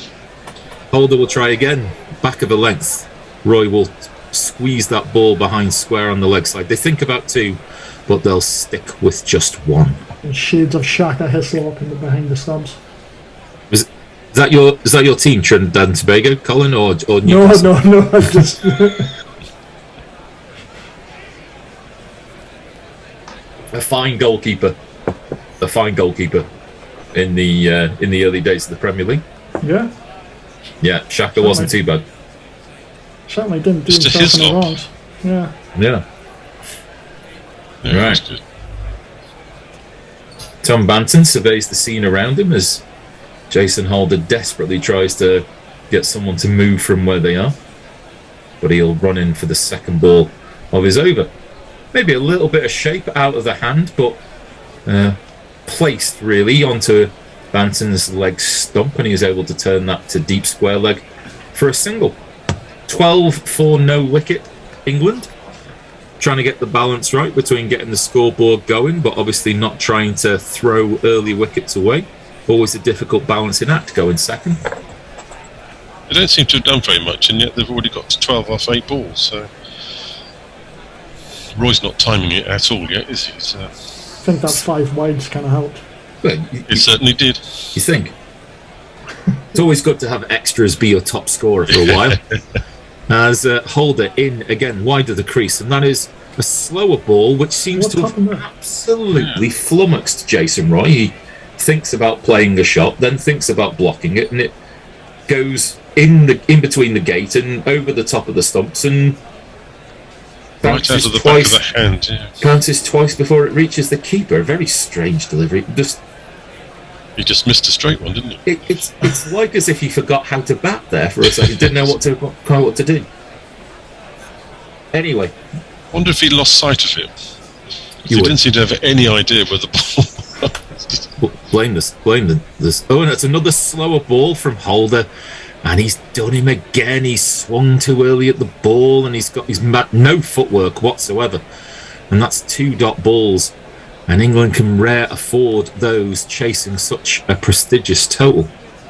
Holder will try again. Back of a length. Roy will squeeze that ball behind square on the leg side. They think about 2, but they'll stick with just 1. And shades of Shaka Hislop in the behind the stumps. Is that your team, Trinidad and Tobago, Colin, or Newcastle? No. I just. A fine goalkeeper in the early days of the Premier League. Yeah, Shaka wasn't too bad. Certainly didn't do himself any wrongs. Yeah. Right. Tom Banton surveys the scene around him as Jason Holder desperately tries to get someone to move from where they are. but he'll run in for the second ball of his over. Maybe a little bit of shape out of the hand, but placed really onto Banton's leg stump, and he was able to turn that to deep square leg for a single. 12 for no wicket, England. Trying to get the balance right between getting the scoreboard going, but obviously not trying to throw early wickets away. Always a difficult balancing act going second. They don't seem to have done very much, and yet they've already got to 12 off 8 balls. So Roy's not timing it at all yet, is he? I think that 5 wides kind of helped. Well, it certainly did. You think? It's always good to have extras be your top scorer for a while. As Holder in again wide of the crease, and that is a slower ball which seems to have absolutely flummoxed Jason Roy. He thinks about playing a shot, then thinks about blocking it, and it goes in between the gate and over the top of the stumps and right out of the back of the hand. Yeah. Bounces twice before it reaches the keeper. A very strange delivery. He just missed a straight one, didn't he? It's like as if he forgot how to bat there for a second. Didn't know what to do. Anyway, wonder if he lost sight of it. He didn't seem to have any idea where the ball was. Blame this. Oh, and it's another slower ball from Holder, and he's done him again. He's swung too early at the ball, and he's no footwork whatsoever, and that's 2 dot balls. And England can rare afford those chasing such a prestigious total.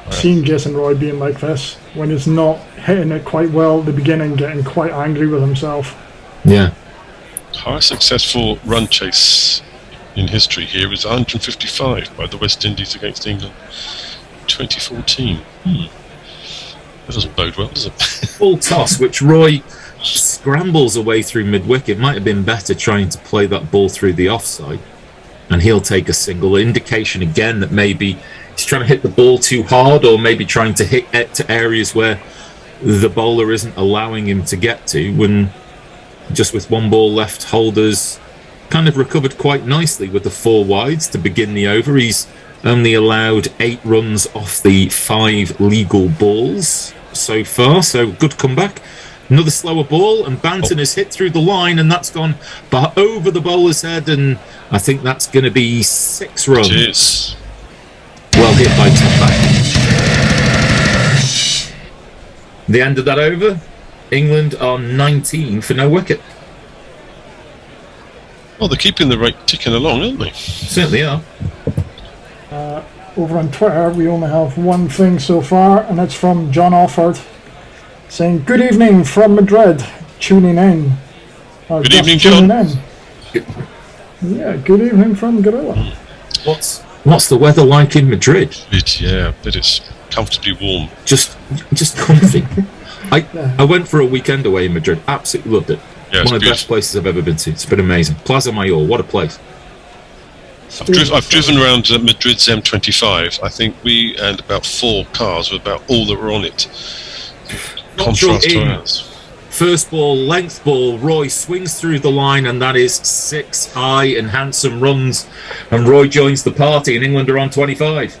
Seeing Jason Roy being like this, when he's not hitting it quite well at the beginning, getting quite angry with himself. Yeah. Highest successful run chase in history here is 155 by the West Indies against England, 2014. That doesn't bode well, does it? Full toss, which Roy scrambles away through mid-wicket. Might have been better trying to play that ball through the offside. And he'll take a single. Indication again that maybe he's trying to hit the ball too hard, or maybe trying to hit it to areas where the bowler isn't allowing him to get to. When just with 1 ball left, Holder's kind of recovered quite nicely with the 4 wides to begin the over. He's only allowed 8 runs off the 5 legal balls so far, so good comeback. Another slower ball, and Banton is hit through the line, and that's gone over the bowler's head, and I think that's going to be 6 runs. Cheers. Well hit by Top-back. The end of that over, England are 19 for no wicket. Well, they're keeping the rate ticking along, aren't they? Certainly are. Over on Twitter, we only have one thing so far, and it's from John Offord, saying, "Good evening from Madrid, tuning in." Good evening, John. Yeah, good evening from Gorilla. What's the weather like in Madrid? It's comfortably warm. Just comfy. I went for a weekend away in Madrid. Absolutely loved it. Yeah, one of the best places I've ever been to. It's been amazing. Plaza Mayor, what a place. I've driven around Madrid's M25. I think we and about 4 cars were about all that were on it. Contrast to ours. First ball, length ball, Roy swings through the line, and that is 6 high and handsome runs, and Roy joins the party, and England are on 25.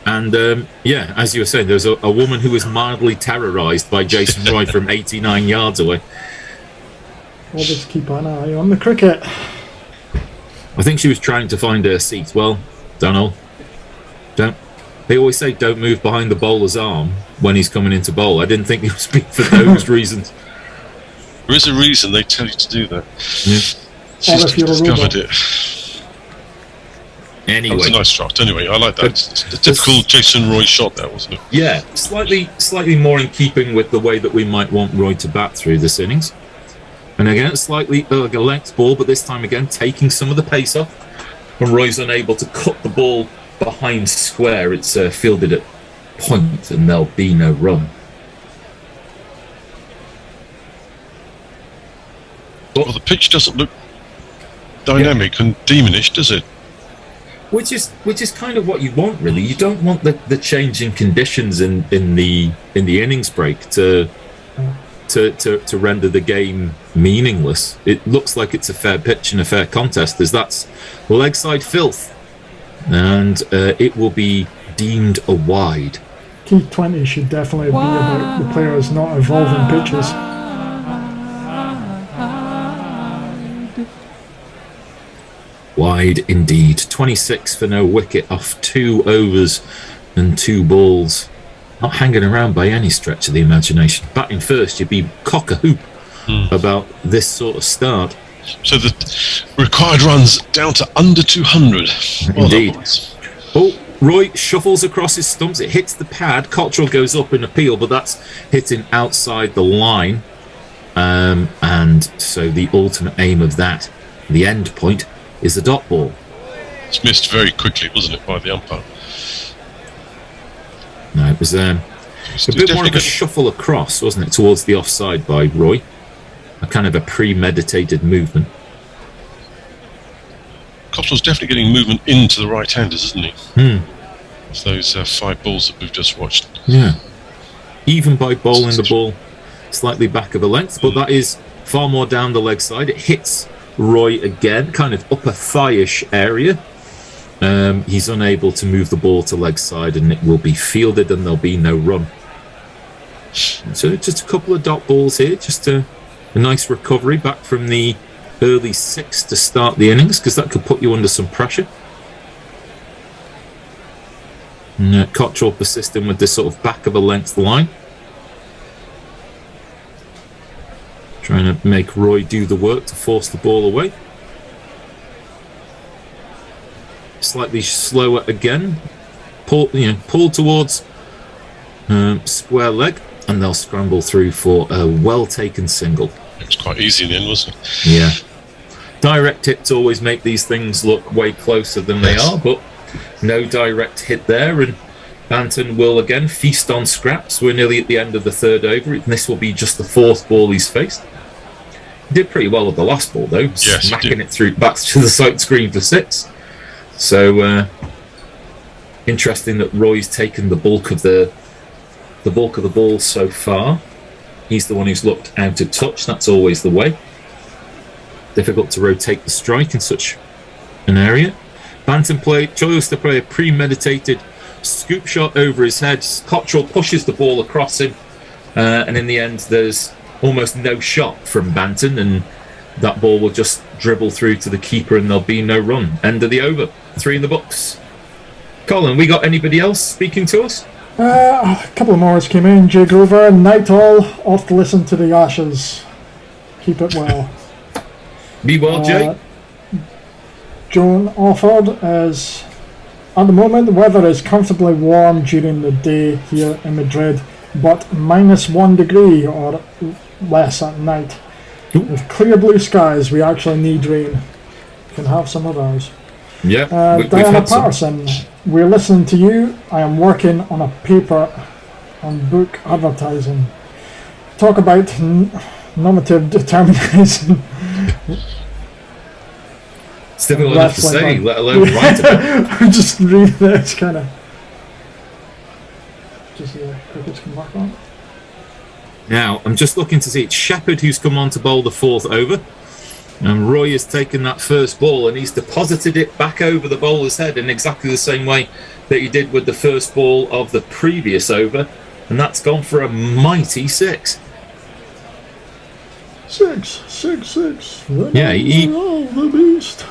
And as you were saying, there's a woman who was mildly terrorised by Jason Roy from 89 yards away. We'll just keep an eye on the cricket. I think she was trying to find her seat. Well, don't know. They always say don't move behind the bowler's arm when he's coming into bowl. I didn't think it was for those reasons. There is a reason they tell you to do that. Yeah. She's discovered it. Anyway, that was a nice shot. Anyway, I like that. It's a typical Jason Roy shot, there, wasn't it? Yeah, slightly more in keeping with the way that we might want Roy to bat through this innings. And again, slightly like a length ball, but this time again taking some of the pace off. And Roy's unable to cut the ball behind square. It's fielded at point, and there'll be no run. Well, the pitch doesn't look dynamic and demonish, does it? Which is kind of what you want, really. You don't want the change in conditions in the innings break to to render the game meaningless. It looks like it's a fair pitch and a fair contest, as that's leg side filth, and it will be deemed a wide. T20 should definitely be about the players not evolving pitches. Wide indeed. 26 for no wicket off 2 overs and 2 balls. Not hanging around by any stretch of the imagination. Batting first, you'd be cock-a-hoop about this sort of start. So the required runs down to under 200. Indeed. Oh, Roy shuffles across his stumps. It hits the pad. Cottrell goes up in appeal, but that's hitting outside the line. And so the ultimate aim of that, the end point, is a dot ball. It's missed very quickly, wasn't it, by the umpire? No, it was a bit more of a shuffle across, wasn't it, towards the offside by Roy. A kind of a premeditated movement. Cottrell's definitely getting movement into the right-handers, isn't he? It's those 5 balls that we've just watched. Yeah. Even by bowling the ball slightly back of a length, but that is far more down the leg side. It hits Roy again, kind of upper thigh-ish area. He's unable to move the ball to leg side, and it will be fielded, and there'll be no run. So just a couple of dot balls here, just a nice recovery back from the early 6 to start the innings, because that could put you under some pressure. And Cottrell persisting with this sort of back of a length line, trying to make Roy do the work to force the ball away. Slightly slower again, pull towards square leg, and they'll scramble through for a well taken single. It was quite easy in the end, wasn't it? Yeah. Direct hits always make these things look way closer than they are, but no direct hit there, and Banton will again feast on scraps. We're nearly at the end of the 3rd over, and this will be just the 4th ball he's faced. He did pretty well with the last ball though, smacking it through back to the sight screen for 6. So interesting that Roy's taken the bulk of the ball so far. He's the one who's looked out of touch. That's always the way. Difficult to rotate the strike in such an area. Banton chose to play a premeditated scoop shot over his head. Cottrell pushes the ball across him, and in the end there's almost no shot from Banton, and that ball will just dribble through to the keeper, and there'll be no run. End of the over. 3 in the books. Colin, we got anybody else speaking to us? A couple of more came in. Jay Grover, night all, off to listen to the Ashes. Keep it well. Be well, Jay. Joan Offord is, at the moment, the weather is comfortably warm during the day here in Madrid, but -1 degree or less at night. With clear blue skies, we actually need rain. Can have some of ours. Yeah, we've Diana had some. Patterson, we're listening to you. I am working on a paper on book advertising. Talk about normative determinism. It's difficult enough to say, let alone write about it. I'm just reading this kind of. Just crickets can work on. Now, I'm just looking to see it's Shepherd who's come on to bowl the 4th over. And Roy has taken that first ball and he's deposited it back over the bowler's head in exactly the same way that he did with the first ball of the previous over. And that's gone for a mighty 6. 6. Yeah, the beast.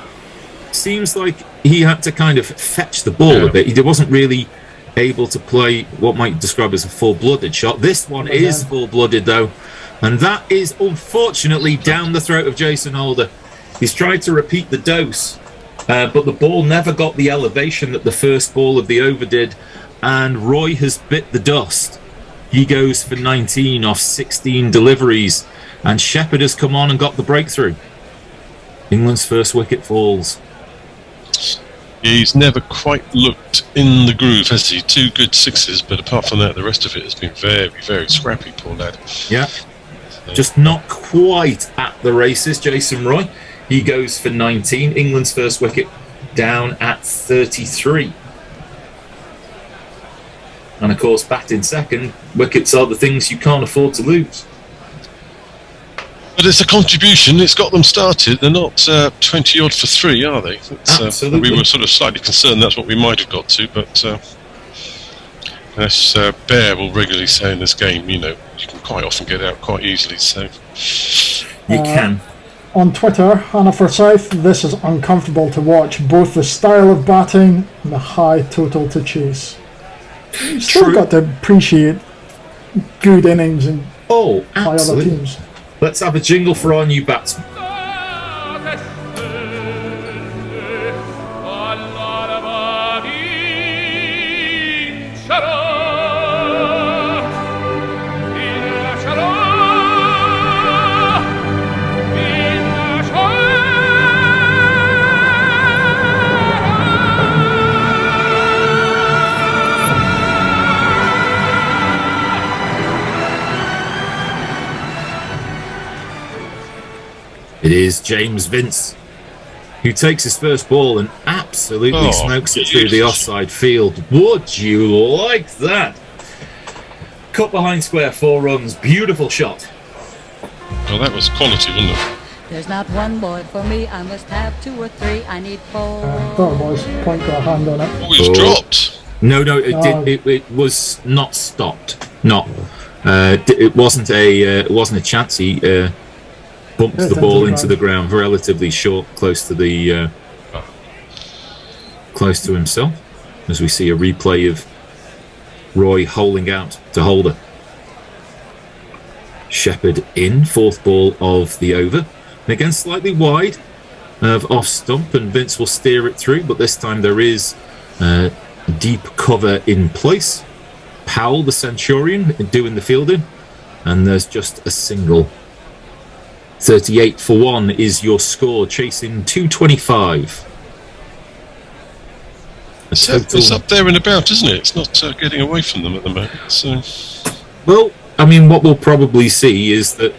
Seems like he had to kind of fetch the ball a bit. He wasn't really able to play what might describe as a full-blooded shot. This one is full-blooded though, and that is unfortunately down the throat of Jason Holder. He's tried to repeat the dose, but the ball never got the elevation that the first ball of the over did, and Roy has bit the dust. He goes for 19 off 16 deliveries, and Shepherd has come on and got the breakthrough. England's first wicket falls. He's never quite looked in the groove, has he? 2 good 6s, but apart from that, the rest of it has been very, very scrappy, poor lad. Yeah, just not quite at the races, Jason Roy. He goes for 19. England's first wicket down at 33. And of course, bat in second, wickets are the things you can't afford to lose. But it's a contribution. It's got them started. They're not 20 odd for 3, are they? Absolutely. We were sort of slightly concerned that's what we might have got to, but as Bear will regularly say in this game, you can quite often get out quite easily. So you can. On Twitter, Hannah Forsyth, this is uncomfortable to watch. Both the style of batting and the high total to chase. You've still got to appreciate good innings and by other teams. Let's have a jingle for our new batsman. It is James Vince who takes his first ball and absolutely smokes it through the offside field. Would you like that? Cut behind square, 4 runs, beautiful shot. Well, that was quality, wasn't it? There's not one boy for me, I must have 2 or 3, I need 4. Thought it was point got a hand on it. Oh, it was dropped. No, it was not stopped. It wasn't a chance. He bumped the ball into the ground relatively short, close to himself, as we see a replay of Roy holing out to Holder. Shepherd in, 4th ball of the over, and again slightly wide of off stump, and Vince will steer it through, but this time there is deep cover in place. Powell, the Centurion, doing the fielding, and there's just a single. 38 for 1 is your score, chasing 225. It's up there and about, isn't it? It's not getting away from them at the moment. So, well, I mean, what we'll probably see is that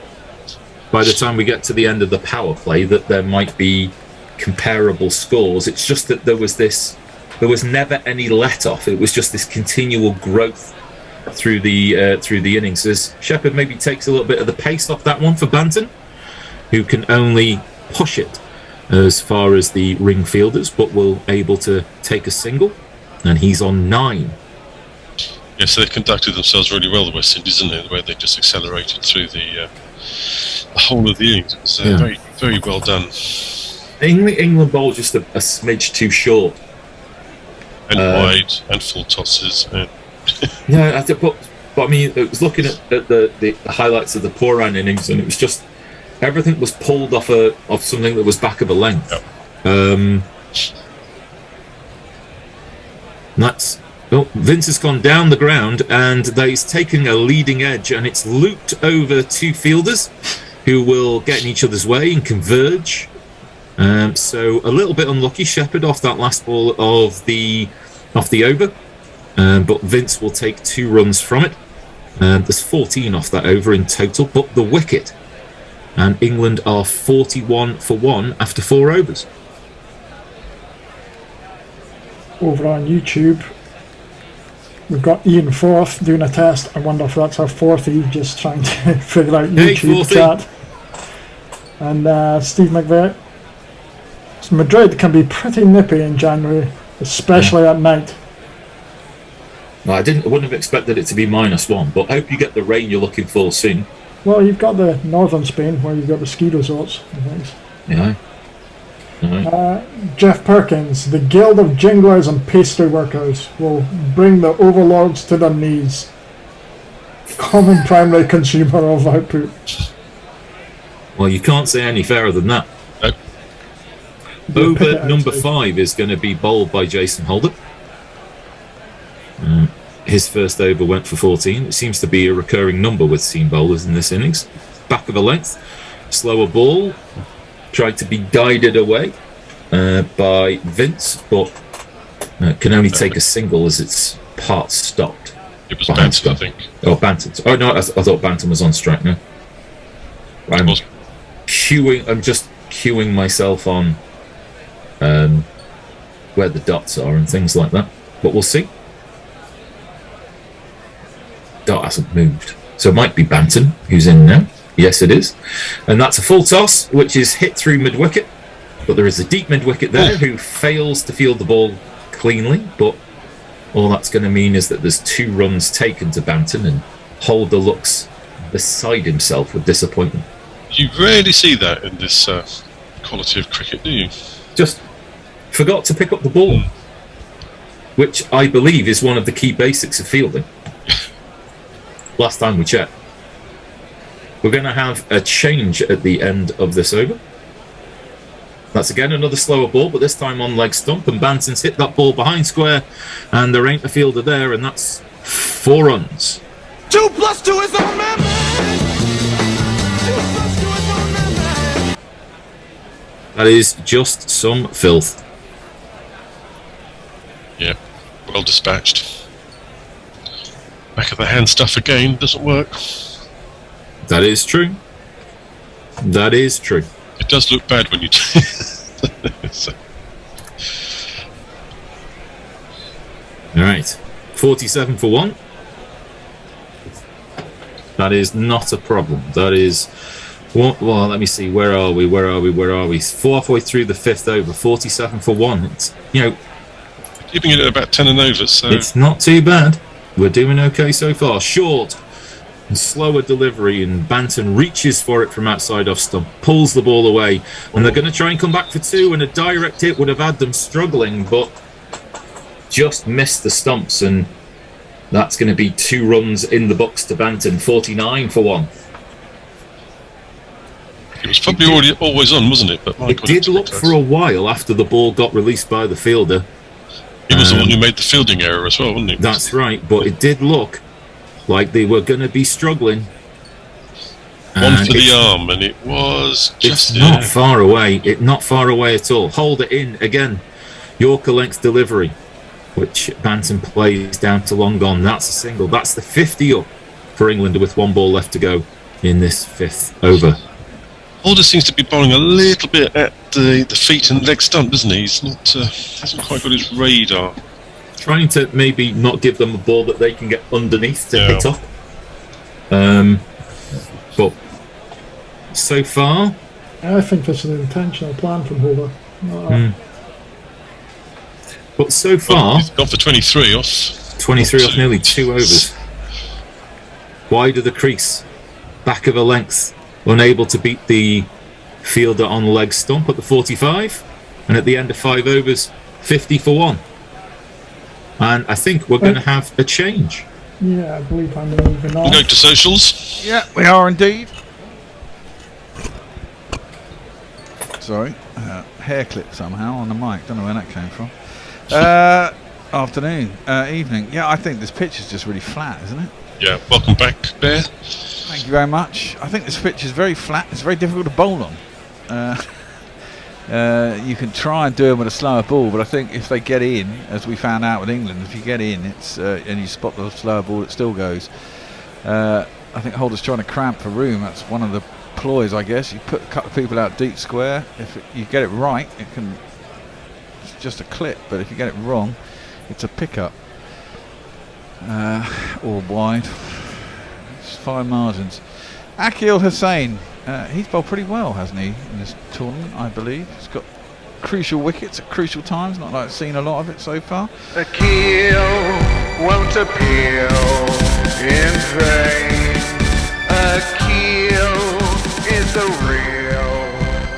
by the time we get to the end of the power play, that there might be comparable scores. It's just that there was never any let off. It was just this continual growth through the innings. As Shepherd maybe takes a little bit of the pace off that one for Banton, who can only push it as far as the ring fielders, but will able to take a single, and he's on 9. Yes, they conducted themselves really well, the West Indies, didn't they? The way they just accelerated through the whole of the innings. It was very, very well done. England bowled just a smidge too short. And wide, and full tosses. And yeah, but I mean, it was looking at the highlights of the Pooran innings, and it was just everything was pulled off something that was back of a length. Yep. Vince has gone down the ground, and he's taking a leading edge, and it's looped over 2 fielders who will get in each other's way and converge. So a little bit unlucky, Shepherd, off that last ball of the over, but Vince will take 2 runs from it. There's 14 off that over in total, but the wicket. And England are 41 for 1 after 4 overs. Over on YouTube, we've got Ian Forth doing a test. I wonder if that's our Forthy, just trying to figure out YouTube chat. And Steve McVeigh. So Madrid can be pretty nippy in January, especially at night. No, I wouldn't have expected it to be -1, but I hope you get the rain you're looking for soon. Well, you've got the northern Spain where you've got the ski resorts and things. Yeah. Jeff Perkins, the Guild of Jinglers and Pastry Workers will bring the overlords to their knees. Common primary consumer of output. Well, you can't say any fairer than that. Over number 5 is going to be bowled by Jason Holder. His first over went for 14. It seems to be a recurring number with seam bowlers in this innings. Back of a length, slower ball, tried to be guided away by Vince, but can only take a single as its part stopped. It was Banton, I think. Oh, Banton. Oh no, I thought Banton was on strike now. I'm just queuing myself on where the dots are and things like that. But we'll see. Dot hasn't moved, so it might be Banton who's in now. Yes, it is. And that's a full toss, which is hit through mid-wicket. But there is a deep mid-wicket there who fails to field the ball cleanly. But all that's going to mean is that there's 2 runs taken to Banton, and Holder looks beside himself with disappointment. You rarely see that in this quality of cricket, do you? Just forgot to pick up the ball, which I believe is one of the key basics of fielding. Last time we checked. We're going to have a change at the end of this over. That's again another slower ball, but this time on leg stump, and Banton's hit that ball behind square, and there ain't a fielder there, and that's 4 runs. 2 + 2 is a member. That is just some filth. Yeah, well dispatched. Back of the hand stuff again, doesn't work. That is true. That is true. It does look bad when you do so. All right, 47 for 1. That is not a problem. That is... Well, let me see. Where are we? 4.5 through the 5th over. 47 for 1. It's, keeping it at about 10 and over, so it's not too bad. We're doing okay so far. Short and slower delivery, and Banton reaches for it from outside off stump, pulls the ball away, and they're going to try and come back for 2, and a direct hit would have had them struggling, but just missed the stumps, and that's going to be 2 runs in the books to Banton. 49 for 1. It was probably always on, wasn't it? But it did look for a while after the ball got released by the fielder. He was the one who made the fielding error as well, wasn't he? That's right, but it did look like they were going to be struggling. One for the arm, and it was just it's not far away. Not far away at all. Hold it in again. Yorker length delivery, which Banton plays down to long on. That's a single. That's the 50 up for England with 1 ball left to go in this 5th over. Holder seems to be bowling a little bit at the feet and leg stump, doesn't he? He's not hasn't quite got his radar. Trying to maybe not give them a ball that they can get underneath to hit up. But so far, I think this is an intentional plan from Holder. But so far, he's gone for 23 off. 23 off nearly 2 overs. Wide of the crease, back of a length. Unable to beat the fielder on leg stump at the 45, and at the end of 5 overs, 50 for 1. And I think we're going to have a change. Yeah, I believe I'm moving on. We're going to socials. Yeah, we are indeed. Sorry, hair clip somehow on the mic. Don't know where that came from. Afternoon, evening. Yeah, I think this pitch is just really flat, isn't it? Yeah, welcome back, Bear. Thank you very much. I think this pitch is very flat. It's very difficult to bowl on. You can try and do them with a slower ball, but I think if they get in, as we found out with England, if you get in, it's and you spot the slower ball, it still goes. I think Holder's trying to cramp for room. That's one of the ploys, I guess. You put a couple of people out deep square. If you get it right, it's just a clip, but if you get it wrong, it's a pickup. Or wide. It's fine margins. Akil Hussain, he's bowled pretty well, hasn't he, in this tournament, I believe. He's got crucial wickets at crucial times, not like I've seen a lot of it so far. Akil won't appeal in vain. Akil is the real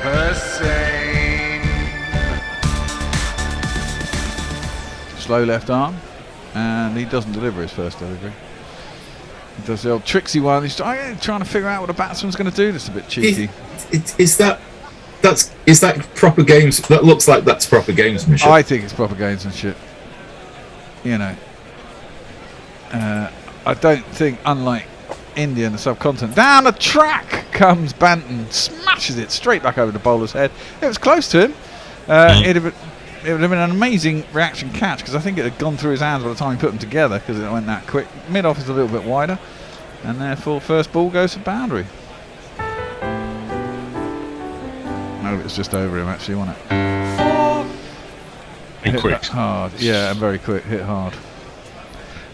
Hussain. Slow left arm, and he doesn't deliver his first delivery. He does the old tricksy one. He's trying to figure out what a batsman's going to do. That's a bit cheeky. Is that proper games? That looks like that's proper gamesmanship. I think it's proper gamesmanship. You know, I don't think, unlike India and the subcontinent, down the track comes Banton, smashes it straight back over the bowler's head. It was close to him. It would have been an amazing reaction catch, because I think it had gone through his hands by the time he put them together, because it went that quick. Mid-off is a little bit wider, and therefore first ball goes for boundary. No, it's just over him actually, wasn't it? And Hit quick. hard, yeah, and very quick. Hit hard.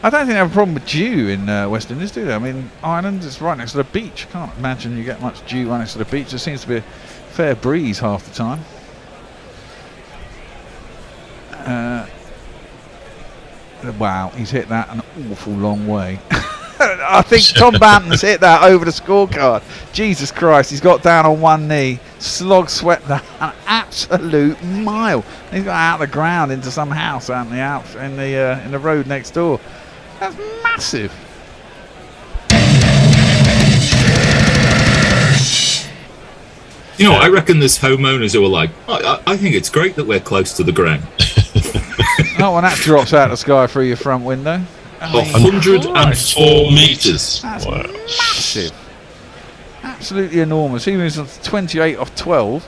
I don't think they have a problem with dew in West Indies, do they? I mean, Ireland is right next to the beach. I can't imagine you get much dew right next to the beach. There seems to be a fair breeze half the time. Wow, he's hit that an awful long way. I think Tom Banton's hit that over the scorecard. Jesus Christ, he's got down on one knee, slog swept that an absolute mile. He's got out of the ground into some house out in the road next door. That's massive. You know, I reckon there's homeowners who are like, I think it's great that we're close to the ground. Not when that drops out of the sky through your front window. 104 metres. That's massive. Absolutely enormous. He was on 28 off 12.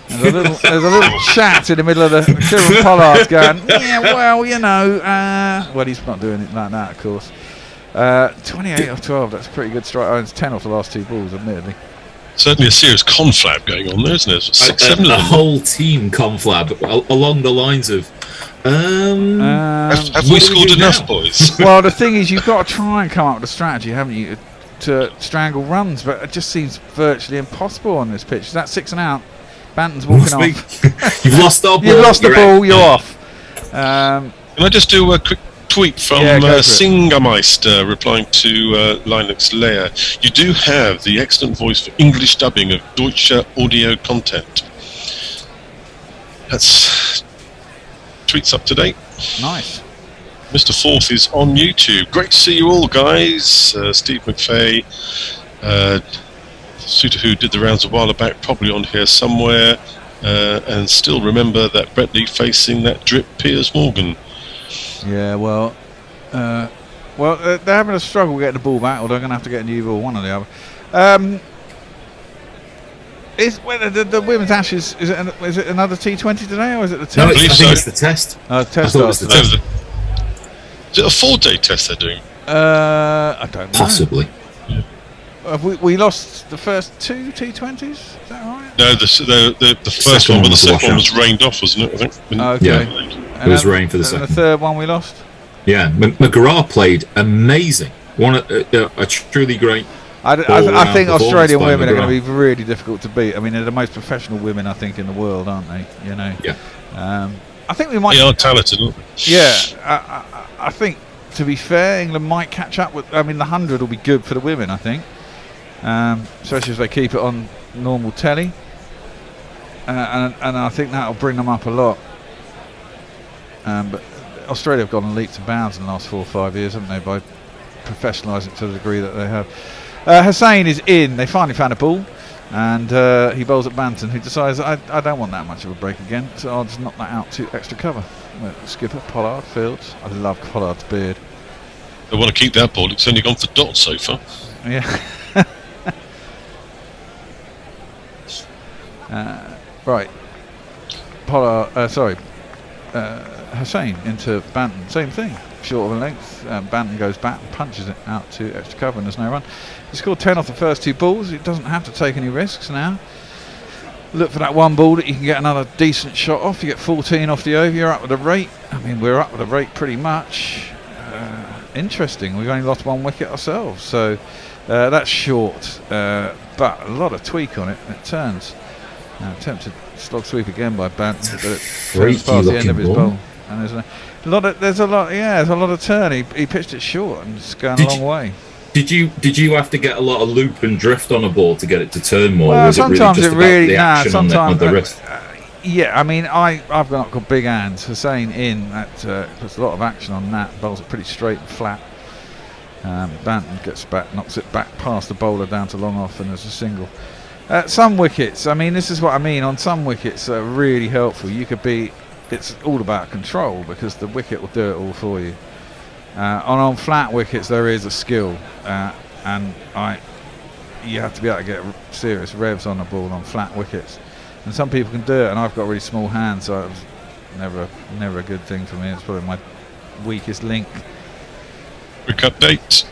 There's a little chat in the middle of the Kieran Pollard going, yeah, well, you know, well, he's not doing it like that, of course. 28 off 12, that's a pretty good strike. Oh, it's 10 off the last two balls, admittedly. Certainly a serious conflab going on there, isn't there? 6, 7 of them. A whole team conflab along the lines of, have we scored enough, boys? Well, the thing is, you've got to try and come up with a strategy, haven't you, to strangle runs, but it just seems virtually impossible on this pitch. That's 6 and out. Banton's walking off. You've lost our ball. You've lost the ball, you're off. Can I just do a quick tweet from Singermeister replying to Linux Leia? You do have the excellent voice for English dubbing of Deutsche audio content. That's tweets up to date. Nice. Mr. Forth is on YouTube. Great to see you all, guys. Steve McFay, Suter, who did the rounds a while back, probably on here somewhere, and still remember that Bretley facing that drip Piers Morgan. Yeah, well, they're having a struggle getting the ball back, or they're going to have to get a new ball, one or the other. Is the women's Ashes? Is it another T20 today, or is it the test? No, I think it's the test. Test. I thought it was the test. Is it a 4-day test they're doing? I don't know. Possibly. Have we lost the first 2 T20s? Is that right? No, the first one, but the second one was rained off, wasn't it? I think. Okay. Yeah. It was rain for the second. And the third one we lost? Yeah, McGrath played amazing. A truly great. I think Australian women are going to be really difficult to beat. I mean, they're the most professional women, I think, in the world, aren't they? You know. Yeah. I think we might. They are talented, aren't they? Yeah. I think, to be fair, England might catch up with. I mean, the 100 will be good for the women, I think. Especially if they keep it on normal telly. And I think that'll bring them up a lot. But Australia have gone on leaps and bounds in the last 4 or 5 years, haven't they, by professionalising to the degree that they have. Hussain is in. They finally found a ball, and he bowls at Banton, who decides, I don't want that much of a break again, so I'll just knock that out to extra cover. Skipper, Pollard, Fields. I love Pollard's beard. They want to keep that ball. It's only gone for dots so far. Yeah. Right. Pollard, Hussain into Banton. Same thing. Short of a length. Banton goes back and punches it out to extra cover, and there's no run. He scored 10 off the first 2 balls. He doesn't have to take any risks now. Look for that one ball that you can get another decent shot off. You get 14 off the over. You're up with a rate. I mean, we're up with a rate pretty much. Interesting. We've only lost 1 wicket ourselves, so that's short. But a lot of tweak on it. It turns. Attempted slog sweep again by Banton, but it turns past the end of his bowl. And there's a lot of turn. He pitched it short and it's going a long way. Did you have to get a lot of loop and drift on a ball to get it to turn more? Well, or was sometimes it really just about the action on the wrist? Yeah, I mean, I've got big hands. Hussain in, that puts a lot of action on that. Bowls it pretty straight and flat. Banton gets back, knocks it back past the bowler down to long off, and there's a single. Some wickets, I mean, this is what I mean. On some wickets, are really helpful. You could be. It's all about control because the wicket will do it all for you. On flat wickets, there is a skill, and you have to be able to get serious revs on the ball on flat wickets. And some people can do it, and I've got really small hands, so it's never a good thing for me. It's probably my weakest link. Quick update.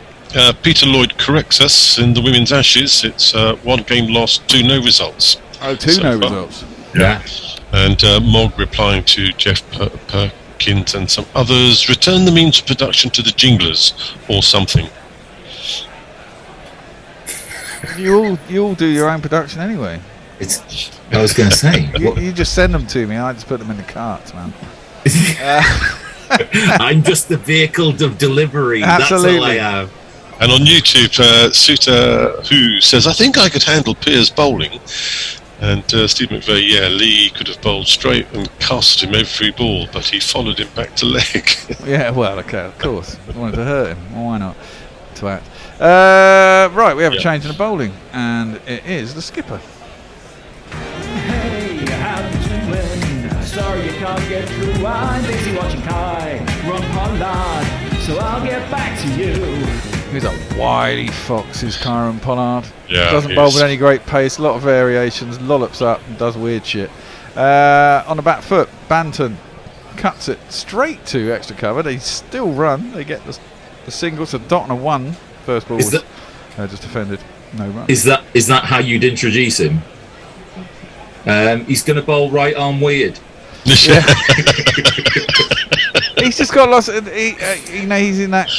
Peter Lloyd corrects us in the Women's Ashes. It's 1 game lost, 2 no results. Oh, 2 no results. Yeah. And Mog replying to Jeff Watkins and some others. Return the means of production to the jinglers or something. You all do your own production anyway. I was going to say. You just send them to me. I just put them in the carts, man. I'm just the vehicle of delivery. Absolutely. That's all I have. And on YouTube, Suter Who says, I think I could handle Piers bowling. And Steve McVeigh, yeah, Lee could have bowled straight and cast him every ball, but he followed him back to leg. Yeah, well, okay, of course. I wanted to hurt him. Well, why not? Twat. Right, we have a change in the bowling, and it is the skipper. Hey, how did you win? Sorry you can't get through. I'm busy watching Kai run Pollard, so I'll get back to you. He's a wily fox, is Kyron Pollard. Yeah, doesn't bowl with any great pace, a lot of variations, lollops up and does weird shit. On the back foot, Banton cuts it straight to extra cover. They still run. They get the single, so dot and a 1. First ball was just defended. No run. Is that how you'd introduce him? He's going to bowl right arm weird. Yeah. He's just got lots of, he's in that.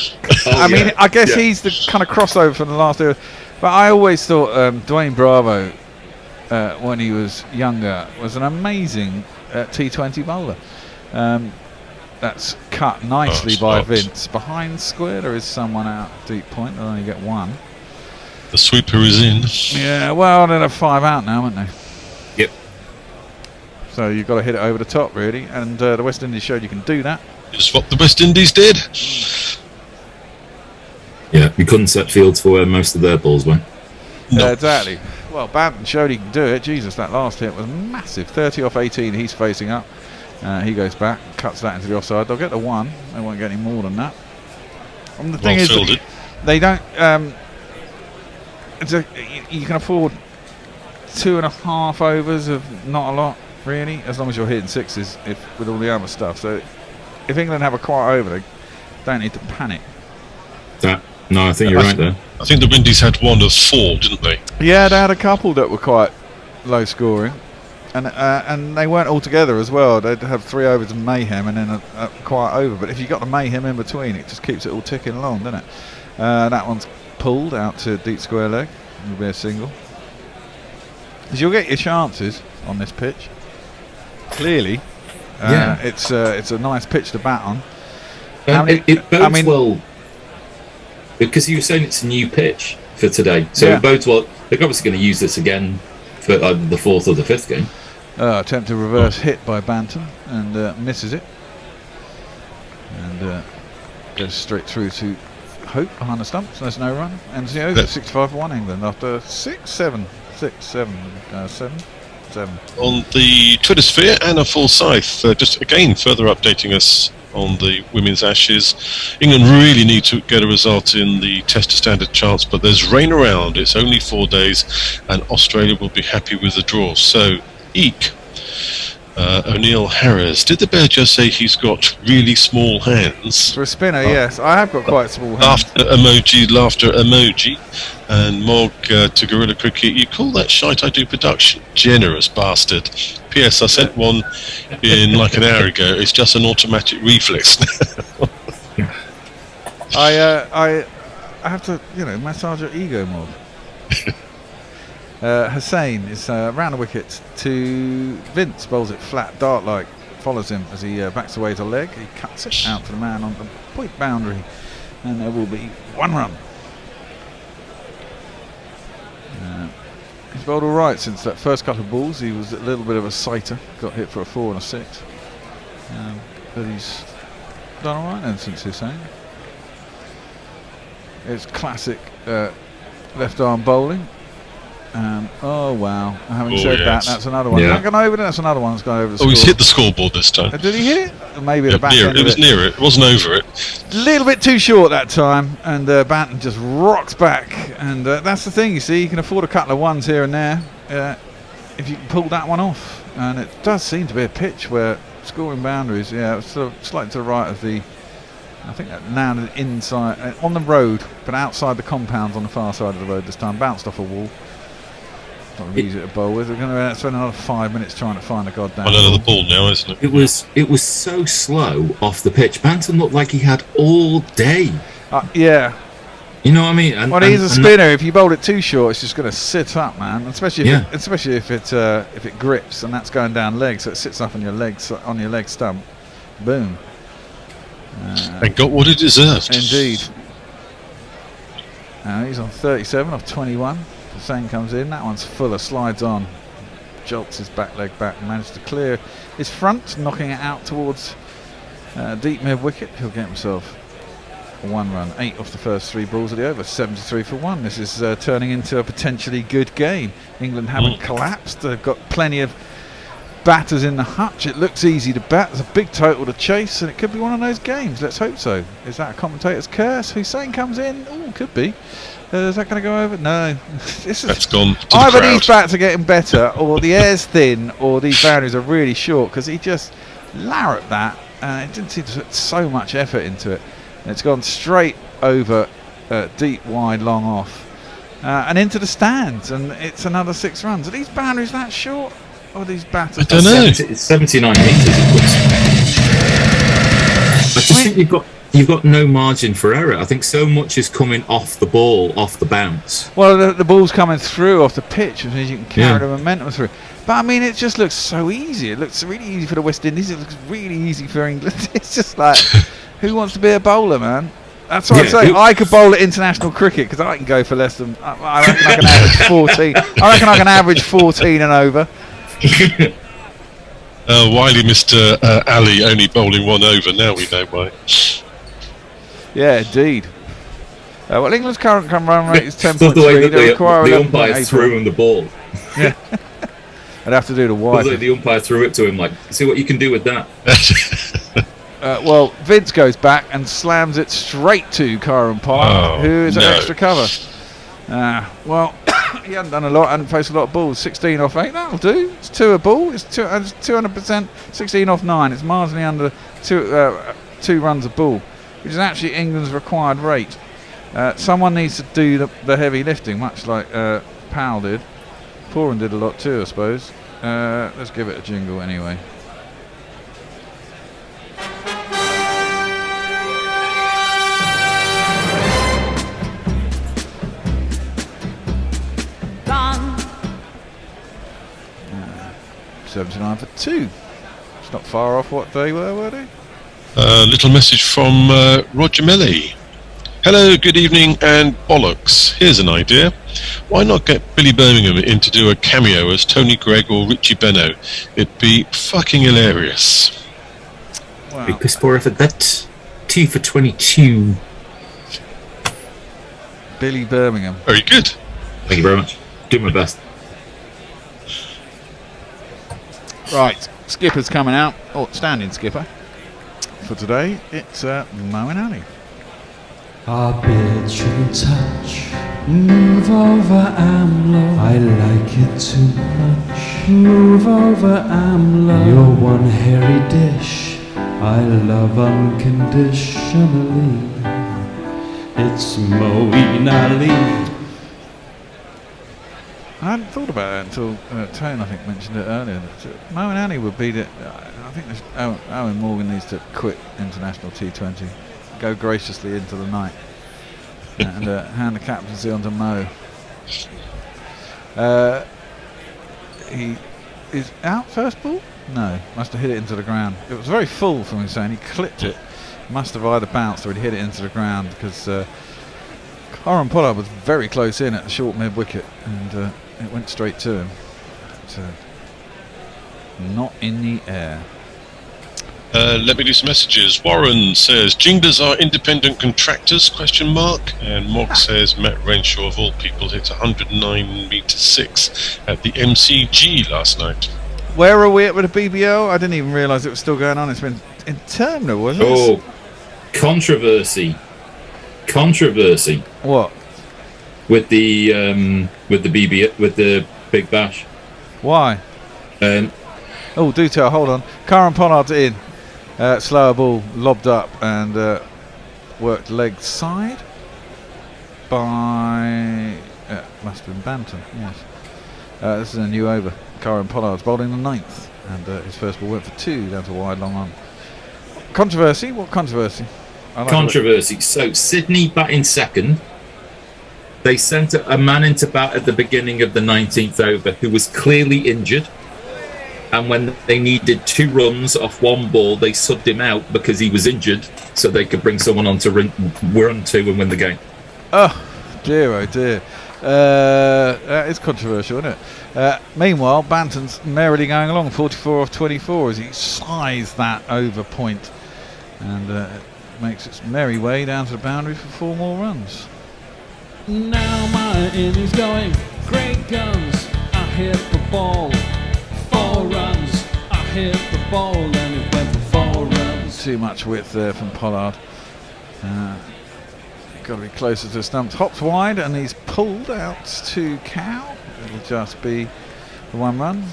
I guess he's the kind of crossover from the last era. But I always thought Dwayne Bravo, when he was younger, was an amazing T20 bowler. That's cut nicely by Vince. Behind square, there is someone out deep point. They'll only get 1. The sweeper is in. Yeah, well, they'll have 5 out now, won't they? Yep. So you've got to hit it over the top, really. And the West Indies showed you can do that. It's what the West Indies did. Yeah, we couldn't set fields for where most of their balls went. No. Exactly. Well, Banton showed he can do it. Jesus, that last hit was massive. 30 off 18, he's facing up. He goes back, cuts that into the offside. They'll get the 1. They won't get any more than that. And the thing is, they don't. You can afford 2.5 overs of not a lot, really, as long as you're hitting 6s with all the other stuff. So if England have a quiet over, they don't need to panic. No, I think you're right there. I think the Windies had 1 of 4, didn't they? Yeah, they had a couple that were quite low scoring. And they weren't all together as well. They'd have 3 overs of mayhem and then a quiet over. But if you got the mayhem in between, it just keeps it all ticking along, doesn't it? That one's pulled out to deep square leg. It'll be a single. Because you'll get your chances on this pitch. Clearly, it's a nice pitch to bat on. It bodes well because you were saying it's a new pitch for today, so it bodes well. They're obviously going to use this again for the 4th or the 5th game. Attempted reverse hit by Banton and misses it, and goes straight through to Hope behind the stumps. There's no run. NCO 65 for 1 England after 7. On the Twitter sphere, Anna Forsyth, just again further updating us on the women's Ashes. England really need to get a result in the Test to Standard chance, but there's rain around. It's only 4 days, and Australia will be happy with the draw. So, eek. O'Neill Harris. Did the bear just say he's got really small hands? For a spinner, yes. I have got quite small hands. Laughter emoji. And Mog to Gorilla Cricket. You call that shite I do production? Generous bastard. P.S. I sent one in like an hour ago. It's just an automatic reflex. I have to, massage your ego, Mog. Hussain is round the wickets to Vince, bowls it flat, dart-like, follows him as he backs away to leg. He cuts it out to the man on the point boundary, and there will be 1 run. He's bowled all right since that first couple of balls. He was a little bit of a sighter, got hit for a 4 and a 6, but he's done all right then since Hussain. It's classic left arm bowling. Oh wow! Having said that, that's another one. That's gone over. That's another one that's gone over the scoreboard. He's hit the scoreboard this time. Did he hit it? Maybe the back end. It was near it. It wasn't over it. A little bit too short that time, and Banton just rocks back. And that's the thing, you see, you can afford a couple of 1s here and there if you can pull that one off. And it does seem to be a pitch where scoring boundaries. Yeah, it's sort of slightly to the right of the. I think that landed inside on the road, but outside the compounds on the far side of the road this time. Bounced off a wall. not easy to bowl with. We're going to spend another 5 minutes trying to find a goddamn Another ball now, isn't it? It was so slow off the pitch. Banton looked like he had all day. Yeah. You know what I mean? Well, he's a spinner. If you bowl it too short, it's just going to sit up, man. Especially if it grips and that's going down leg, so it sits up on your legs, on your leg stump. Boom. And got what it deserved. Indeed. He's on 37 off 21. Hussain comes in. That one's fuller. Slides on. Jolts his back leg back and manages to clear his front, knocking it out towards deep mid wicket. He'll get himself 1 run. 8 off the first 3 balls of the over. 73 for 1. This is turning into a potentially good game. England haven't collapsed. They've got plenty of batters in the hutch. It looks easy to bat. There's a big total to chase, and it could be one of those games. Let's hope so. Is that a commentator's curse? Hussain comes in. Oh, could be. Is that going to go over? No. That's gone to the either crowd. These bats are getting better, or the air's thin, or these boundaries are really short, because he just larruped that, and it didn't seem to put so much effort into it. And it's gone straight over, deep, wide, long off, and into the stands, and it's another 6 runs. Are these boundaries that short? Or these batters? I don't know. It's 79 metres. I just think you've got no margin for error. I think so much is coming off the ball, off the bounce. Well, the ball's coming through off the pitch, which means you can carry the momentum through. But I mean, it just looks so easy. It looks really easy for the West Indies. It looks really easy for England. It's just like, who wants to be a bowler, man? That's what I say. I could bowl at international cricket because I can go for less than. I reckon I can average 14. I reckon I can average 14 and over. Wily Mr. Ali only bowling 1 over. Now we know why. Yeah, indeed. Well, England's current run rate is 10.3. The way that They require the umpire threw him the ball. Yeah. I'd have to do the wide. The umpire threw it to him like, see what you can do with that. Well, Vince goes back and slams it straight to Kieran Powell, who is at extra cover. Well, he hadn't done a lot, hadn't faced a lot of balls. 16 off 8, that'll do. It's 2 a ball. It's 200%. 16 off 9. It's marginally under 2 runs a ball, which is actually England's required rate. Someone needs to do the heavy lifting, much like Powell did. Pooran did a lot too, I suppose. Let's give it a jingle anyway. Gone. 79 for 2. It's not far off what they were they? Little message from Roger Melly. Hello, good evening, and bollocks. Here's an idea. Why not get Billy Birmingham in to do a cameo as Tony Gregg or Richie Benno? It'd be fucking hilarious. Wow. Because for effort, that's 2 for 22. Billy Birmingham. Very good. Thank you very much. Do my best. Right, skipper's coming out. Oh, standing skipper. For today, it's Moeen Ali. Our beards shouldn't touch. Move over, AMLO. I like it too much. Move over, AMLO. You're one hairy dish I love unconditionally. It's Moeen Ali. I hadn't thought about it until Tone, I think, mentioned it earlier. Moeen Ali would be the. I think Owen Morgan needs to quit international T20. Go graciously into the night and hand the captaincy on to Mo. He is out first ball? No, must have hit it into the ground. It was very full from Hussain. He clipped it. Must have either bounced or he'd hit it into the ground because Kieran Pollard was very close in at the short mid wicket and it went straight to him. But, not in the air. Let me do some messages. Warren says, Jingdas are independent contractors, ? And Mog says, Matt Renshaw, of all people, hit 109 metre 6 at the MCG last night. Where are we at with the BBL? I didn't even realise it was still going on. It's been interminable, wasn't it? Oh, controversy. What? With the BB, with the Big Bash. Why? Oh, do tell. Hold on. Kieran Pollard's in. Slower ball, lobbed up and worked leg side by must have been Banton, yes. This is a new over. Kieran Pollard's bowling the 9th, and his first ball went for 2 down to wide, long on. Controversy? What controversy? Controversy. So Sydney batting second. They sent a man into bat at the beginning of the 19th over who was clearly injured. And when they needed 2 runs off 1 ball, they subbed him out because he was injured, so they could bring someone on to run 2 and win the game. Oh dear. That is controversial, isn't it? Meanwhile, Banton's merrily going along, 44 off 24 as he sized that over point, and makes its merry way down to the boundary for 4 more runs. Now my innings going, great guns, I hit the ball, 4 runs, I hit the ball and it went for 4 runs. Too much width there from Pollard. Got to be closer to the stumps. Hops wide and he's pulled out to Cow. It'll just be the 1 run.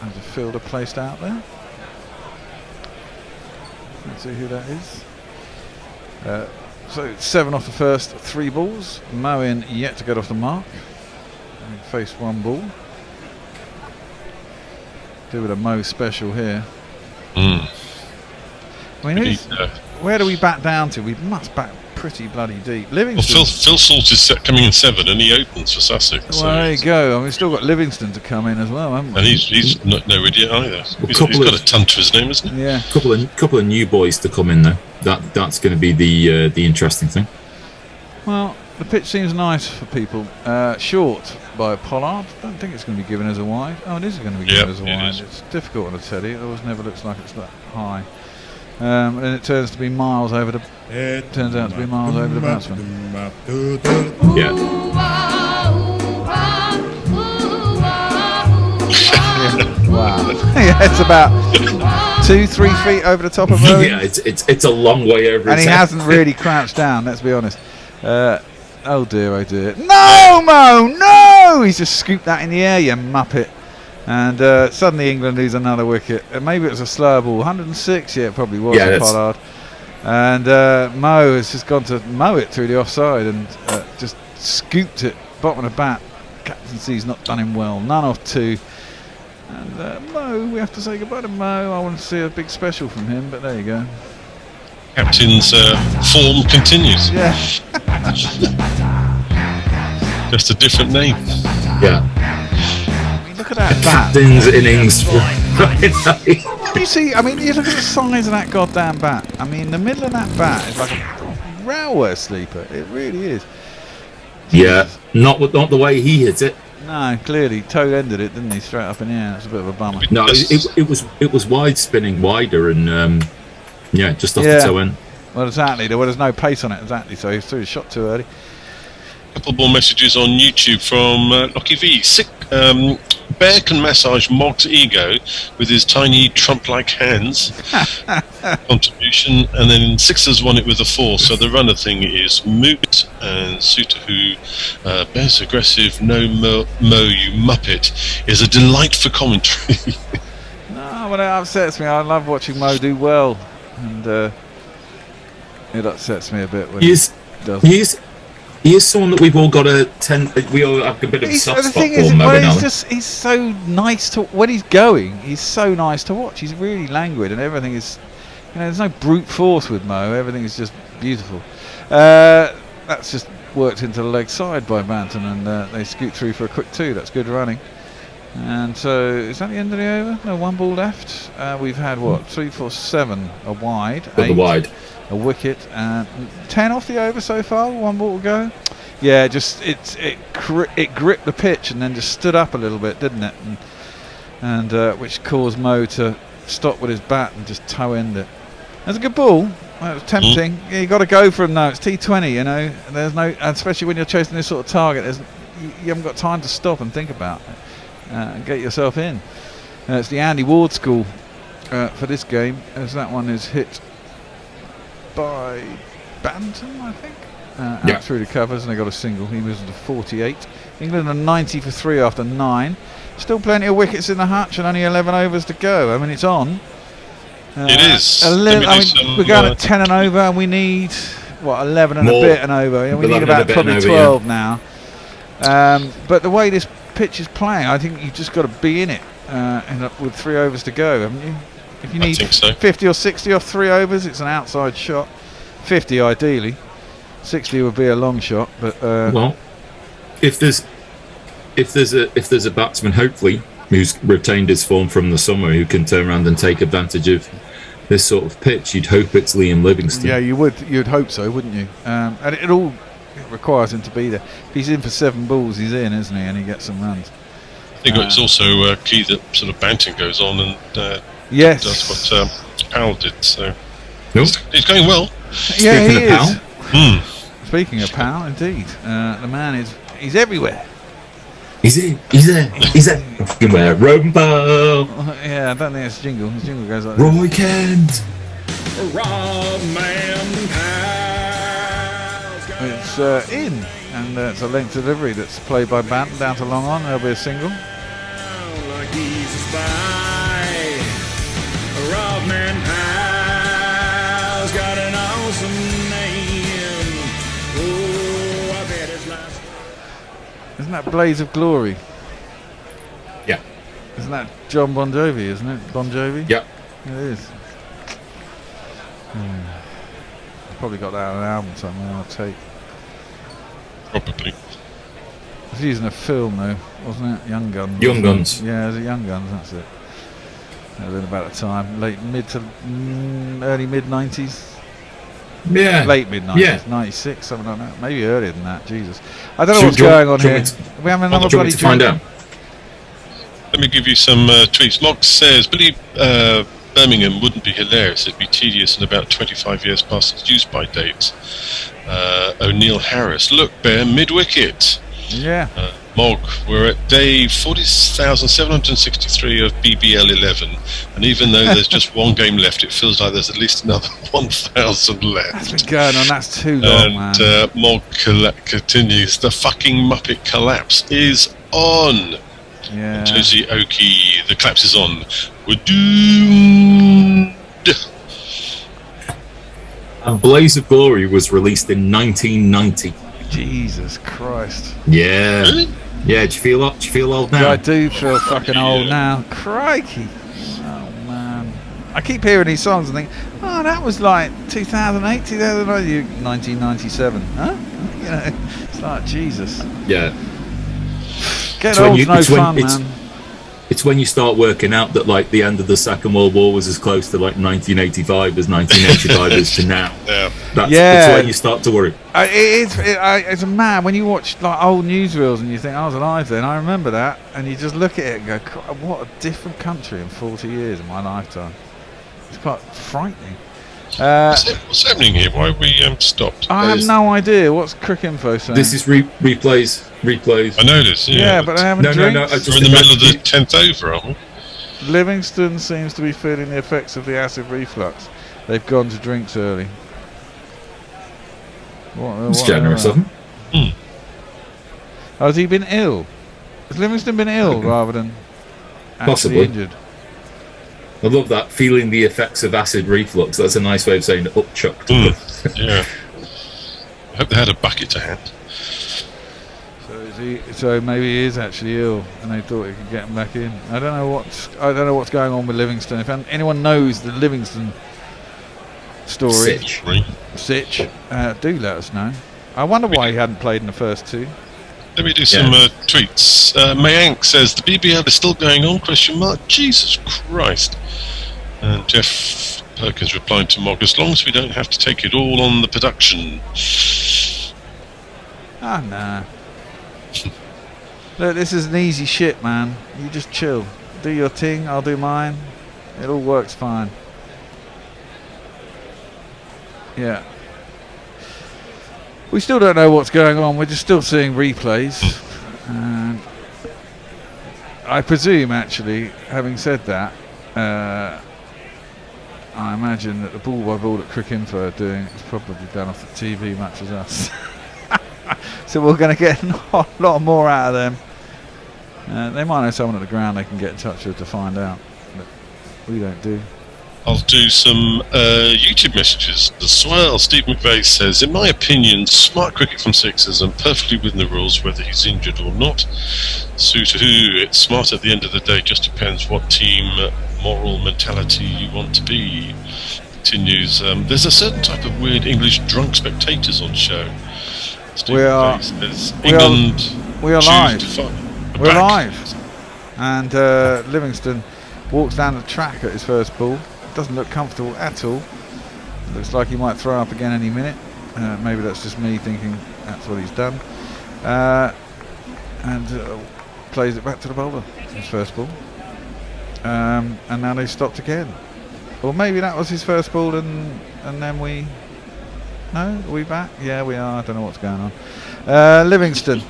There's a fielder placed out there. Let's see who that is. So 7 off the first 3 balls. Moen yet to get off the mark. And faced 1 ball. Do with a Mo special here. I mean, where do we bat down to? We must bat pretty bloody deep. Livingston. Well, Phil Salt is coming in 7 and he opens for Sussex. Well, there you go. I mean, we've still got Livingston to come in as well, haven't we? And he's not no idiot either. He's got a ton to his name, isn't he? Yeah. Couple of new boys to come in there. That's going to be the interesting thing. Well, the pitch seems nice for people. Short by Pollard. Don't think it's going to be given as a wide. Oh, it is going to be given as a wide. It's difficult on a teddy. It always never looks like it's that high. And it turns to be miles over the. Turns out to be miles over the batsman. Yeah. Wow. Yeah, it's about 2-3 feet over the top of him. Yeah, it's a long way over. And he hasn't really crouched down. Let's be honest. Oh dear. No, Mo, no! He's just scooped that in the air, you muppet. And suddenly England lose another wicket. Maybe it was a slow ball. 106, yeah, it probably was for Pollard. And Mo has just gone to mow it through the offside and just scooped it bottom of the bat. Captaincy's not done him well. None off 2. And Mo, we have to say goodbye to Mo. I want to see a big special from him, but there you go. Captain's form continues. Yeah. Just a different name. Yeah. Look at that bat. Captain's innings. You see, I mean, you look at the size of that goddamn bat. I mean, the middle of that bat is like a railway sleeper. It really is. Yeah, not the way he hit it. No, clearly toe ended it, didn't he? Straight up in the air. That's a bit of a bummer. No, it was wide, spinning wider, and just off the toe end. Well, exactly. There's no pace on it, exactly. So he threw the shot too early. Couple more messages on YouTube from Lockie V. Bear can massage Mog's ego with his tiny Trump-like hands. Contribution, and then Sixers won it with a 4. So the runner thing is moot, and Suter who Bear's aggressive. No Mo, you muppet, is a delight for commentary. No, well, it upsets me. I love watching Mo do well, and it upsets me a bit when he doesn't. He is someone that we've all got we all have a bit of a soft spot for. He's so nice to when he's going. He's so nice to watch. He's really languid, and everything is, there's no brute force with Mo. Everything is just beautiful. That's just worked into the leg side by Banton, and they scoot through for a quick 2. That's good running. And so is that the end of the over? No, 1 ball left. We've had 3, 4, 7 a wide. 8. A wicket and 10 off the over so far. 1 ball to go. Yeah, just it gripped the pitch and then just stood up a little bit, didn't it? And which caused Mo to stop with his bat and just toe end it. That's a good ball. That was tempting. Yeah, you got to go for him though. It's T20, There's no, especially when you're chasing this sort of target. You haven't got time to stop and think about it and get yourself in. It's the Andy Ward school for this game, as that one is hit by Banton, I think. Out through the covers, and they got a single. He moves to 48. England are 90 for 3 after 9. Still plenty of wickets in the hutch, and only 11 overs to go. I mean, it's on. It is. We're going at 10 and over, and we need 11 and a bit and over. Yeah, we need about probably 12 now. But the way this pitch is playing, I think you've just got to be in it with 3 overs to go, haven't you? If you need 50 or 60 off 3 overs, it's an outside shot. 50 ideally. 60 would be a long shot, but well, if there's a batsman, hopefully, who's retained his form from the summer, who can turn around and take advantage of this sort of pitch, you'd hope it's Liam Livingstone. Yeah, you'd hope so, wouldn't you? And it all requires him to be there. If he's in for 7 balls, he's in, isn't he? And he gets some runs. I think it's also key that sort of Banton goes on and yes, does what Powell did. So nope. He's going well. Yeah, Speaking he of is. Powell. Speaking of Powell, indeed, the man he's everywhere. He's everywhere. Rumbo. Yeah, I don't think it's jingle. His jingle goes like Roy Kent. It's in, and it's a length delivery that's played by Banton down to long on. There'll be a single. Like he's a spy. Robman Powell's got an awesome name. Oh, I bet his last. Isn't that Blaze of Glory? Yeah. Isn't that John Bon Jovi, isn't it? Bon Jovi? Yeah. It is. Probably got that on an album somewhere, I'll take. Probably. I was using a film though, wasn't it? Young Guns. Young Guns. Yeah, it was Young Guns, that's it. That was in about the time, early mid 90s. Yeah. Late mid 90s, Yeah. 96, something like that. Maybe earlier than that, Jesus. I don't know what's going on here. We have another bloody to find out. Let me give you some tweets. Mog says, believe Birmingham wouldn't be hilarious. It'd be tedious in about 25 years past its use-by date. O'Neill Harris, look, Bear, mid-wicket. Yeah. Mog, we're at day 40,763 of BBL 11, and even though there's just one game left, it feels like there's at least another 1,000 left. That's been going on, that's too long, man. And Mog continues, the fucking Muppet collapse is on. Yeah. Josie Oki, the collapse is on. We're doomed. And Blaze of Glory was released in 1990. Jesus Christ. Yeah. Really? Yeah, do you feel old now? Yeah, I do feel fucking old now. Crikey. Oh, man. I keep hearing these songs and think, oh, that was like 2008, 1997. Huh? You know, it's like, Jesus. Yeah. Getting old's no fun, man. It's when you start working out that like the end of the Second World War was as close to like 1985 as 1985 is to now. Yeah. That's when you start to worry. It's a mad when you watch like old newsreels and you think I was alive then. I remember that, and you just look at it and go, "What a different country in 40 years in my lifetime." It's quite frightening. What's happening here? Why have we stopped? I have no idea. What's Cricinfo saying? This is replays. I know this. Yeah, but I haven't No, drinks. We're in the middle of the 10th over, aren't we? Livingston seems to be feeling the effects of the acid reflux. They've gone to drinks early. It's generous of him. Oh, has he been ill? Has Livingston been ill rather than actually Possibly. injured? I love that, feeling the effects of acid reflux. That's a nice way of saying upchucked. Yeah. I hope they had a bucket to hand. So maybe he is actually ill, and they thought he could get him back in. I don't know what's going on with Livingston. If anyone knows the Livingston story, Sitch, do let us know. I wonder why he hadn't played in the first 2. Let me do some tweets. Mayank says the BBL is still going on? ? Jesus Christ. And Jeff Perkins replying to Mog, as long as we don't have to take it all on the production. Ah, nah. Look, this is an easy shit, man. You just chill. Do your thing, I'll do mine. It all works fine. Yeah. We still don't know what's going on. We're just still seeing replays. And I presume, actually, having said that, I imagine that the ball by ball that Cricinfo are doing is probably done off the TV much as us. So we're going to get a lot more out of them. They might know someone at the ground they can get in touch with to find out. But we don't do. I'll do some YouTube messages as well. Steve McVeigh says, in my opinion, smart cricket from sixes and perfectly within the rules whether he's injured or not. Sutu, it's smart at the end of the day, just depends what team moral mentality you want to be. Continues, there's a certain type of weird English drunk spectators on show. Steve McVeigh says, England we are live. We're back. live. And Livingston walks down the track at his first ball. Doesn't look comfortable at all. Looks like he might throw up again any minute. Maybe that's just me thinking that's what he's done. And plays it back to the bowler. His first ball. And now they stopped again. Or maybe that was his first ball and then we... No? Are we back? Yeah, we are. I don't know what's going on. Livingston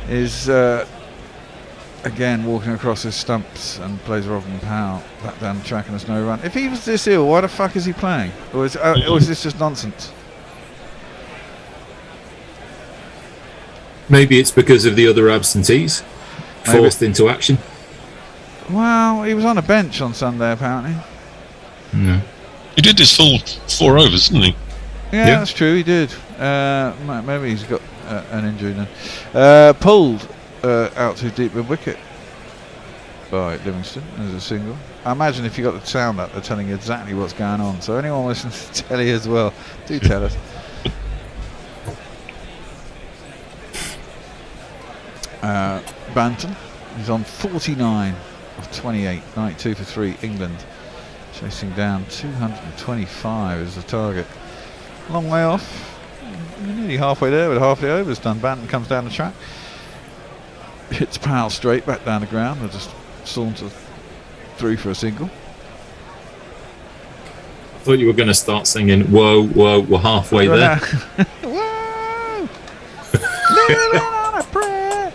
is... again walking across his stumps and plays Robin Powell back down the track and there's no run. If he was this ill, why the fuck is he playing? Or is this just nonsense? Maybe it's because of the other absentees forced into action. Well, he was on a bench on Sunday apparently. No. He did his full 4 overs, didn't he? Yeah, that's true, he did. Maybe he's got an injury then. Pulled out too deep with wicket by Livingston as a single. I imagine if you got the sound up, they're telling you exactly what's going on. So anyone listening to telly as well, do tell us. Banton, he's on 49 of 28, 92 for 3. England chasing down 225 as the target. Long way off. Nearly halfway there with half the overs done. Banton comes down the track. Hits Powell straight back down the ground and just saunter through for a single. I thought you were going to start singing "Whoa, whoa, we're halfway there." Whoa! Living on a prayer.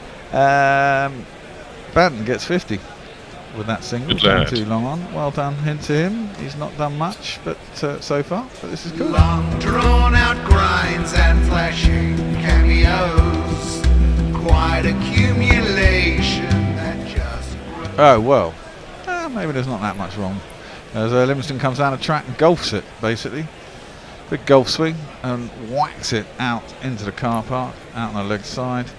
Banton gets 50 with that single. Not too long on. Well done to him. He's not done much, but so far. But this is cool. Long drawn out grinds and flashing cameos. Quite accumulation that just... Oh well, maybe there's not that much wrong. As Livingston comes down the track and golfs it, basically. Big golf swing and whacks it out into the car park, out on the leg side.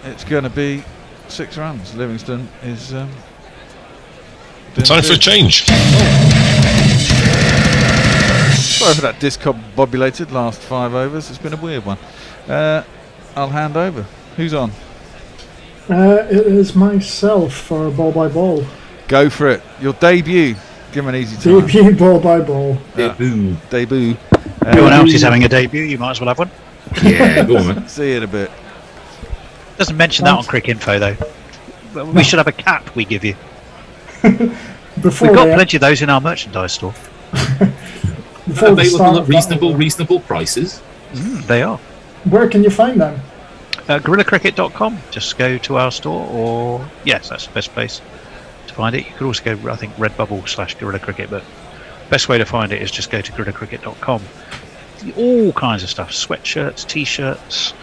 It's going to be 6 runs. Livingston is... time for a change. Sorry for that discombobulated last 5 overs. It's been a weird one. I'll hand over. Who's on? It is myself for ball by ball. Go for it. Your debut. Give him an easy time. Debut ball by ball. Debut. Everyone else is having a debut. You might as well have one. Yeah, go on, man. See you in a bit. Doesn't mention that on Crick Info though. We should have a cap we give you. We've got plenty of those in our merchandise store. Available at reasonable prices. They are. Where can you find them? GorillaCricket.com. Just go to our store, or yes, that's the best place to find it. You could also go, I think, Redbubble/Gorilla Cricket, but best way to find it is just go to GorillaCricket.com. All kinds of stuff: sweatshirts, t-shirts,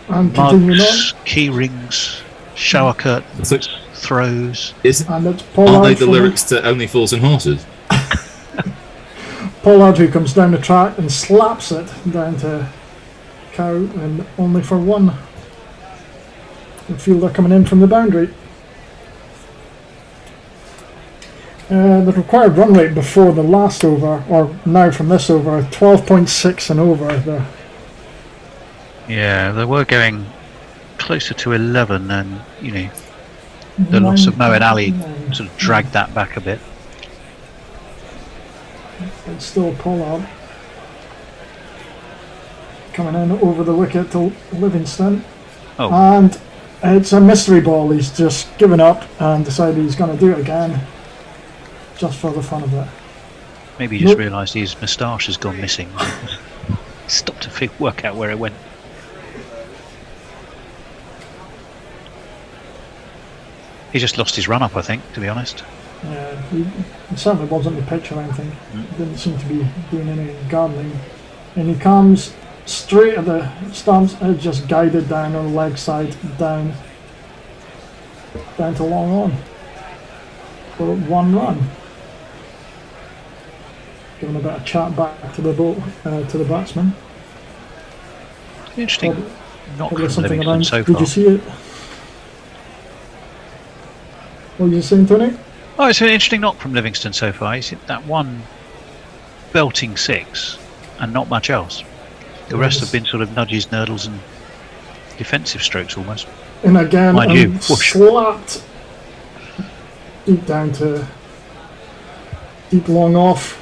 mugs, key rings, shower curtains, throws. Aren't they the lyrics to Only Fools and Horses? Pollard, who comes down the track and slaps it down to Cow and only for 1. The fielder coming in from the boundary. The required run rate before the last over, or now from this over, 12.6 and over. Yeah, they were going closer to 11, and the loss of Moeen Ali sort of dragged that back a bit. It's still Pollard coming in over the wicket to Livingston. And it's a mystery ball. He's just given up and decided he's going to do it again just for the fun of it. Maybe he just realised his moustache has gone missing. Stopped to work out where it went. He just lost his run up, I think, to be honest. Yeah, he certainly wasn't the pitch or anything. He didn't seem to be doing any gardening. And he comes straight at the stumps and just guided down on the leg side, down to long on for 1 run. giving a bit of chat back to the batsman. Interesting knock Probably from something Livingston around. so Did far. you see it? What were you saying, Tony? Oh, it's an interesting knock from Livingston so far. He's hit that one belting 6 and not much else. The rest have been sort of nudges, nurdles and defensive strokes almost. And again, Mind you, whoosh. slapped deep down to deep long off,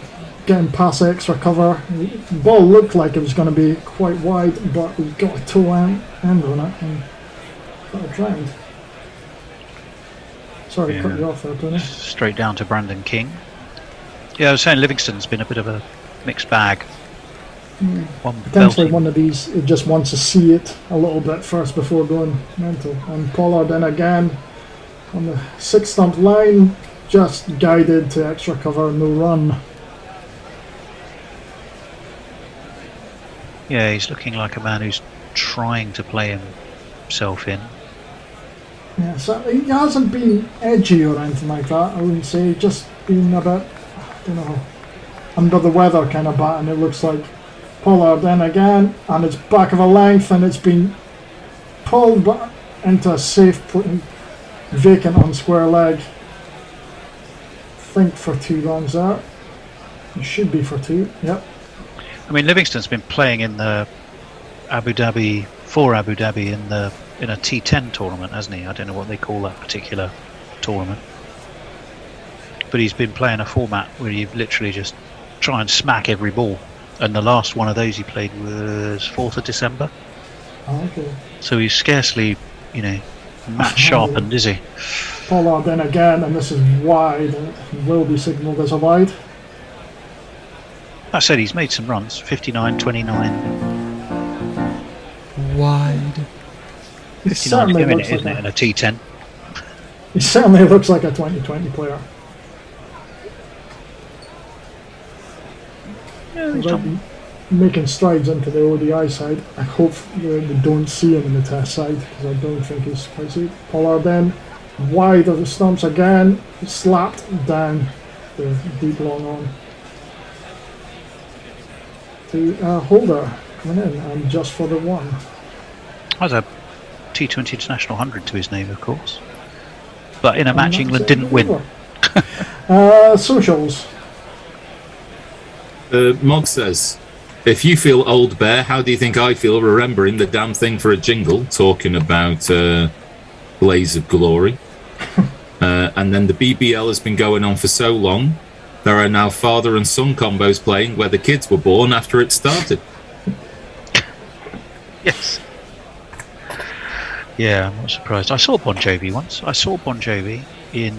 getting past extra cover. The ball looked like it was going to be quite wide, but he got a toe end on it and got it drowned. Sorry to cut you off there, Tony. Straight down to Brandon King. Yeah, I was saying Livingston's been a bit of a mixed bag. Potentially one of these, it just wants to see it a little bit first before going mental. And Pollard then again on the 6 stump line, just guided to extra cover, no run. Yeah, he's looking like a man who's trying to play himself in. Yeah, so he hasn't been edgy or anything like that, I wouldn't say. Just been a bit, I don't know, under the weather kind of bat, and it looks like Pollard then again, and it's back of a length, and it's been pulled back into a safe, vacant on square leg. Think for 2 runs there. It should be for 2, yep. I mean, Livingston's been playing in the Abu Dhabi in a T10 tournament, hasn't he? I don't know what they call that particular tournament. But he's been playing a format where you literally just try and smack every ball. And the last one of those he played was 4th of December. Oh, okay. So he's scarcely, match sharpened, is he? Pollard then again, and this is wide, and it will be signalled as a wide. I said he's made some runs, 59, 29. Wide. 59 a minute, isn't it, in a T10? He certainly looks like a 2020 player. Without making strides into the ODI side, I hope we don't see him in the Test side, because I don't think he's quite safe. Pollard then wide of the stumps again, slapped down the deep long on to Holder coming in, and just for the 1. Has a T20 International 100 to his name, of course. But in a match England didn't win. Socials. Mog says, if you feel old bear, how do you think I feel remembering the damn thing for a jingle, talking about Blaze of Glory? And then the BBL has been going on for so long, there are now father and son combos playing where the kids were born after it started. Yes. Yeah, I'm not surprised. I saw Bon Jovi once. I saw Bon Jovi in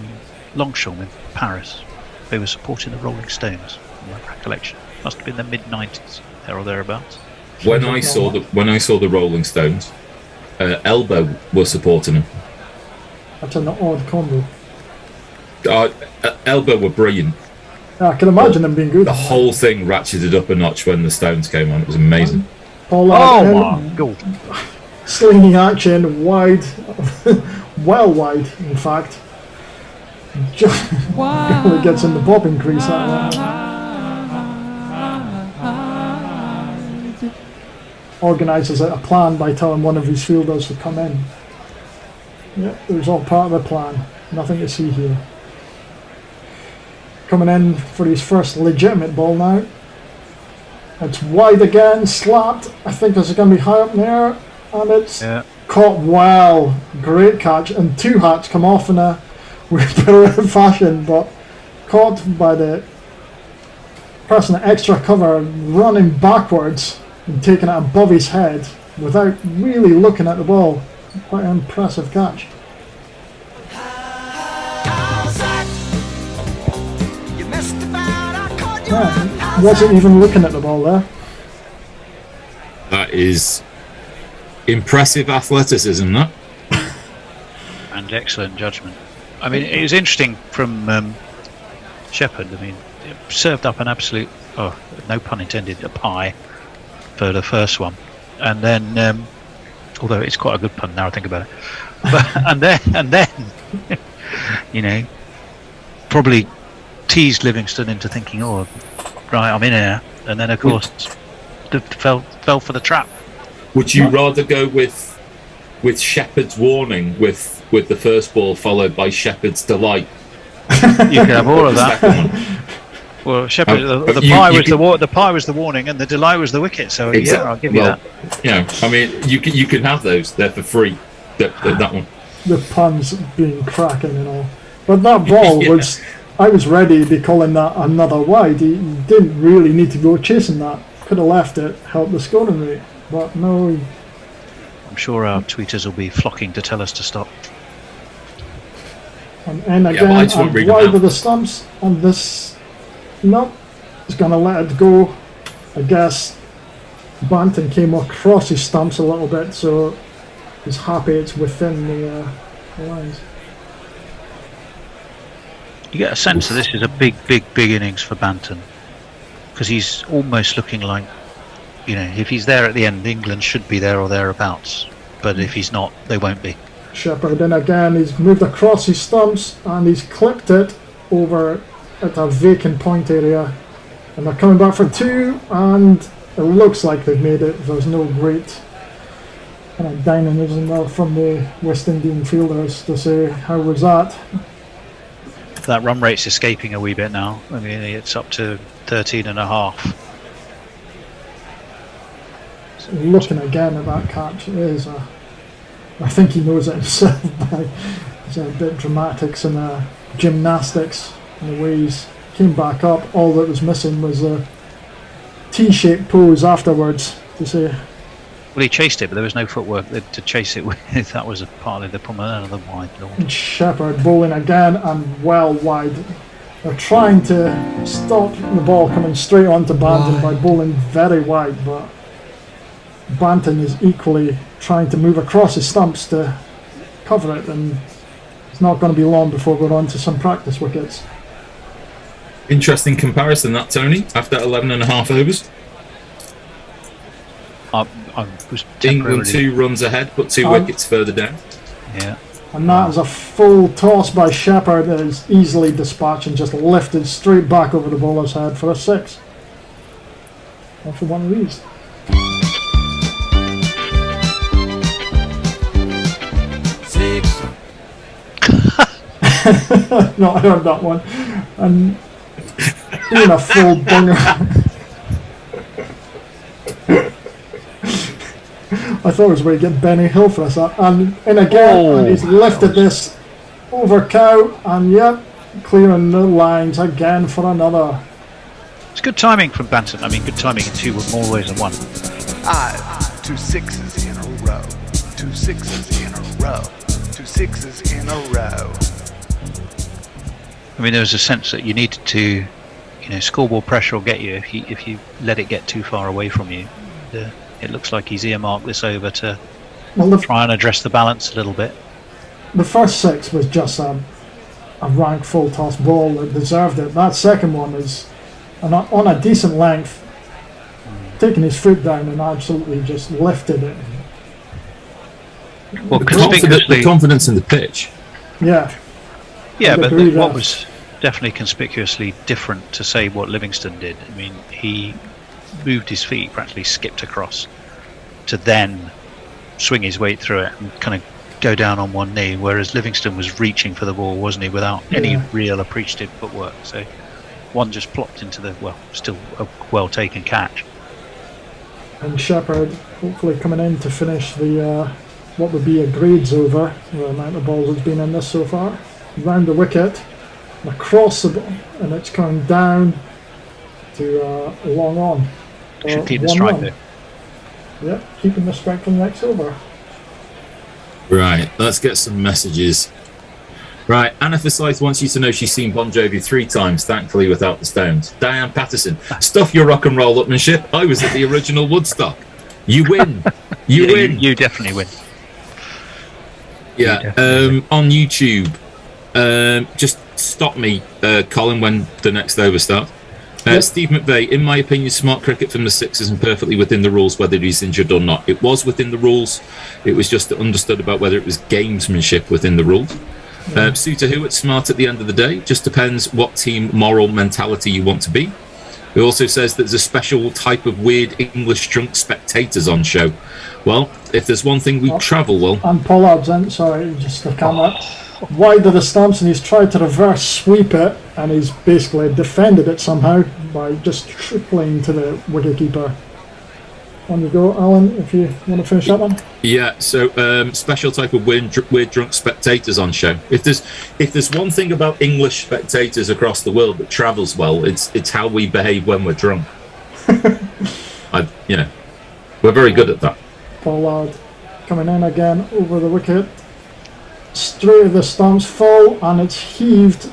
Longchamp in Paris. They were supporting the Rolling Stones, from my recollection. Must have been the mid-90s, there or thereabouts. When I saw the Rolling Stones, Elbow was supporting them. That's an odd combo. Elbow were brilliant. I can imagine them being good. The whole thing ratcheted up a notch when the Stones came on. It was amazing. Pollard my God. Slinging action wide, well wide, in fact. Just barely gets in the bobbing crease that one. Organises a plan by telling one of his fielders to come in. Yeah, it was all part of the plan. Nothing to see here. Coming in for his first legitimate ball now. It's wide again, slapped. I think this is going to be high up in the air, and it's caught well. Great catch, and 2 hats come off in a weird fashion, but caught by the person at extra cover, running backwards and taking it above his head without really looking at the ball. Quite an impressive catch. Yeah, wasn't even looking at the ball there. That is impressive athleticism, that. And excellent judgment. I mean, it was interesting from Shepherd. I mean, it served up an absolute, no pun intended, a pie for the first one. And then, although it's quite a good pun now I think about it. But, and then, probably teased Livingston into thinking, right, I'm in here, and then of course fell for the trap. Would you rather go with Shepherd's warning with the first ball followed by Shepherd's delight? You can have all of that. Well, Shepherd, the pie was the warning, and the delight was the wicket. So yeah, I'll give you that. I mean, you can have those. They're for free. That one. The puns being cracking and all, but that ball was. I was ready to be calling that another wide. He didn't really need to go chasing that. Could have left it, helped the scoring rate, but no. I'm sure our tweeters will be flocking to tell us to stop. And again, and wide with the stumps, and this, no, he's going to let it go. I guess Banton came across his stumps a little bit, so he's happy it's within the lines. You get a sense that this is a big innings for Banton, because he's almost looking like, if he's there at the end, England should be there or thereabouts. But if he's not, they won't be. Shepherd, and again, he's moved across his stumps and he's clipped it over at a vacant point area. And they're coming back for two, and it looks like they've made it. There's no great kind of dynamism there from the West Indian fielders to say, how was that? That run rate's escaping a wee bit now. I mean, it's up to 13.5. Looking again at that catch, it is I think he knows it himself, but it's a bit dramatics and gymnastics in the way he's came back up. All that was missing was a T-shaped pose afterwards to say. Well, he chased it, but there was no footwork to chase it with. That was partly the problem. Another wide. And Shepherd bowling again and well wide. They're trying to stop the ball coming straight onto Banton by bowling very wide, but Banton is equally trying to move across his stumps to cover it, and it's not going to be long before we're on to some practice wickets. Interesting comparison that, Tony, after 11.5 overs. I was England 2 runs ahead, but 2 wickets further down. Yeah. And that is a full toss by Shepherd that is easily dispatched and just lifted straight back over the bowler's head for a 6. After one of these. No, I heard that one. And doing a full bunger. I thought it was where you get Benny Hill for us. And again, and he's lifted this over cow, and yep, clearing the lines again for another. It's good timing from Banton. I mean, good timing in 2 more ways than 1. 2 6s in a row. 2 6s in a row. 2 6s in a row. I mean, there was a sense that you needed to, scoreboard pressure will get you if you let it get too far away from you. It looks like he's earmarked this over to try and address the balance a little bit. The first 6 was just a rank full toss ball that deserved it. That second one is on a decent length, taking his foot down and absolutely just lifted it. Well, the confidence in the pitch. Yeah. Yeah, but what was definitely conspicuously different to say what Livingston did. I mean, he moved his feet, practically skipped across to then swing his weight through it and kind of go down on one knee, whereas Livingston was reaching for the ball, wasn't he, without any real appreciative footwork. So one just plopped into the, still a well taken catch. And Shepherd hopefully coming in to finish the what would be a grades over the amount of balls that's been in this so far. Round the wicket and across the ball, and it's coming down to long on. Should keep the strike there. Yep, keeping the strike from the next over. Right, let's get some messages. Right, Anna Forsyth wants you to know she's seen Bon Jovi 3 times, thankfully without the Stones. Diane Patterson, stuff your rock and roll upmanship. I was at the original Woodstock. You win. You win. You definitely win. Yeah, on YouTube, just stop me, Colin, when the next over starts. Steve McVeigh, in my opinion, smart cricket from the Sixers and perfectly within the rules, whether he's injured or not. It was within the rules. It was just understood about whether it was gamesmanship within the rules. Suter Hewitt, smart at the end of the day. Just depends what team moral mentality you want to be. It also says there's a special type of weird English drunk spectators on show. Well, if there's one thing we travel well. And Pollard's in, sorry, just the camera. Wide of the stumps, and he's tried to reverse sweep it, and he's basically defended it somehow by just tripling to the wicketkeeper. On you go, Alan, if you want to finish that one. Yeah, so special type of weird drunk spectators on show. If there's one thing about English spectators across the world that travels well, it's how we behave when we're drunk. We're very good at that. Pollard coming in again over the wicket. Straight of the stumps, full, and it's heaved.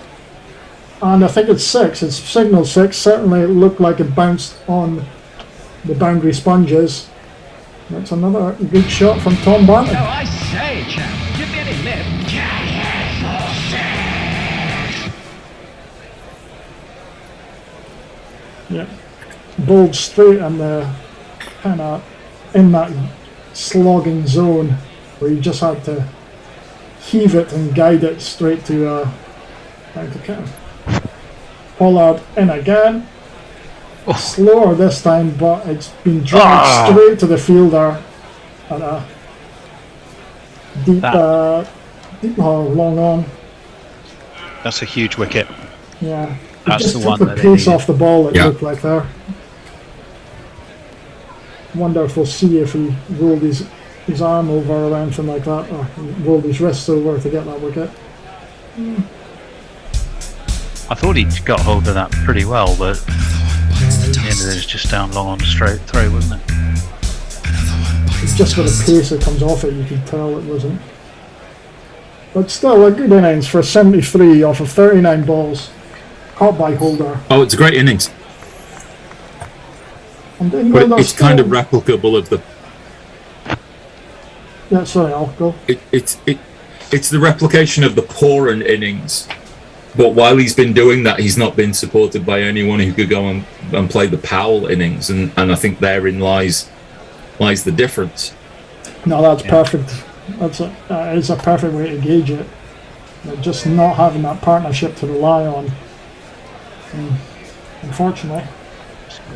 And I think it's 6. It's signal 6. Certainly it looked like it bounced on the boundary sponges. That's another good shot from Tom Banton. Oh, I say, chap, give me any lip. Yeah, bowled straight and the kind of in that slogging zone where you just had to heave it and guide it straight to count. Pollard in again. Slower this time, but it's been dragged straight to the fielder at a deep, long on. That's a huge wicket. Yeah, That's just the took one the that they pace needed. off the ball. It looked like there. Wonder if we'll see if he rolled his arm over or anything like that, or rolled his wrists over to get that wicket. I thought he got hold of that pretty well, but in the end it was just down long on the straight throw, wasn't it? It's just with the pace that comes off it, you can tell it wasn't. But still, a good innings for 73 off of 39 balls. Caught by Holder. Oh, it's a great innings. And But it's kind of replicable of the. Yeah, sorry, I'll go. It's the replication of the Pooran innings. But while he's been doing that, he's not been supported by anyone who could go and play the Powell innings, and I think therein lies the difference. No, that's perfect. It's a perfect way to gauge it. Just not having that partnership to rely on. Unfortunately,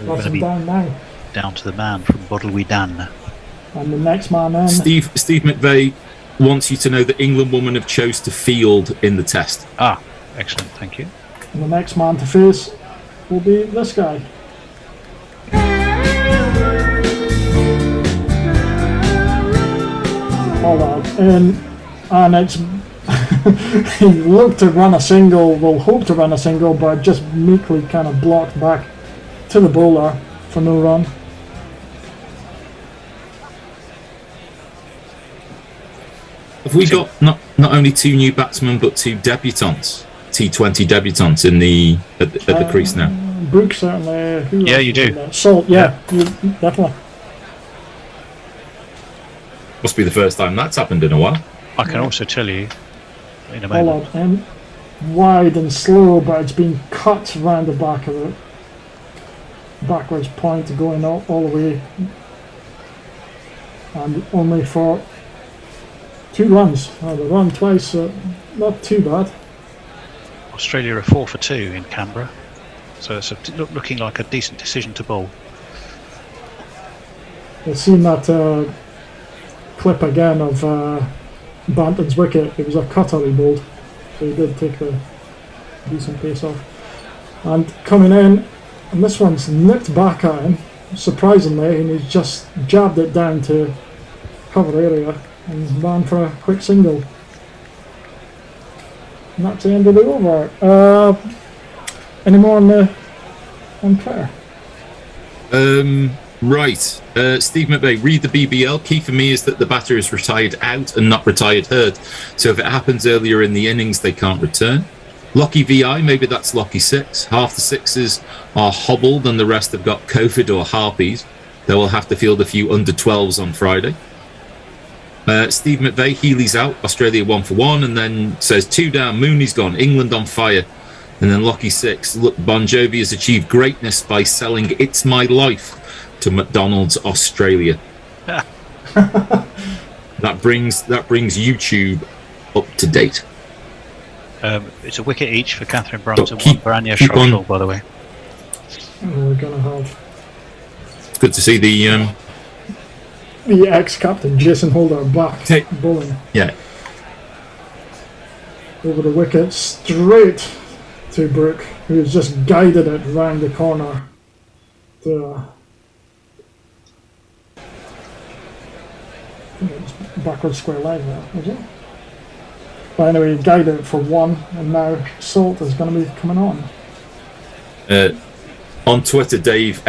got him down now. Down to the man from Bodley Dan. And the next man in. Steve McVeigh wants you to know that England women have chose to field in the test. Excellent, thank you. And the next man to face will be this guy. Pollard in, and it's he looked to run a single, hope to run a single, but just meekly kind of blocked back to the bowler for no run. Have we got not only 2 new batsmen but 2 debutants, T20 debutants at the crease now? Brooks certainly. Yeah, you do. Salt, yeah. You, definitely. Must be the first time that's happened in a while. I can also tell you in a moment. Pollard in, wide and slow, but it's been cut round the back of it. Backwards point going all the way, and only for 2 runs. They run twice, so not too bad. Australia are 4 for 2 in Canberra, so it's looking like a decent decision to bowl. I've seen that clip again of Banton's wicket. It was a cutter he bowled, so he did take a decent pace off. And coming in, and this one's nipped back at him, surprisingly, and he's just jabbed it down to cover area and ran for a quick single. And that's the end of the over. Any more on Twitter? Right. Steve McVeigh, read the BBL. Key for me is that the batter is retired out and not retired hurt. So if it happens earlier in the innings, they can't return. Lockie VI, maybe that's Lockie 6. Half the 6s are hobbled and the rest have got COVID or harpies. They will have to field a few under 12s on Friday. Steve McVeigh, Healy's out, Australia 1 for 1, and then says 2 down, Mooney's gone, England on fire. And then Lockie 6, look, Bon Jovi has achieved greatness by selling It's My Life to McDonald's Australia. That brings YouTube up to date. It's a wicket each for Catherine Brunt and 1 for Anya Schroffel, by the way. And we're going to have It's good to see the ex-captain Jason Holder back bowling. Yeah. Over the wicket, straight to Brooke, who's just guided it round the corner to I think it was backward square leg there, was it? But anyway, he guided it for one, and now Salt is going to be coming on. On Twitter, Dave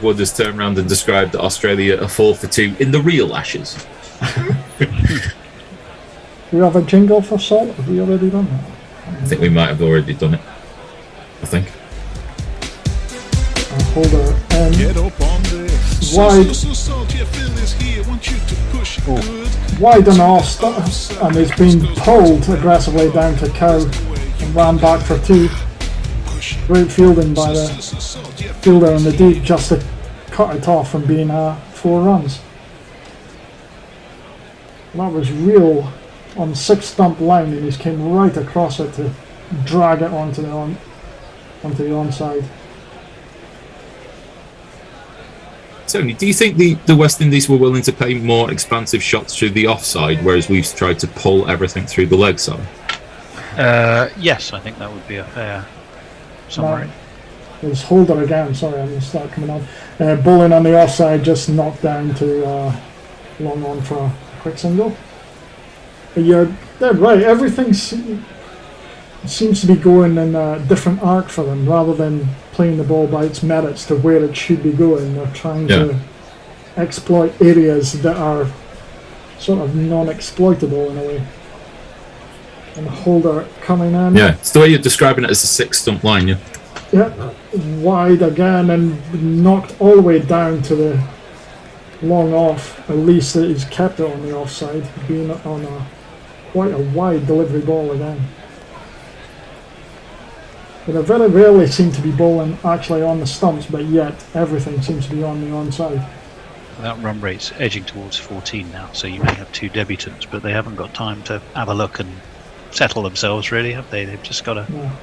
Wood has turned around and described Australia a 4 for 2 in the real Ashes. Do we have a jingle for Salt? Have we already done that? I think we might have already done it. I think. Holder and wide and off, and he's been pulled aggressively down to Cow and ran back for 2. Great fielding by the fielder in the deep just to cut it off from being 4 runs. That was real on 6 stump line, and he came right across it to drag it onto the onside. Tony, do you think the West Indies were willing to play more expansive shots through the offside, whereas we've tried to pull everything through the leg side? Yes, I think that would be a fair summary. There's Holder again, sorry, I'm going to start coming on. Bowling on the offside, just knocked down to long on for a quick single. But you're dead right, everything seems to be going in a different arc for them, rather than playing the ball by its merits to where it should be going. They're trying to exploit areas that are sort of non-exploitable in a way. And Holder coming in. Yeah, it's the way you're describing it as a 6 stump line, yeah? Yeah, wide again and knocked all the way down to the long off. At least he's kept it on the offside, being on quite a wide delivery ball again. But I very rarely seem to be bowling actually on the stumps, but yet everything seems to be on the onside. That run rate's edging towards 14 now, so you may have 2 debutants, but they haven't got time to have a look and settle themselves, really, have they? They've just got to... Yeah.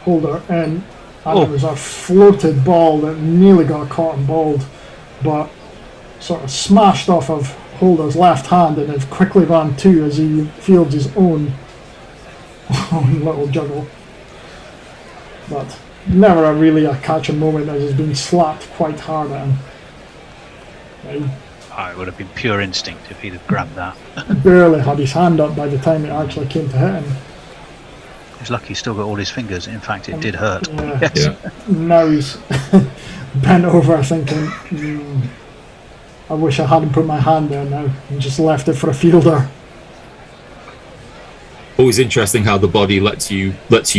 Holder, and it was a floated ball that nearly got caught and bowled, but sort of smashed off of Holder's left hand and has quickly ran 2 as he fields his own little juggle. But never really a catching moment as he's been slapped quite hard at him. It would have been pure instinct if he'd have grabbed that. Barely had his hand up by the time it actually came to hit him. He's lucky he's still got all his fingers. In fact, it did hurt. Yeah. Yes. Now he's bent over thinking, I wish I hadn't put my hand there now and just left it for a fielder. Always interesting how the body lets you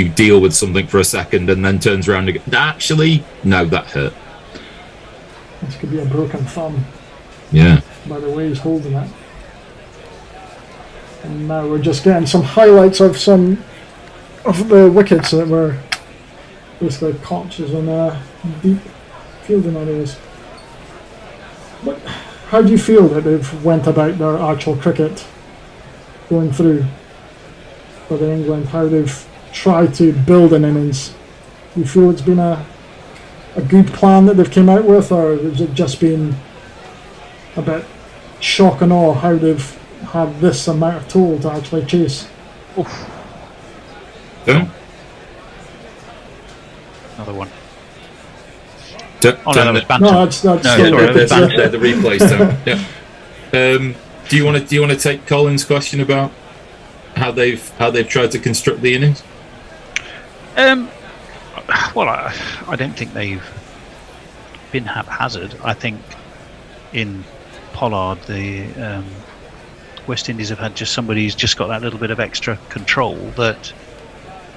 deal with something for a second and then turns around and goes, actually, no, that hurt. This could be a broken thumb. Yeah. By the way he's holding it. And now we're just getting some highlights of some of the wickets that were basically catches on deep fielding areas. But how do you feel that they've went about their actual cricket going through for the England? How they've tried to build an innings? Do you feel it's been a good plan that they've came out with, or has it just been a bit shock and awe how they've had this amount of toll to actually chase? Yeah. Another one. That was Banton. No, that's the replays. Yeah. Do you want to take Colin's question about how they've tried to construct the innings? Well, I don't think they've been haphazard. I think in Pollard, the West Indies have had just somebody who's just got that little bit of extra control that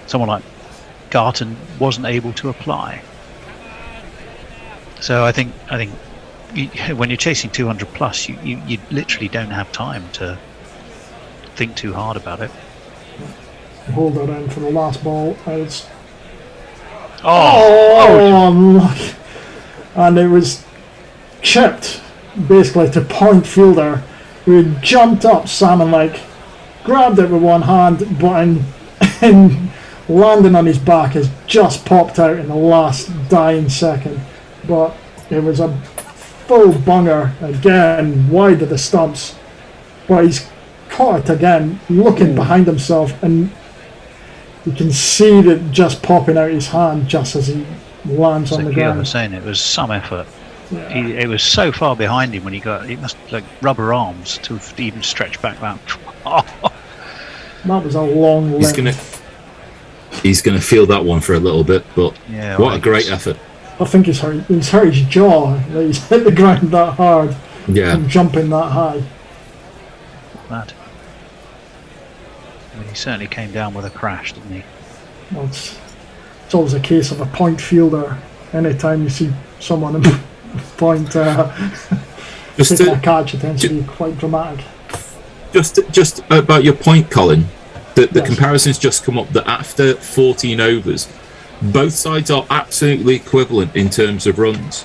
someone like Garton wasn't able to apply. So I think when you're chasing 200 plus, you literally don't have time to think too hard about it. Hold that in for the last ball. It's unlucky. And it was chipped basically to point fielder who had jumped up salmon like, grabbed it with one hand, but in landing on his back has just popped out in the last dying second, but it was a full bunger again, wide of the stumps, but he's caught it again, looking behind himself, and you can see it just popping out his hand just as he lands on the ground. I was saying, it was some effort. Yeah. It was so far behind him when he must like rubber arms to even stretch back that. That was a long limb. He's gonna feel that one for a little bit, but yeah, what a great effort. I think he's hurt his jaw. He's hit the ground that hard. Yeah. And jumping that high. Mad. I mean, he certainly came down with a crash, didn't he? Well, it's always a case of a point fielder. Anytime you see someone in point taking a catch, it tends to be quite dramatic. Just about your point, Colin, the comparison's just come up that after 14 overs, both sides are absolutely equivalent in terms of runs.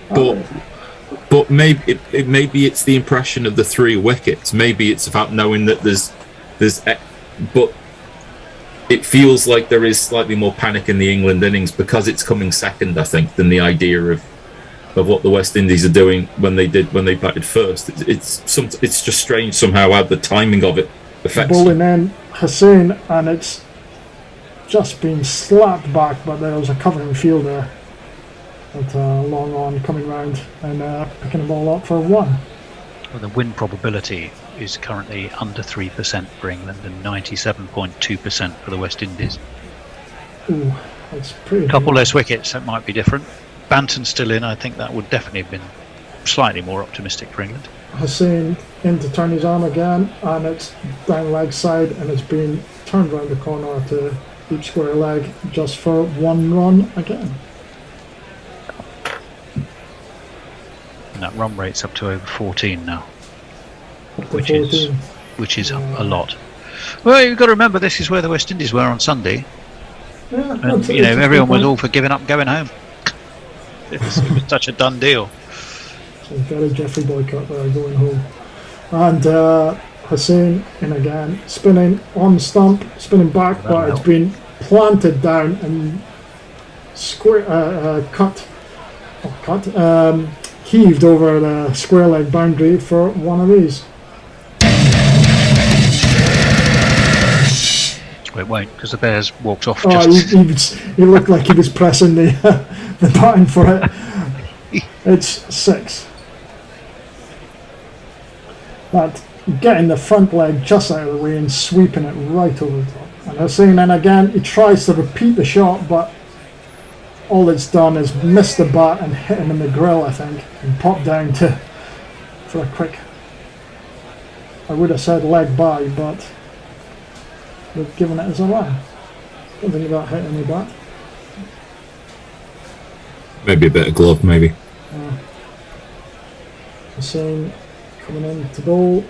But maybe it's the impression of the 3 wickets. Maybe it's about knowing that but it feels like there is slightly more panic in the England innings because it's coming second, I think, than the idea of what the West Indies are doing when they batted first. It's just strange somehow how the timing of it affects. Bowling in Hussain, and it's just been slapped back, but there was a covering fielder at long on coming round and picking the ball up for 1. Well, the win probability is currently under 3% for England and 97.2% for the West Indies. Ooh, that's pretty. A couple less wickets, that might be different. Banton's still in. I think that would definitely have been slightly more optimistic for England. Hussain in to turn his arm again, and it's down leg side, and it's been turned round the corner to deep square leg just for 1 run again. And that run rate's up to over 14 now, which 14. is a lot. Well, you've got to remember this is where the West Indies were on Sunday, Yeah, and everyone was all for giving up, going home. It was such a done deal. So very Jeffrey boycott there, going home. And Hussain in again, spinning on stump, spinning back, but it's been planted down and heaved over the square leg boundary for one of these. Well, it won't, because the Bears walked off. He looked like he was pressing the button for it. It's 6. But getting the front leg just out of the way and sweeping it right over the top. And Hussain then again, he tries to repeat the shot, but all it's done is miss the bat and hit him in the grill, I think, and pop down for a quick, I would have said leg by, but they've given it as a run. Don't think about hitting the bat. Maybe a bit of glove, maybe. Hussain coming in to bowl.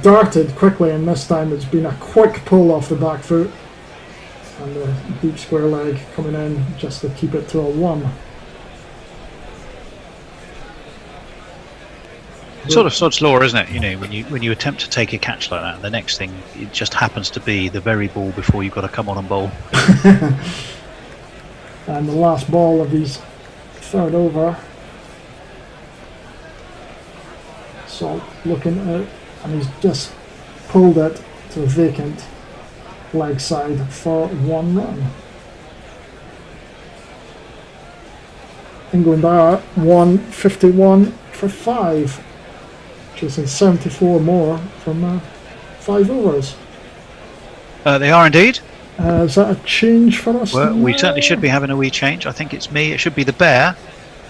Darted quickly, and this time it's been a quick pull off the back foot. And the deep square leg coming in just to keep it to a 1. Sort of sod's law, isn't it? You know, when you attempt to take a catch like that, the next thing it just happens to be the very ball before you've got to come on and bowl. And the last ball of his 3rd over. So looking at it, and he's just pulled it to a vacant leg side for 1 run. England are 151 for 5, which is 74 more from 5 overs. They are indeed. Is that a change for us? Well, we certainly should be having a wee change. I think it's me. It should be the Bear,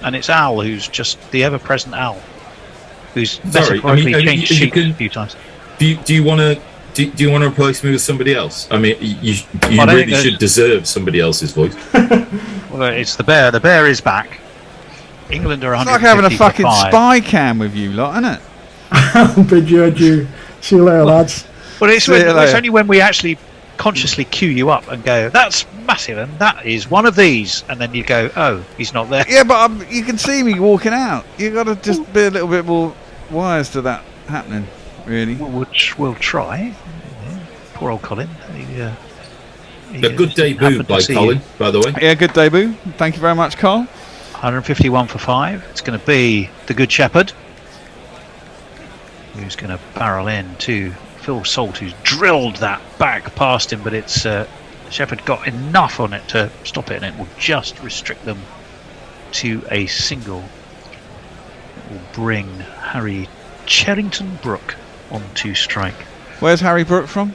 and it's Al, who's just the ever-present Al, who's metaphorically changed sheets a few times. Do you want to replace me with somebody else? I mean, you really should deserve somebody else's voice. Well, it's the Bear. The Bear is back. England are 150 It's like having a fucking for 5. spy cam with you lot, isn't it? I'll bid you adieu. See you later, lads. Well, it's only when we actually consciously cue you up and go, that's massive, and that is one of these, and then you go, oh, he's not there. Yeah, but you can see me walking out. You've got to just be a little bit more wise to that happening, really. We'll try. Poor old Colin. A good debut by Colin, by the way. Yeah, good debut. Thank you very much, Cole. 151 for 5. It's going to be the Good Shepherd, who's going to barrel in to Phil Salt, who's drilled that back past him, but it's Shepherd got enough on it to stop it, and it will just restrict them to a single. It will bring Harry Cherrington Brook onto strike. Where's Harry Brook from?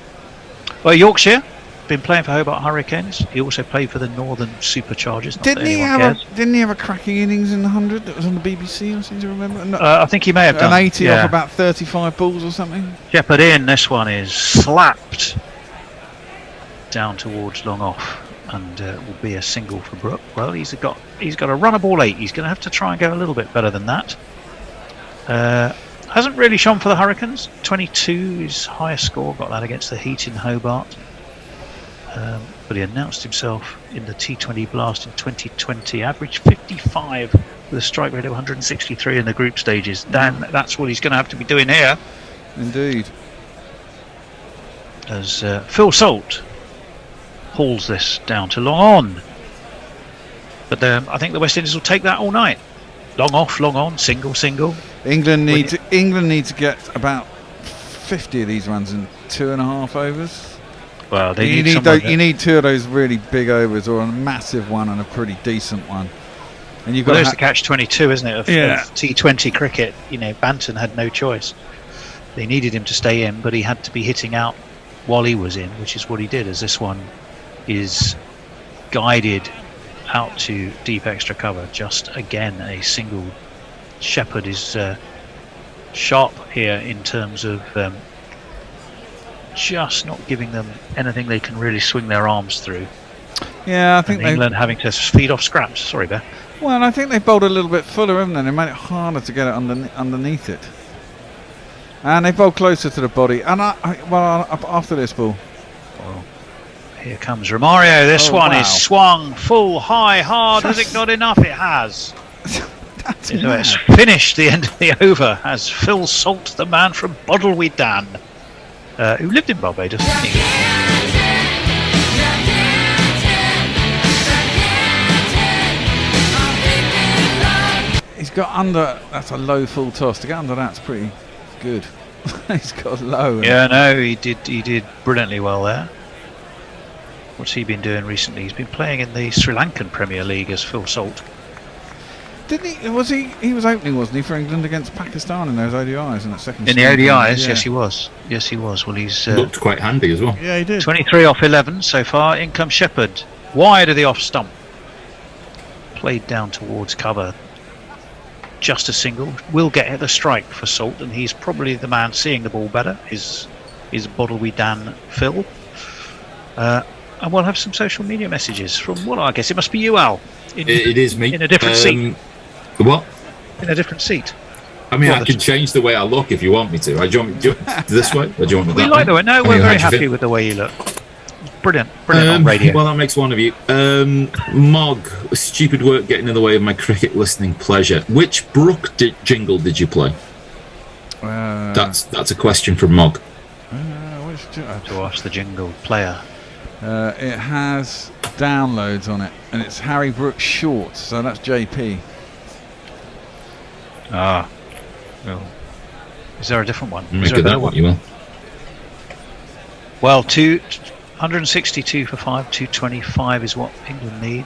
Well, Yorkshire. Been playing for Hobart Hurricanes. He also played for the Northern Superchargers. Didn't he have a cracking innings in the 100 that was on the BBC? I seem to remember. No, I think he may have done an 80 off about 35 balls or something. Shepherd in. This one is slapped down towards long off, and will be a single for Brook. Well, he's got a run of ball 8. He's going to have to try and go a little bit better than that. Hasn't really shone for the Hurricanes. 22 is highest score. Got that against the Heat in Hobart. But he announced himself in the T20 Blast in 2020, averaged 55 with a strike rate of 163 in the group stages. Dan, that's what he's going to have to be doing here. Indeed. As Phil Salt hauls this down to long on. But I think the West Indies will take that all night. Long off, long on, single, single. England need to get about 50 of these runs in 2.5 overs. Well, you need 2 of those really big overs, or a massive one and a pretty decent one. And you've got there's the catch-22, isn't it? Of T20 cricket. You know, Banton had no choice. They needed him to stay in, but he had to be hitting out while he was in, which is what he did. As this one is guided out to deep extra cover, just again a single. Shepherd is sharp here in terms of just not giving them anything they can really swing their arms through. Yeah, I think England having to feed off scraps. Sorry, Bear. Well, I think they bowled a little bit fuller, haven't they? They made it harder to get it underneath it. And they bowled closer to the body. And after this ball. Well, here comes Romario. This one is swung full, high, hard. Has it got enough? It has. It's finished the end of the over as Phil Salt, the man from Bottleweed Dan, who lived in Barbados, didn't he? He's got under. That's a low full toss. To get under that's pretty good. He's got low. Yeah, no, he did brilliantly well there. What's he been doing recently? He's been playing in the Sri Lankan Premier League as Phil Salt. Didn't he? Was he? He was opening, wasn't he, for England against Pakistan in those ODIs in that second? In the ODIs, yes, he was. Yes, he was. Well, he's looked quite handy as well. Yeah, he did. 23 off 11 so far. In comes Shepherd, wide of the off stump. Played down towards cover. Just a single. Will get the strike for Salt, and he's probably the man seeing the ball better. Is Bottleweed Dan Phil? And we'll have some social media messages from what I guess it must be you, Al. It is me. In a different seat. What? In a different seat. I mean, I can change the way I look if you want me to. Do you want me this way, or do you want me that way? We like the way. No, we're very happy with the way you look. Brilliant on radio. Well, that makes one of you. Mog, stupid work getting in the way of my cricket listening pleasure. Which Brook jingle did you play? That's a question from Mog. To ask the jingle player. It has downloads on it, and it's Harry Brook Short, so that's JP. Ah, well, is there a different one? Make it that one, you will. Well, 162 for 5, 225 is what England need.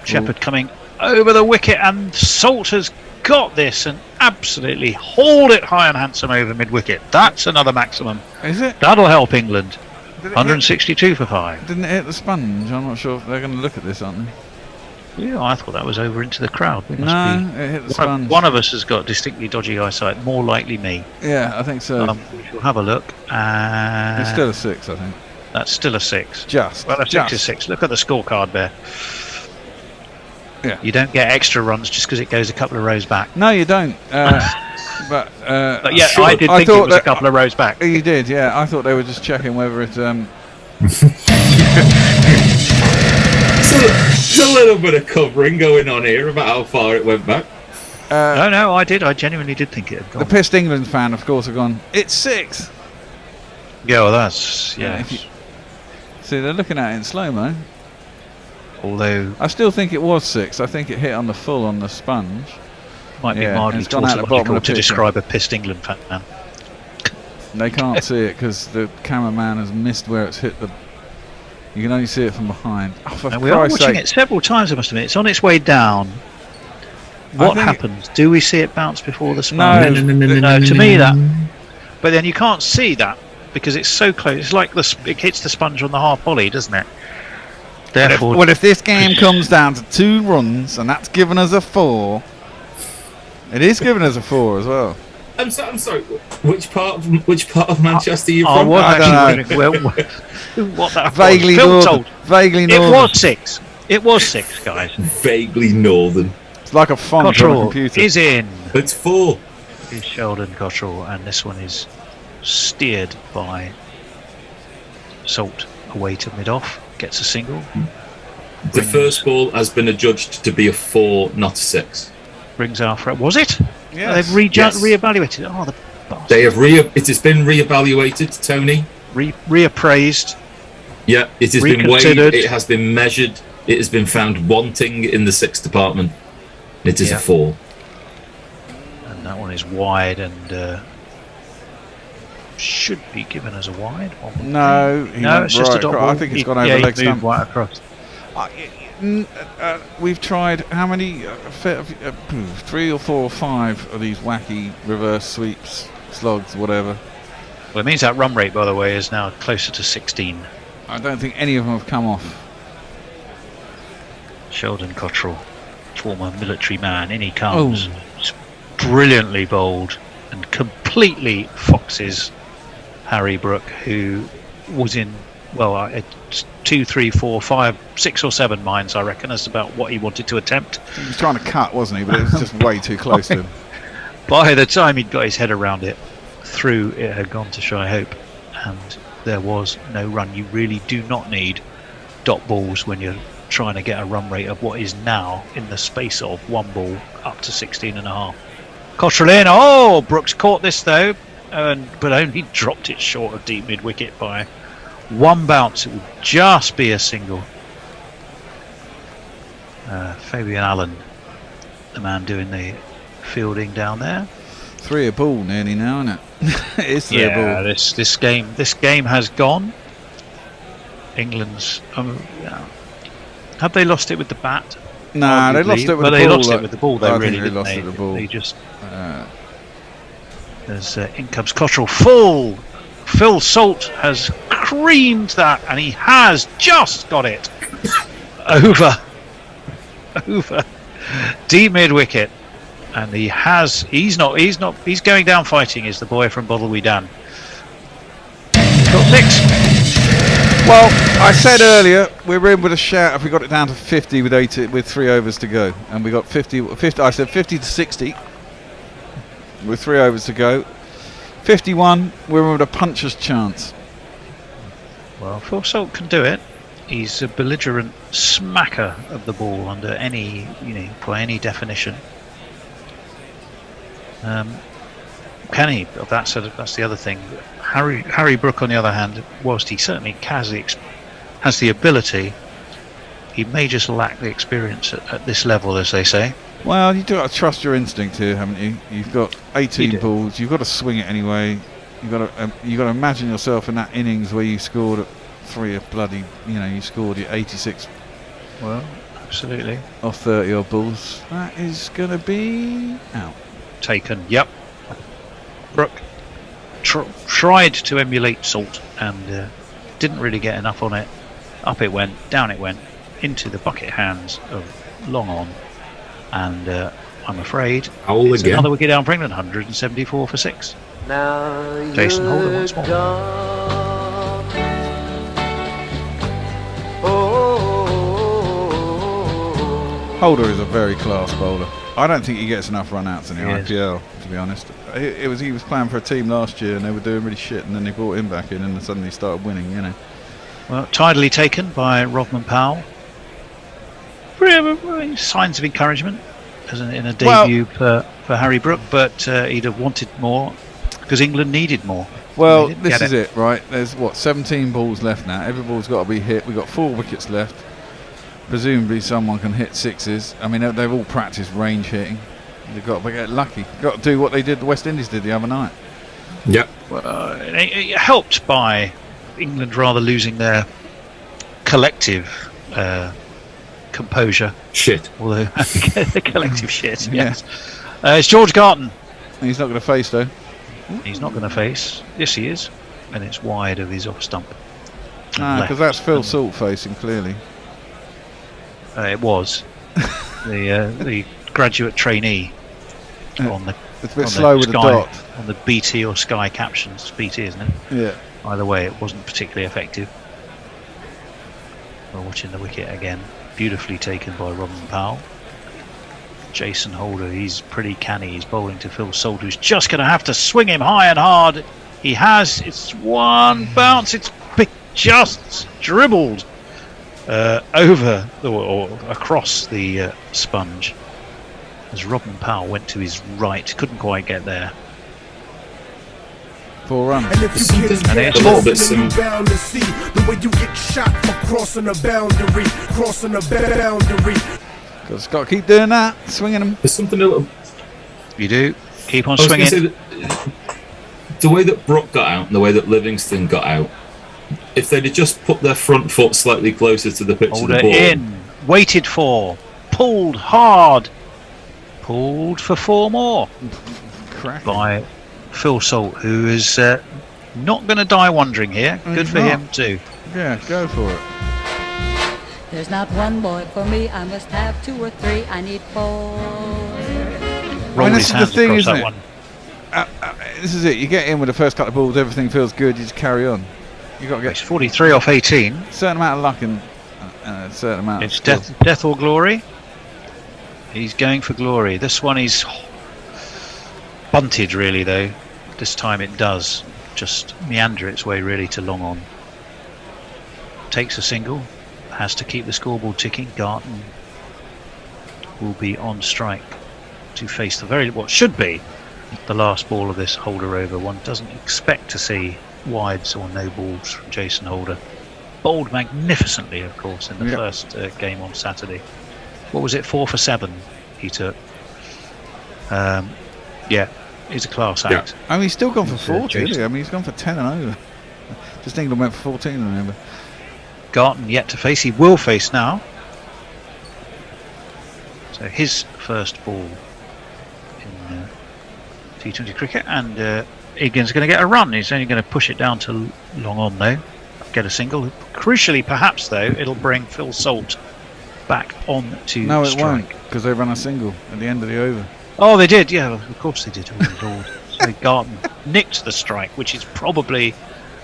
Shepherd coming over the wicket, and Salt has got this and absolutely hauled it high and handsome over mid-wicket. That's another maximum. Is it? That'll help England. 162 for 5. Didn't it hit the sponge? I'm not sure if they're going to look at this, aren't they? Yeah, I thought that was over into the crowd. It hit the sponge. One of us has got distinctly dodgy eyesight, more likely me. Yeah, I think so. We'll have a look. It's still a 6, I think. That's still a 6. Well, a 6 is 6. Look at the scorecard there. Yeah. You don't get extra runs just because it goes a couple of rows back. No, you don't. But yeah, sure. I did think it was a couple of rows back. You did, yeah. I thought they were just checking whether it. There's a little bit of covering going on here about how far it went back. No, I did. I genuinely did think it had gone. The pissed England fan, of course, have gone. It's 6. Yeah, well, that's See, they're looking at it in slow-mo. Although I still think it was 6. I think it hit on the full on the sponge. Might be mildly it's gone out the bottom tautological of the to picture. describe a pissed England fan. They can't see it because the cameraman has missed where it's hit the. You can only see it from behind. Oh, for And we are Christ's watching sake. it several times, I must admit. It's on its way down. What think happens? Do we see it bounce before the sponge? No. To me that. But then you can't see that because it's so close. It's like it hits the sponge on the half volley, doesn't it? Therefore, Well, if this game comes down to 2 runs and that's given us a 4, it is giving us a 4 as well. I'm sorry. Which part of Manchester are you I from? was I don't actually wondering what that Vaguely was. Phil northern. told. Vaguely It northern. was 6. It was 6, guys. Vaguely northern. It's like a font on a Cottrell computer. is in. It's 4. Is Sheldon Cottrell, and this one is steered by Salt away to mid-off. Gets a single. The first ball has been adjudged to be a 4, not a 6. Brings Alfred. Was it? Yes. They've Yes. re-evaluated. Oh, the bastard. They have it has been re-evaluated, Tony. Reappraised. Yeah, it has been weighed. Reconsidered. It has been measured. It has been found wanting in the 6th department. It is Yeah. a 4. And that one is wide and should be given as a wide. No, he went it's just a right dot across. ball. I think it's gone Yeah, over he leg moved stump. right across. We've tried how many? 3 or 4 or 5 of these wacky reverse sweeps, slugs, whatever. Well, it means that run rate, by the way, is now closer to 16. I don't think any of them have come off. Sheldon Cottrell, former military man, in he comes. It's brilliantly bowled and completely foxes Harry Brook, who was in, well, 2, 3, 4, 5, 6 or 7 minds, I reckon, as about what he wanted to attempt. He was trying to cut, wasn't he? But it was just way too close to him. By the time he'd got his head around it, through it had gone to Shy Hope, and there was no run. You really do not need dot balls when you're trying to get a run rate of what is now in the space of 1 ball up to 16.5. Cottrell in. Oh, Brooks caught this though, but only dropped it short of deep mid wicket by 1 bounce. It would just be a single. Fabian Allen, the man doing the fielding down there. 3 a ball nearly now, isn't it? It is 3 a Yeah, ball. this game has gone. England's. Have they lost it with the bat? Nah, they Arguably, lost it with but the they ball. lost it with the ball. They I really think they didn't. lost it with the ball. They just. There's in comes Cottrell. Full. Phil Salt has creamed that, and he has just got it over deep mid wicket, and he's going down fighting. Is the boy from Bottlewee Dan? Got 6. Well, I said earlier we were in with a shout if we got it down to 50 with 3 overs to go, and we got 50. I said 50 to 60 with 3 overs to go. 51, we were with a puncher's chance. Well, Phil Salt can do it. He's a belligerent smacker of the ball under any, by any definition. Can he? That's the other thing. Harry Brook, on the other hand, whilst he certainly has the ability, he may just lack the experience at this level, as they say. Well, you've got to trust your instinct here, haven't you? You've got 18 You do. balls. You've got to swing it anyway. You've got to imagine yourself in that innings where you scored at 3 of bloody. You scored your 86. Well, absolutely. Off 30 odd balls. That is going to be out. Taken. Yep. Brook tried to emulate Salt and didn't really get enough on it. Up it went, down it went, into the bucket hands of Long On, and I'm afraid it's again. another wicket down for England. 174 for 6. Jason Holden once more. Holder is a very class bowler. I don't think he gets enough run outs in the He is. IPL, to be honest. He was playing for a team last year and they were doing really shit, and then they brought him back in and suddenly started winning, Well, tidily taken by Rovman Powell. Signs of encouragement in a debut for Harry Brook, but he'd have wanted more because England needed more. Well, They didn't this get is it, right? There's 17 balls left now. Every ball's got to be hit. We've got 4 wickets left. Presumably someone can hit sixes. I mean, they've all practiced range hitting. They've got to get lucky. Got to do what they did, the West Indies did the other night. Yep. Well, it helped by England rather losing their collective composure. Shit. Although the collective shit. Yes. It's George Garton. He's not going to face though. He's not going to face. Yes, he is, and it's wide of his off stump. Because that's Phil Salt facing clearly. It was the graduate trainee on the. It's a bit slow with the dot on the BT or Sky captions. It's BT, isn't it? Yeah. Either way, it wasn't particularly effective. We're watching the wicket again. Beautifully taken by Robin Powell. Jason Holder, he's pretty canny. He's bowling to Phil Salt, who's just going to have to swing him high and hard. He has. It's one bounce. It's just dribbled over or across the sponge as Robin Powell went to his right. Couldn't quite get there. 4 runs. And it's 4. Bound to see the way you get shot for crossing a boundary, crossing a boundary. Got to keep doing that, swinging them. There's something a little. You do keep on I was gonna swinging. say that the way that Brook got out and the way that Livingston got out, if they'd have just put their front foot slightly closer to the pitch of the Holder ball, in, waited for, pulled hard, pulled for 4 more by Phil Salt, who is not going to die wondering here. Good for him too. Yeah, go for it. There's not one boy for me, I must have 2 or 3, I need 4. Roll this his is the hands thing, across isn't that it? one. This is it. You get in with the first couple of balls, everything feels good. You just carry on. You got to It's get 43 off 18. a certain amount of luck and a certain amount. It's of skill. death or glory. He's going for glory. This one is bunted really though. This time it does just meander its way really to long on. Takes a single. Has to keep the scoreboard ticking. Garton will be on strike to face the what should be the last ball of this Holder over. One doesn't expect to see wides or no balls from Jason Holder. Bowled magnificently, of course, in the first game on Saturday. What was it? 4 for 7 he took. Yeah, he's a class act. I mean, he's still gone for 40. Really. I mean, he's gone for 10 and over. Just England went for 14 and over. Garton yet to face. He will face now. So his first ball in T20 cricket, and Egan's going to get a run. He's only going to push it down to long on though. Get a single. Crucially, perhaps though, it'll bring Phil Salt back on to No, it strike. won't, because they ran a single at the end of the over. Oh, they did. Yeah, of course they did. Oh, my Lord. So Garton nicked the strike, which is probably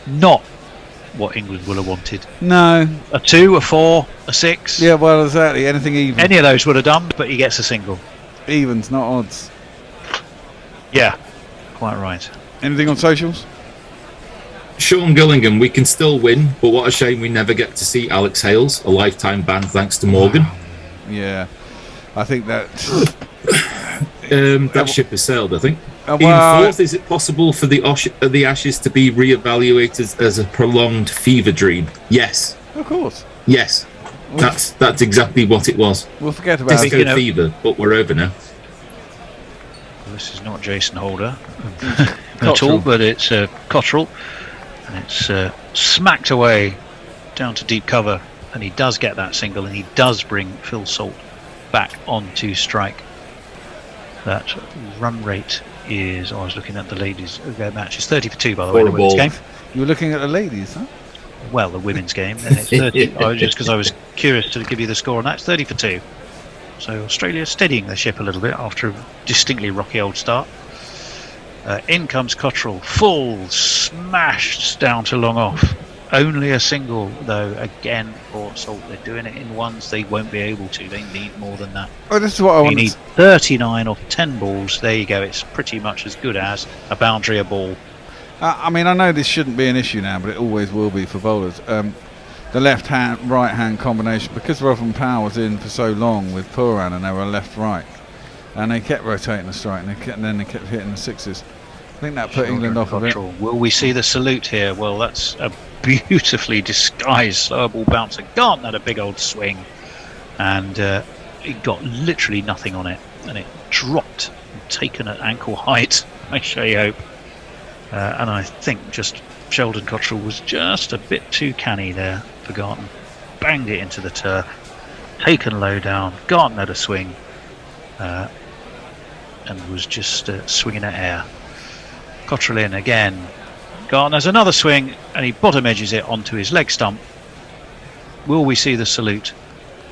not what England would have wanted. No. A 2, a 4, a 6. Yeah, well, exactly. Anything even. Any of those would have done, but he gets a single. Evens, not odds. Yeah, quite right. Anything on socials? Sean Gillingham, we can still win, but what a shame we never get to see Alex Hales, a lifetime ban thanks to Morgan. Yeah, I think that that ship has sailed, I think. well, In fourth, is it possible for the Ashes to be re-evaluated as a prolonged fever dream? Yes. Of course. Yes. That's exactly what it was. We'll forget about Disco it. fever, but we're over now. This is not Jason Holder at all, but it's Cottrell, and it's smacked away down to deep cover, and he does get that single, and he does bring Phil Salt back onto strike. That run rate is, I was looking at the ladies' match, it's 30 for 2 by the way, the women's game. You were looking at the ladies, huh? Well, the women's game, and it's 30, just because I was curious to give you the score on that, it's 30 for 2. So Australia steadying their ship a little bit after a distinctly rocky old start. In comes Cottrell, full smashed down to long off. Only a single though, again for Salt. They're doing it in ones, they won't be able to. They need more than that. Oh, this is what I want. You need 39 off 10 balls. There you go. It's pretty much as good as a boundary a ball. I mean, I know this shouldn't be an issue now, but it always will be for bowlers. The left-hand, right-hand combination, because Robin Powell was in for so long with Pooran and they were left-right, and they kept rotating the strike, and then they kept hitting the sixes. think that put England off a bit. Will we see the salute here? Well, that's a beautifully disguised slower ball bouncer. Garton had a big old swing, and he got literally nothing on it, and it dropped, taken at ankle height by Shea Hope. And I think just Sheldon Cottrell was just a bit too canny there for Garton. Banged it into the turf, taken low down. Garton had a swing, and was just swinging at air. Cottrell in again. Garton has another swing, and he bottom edges it onto his leg stump. Will we see the salute?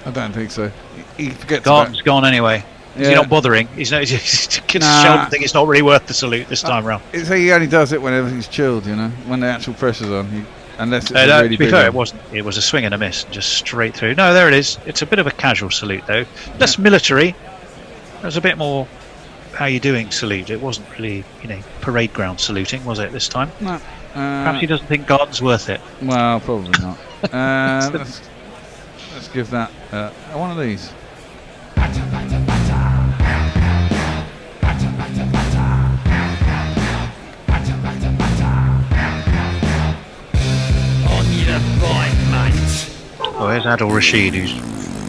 I don't think so. He forgets. Garton's gone anyway. Is he not bothering? Sheldon think it's not really worth the salute this time round. He only does it when everything's chilled, you know, when the actual pressure's on. Unless it's really to be big fair, one. it was a swing and a miss, just straight through. No, there it is. It's a bit of a casual salute though, less military. It was a bit more how you doing salute. It wasn't really, parade ground saluting, was it this time? No. Perhaps he doesn't think Garton's worth it. Well, probably not. Let's give that one of these. Oh, here's Adil Rashid, who's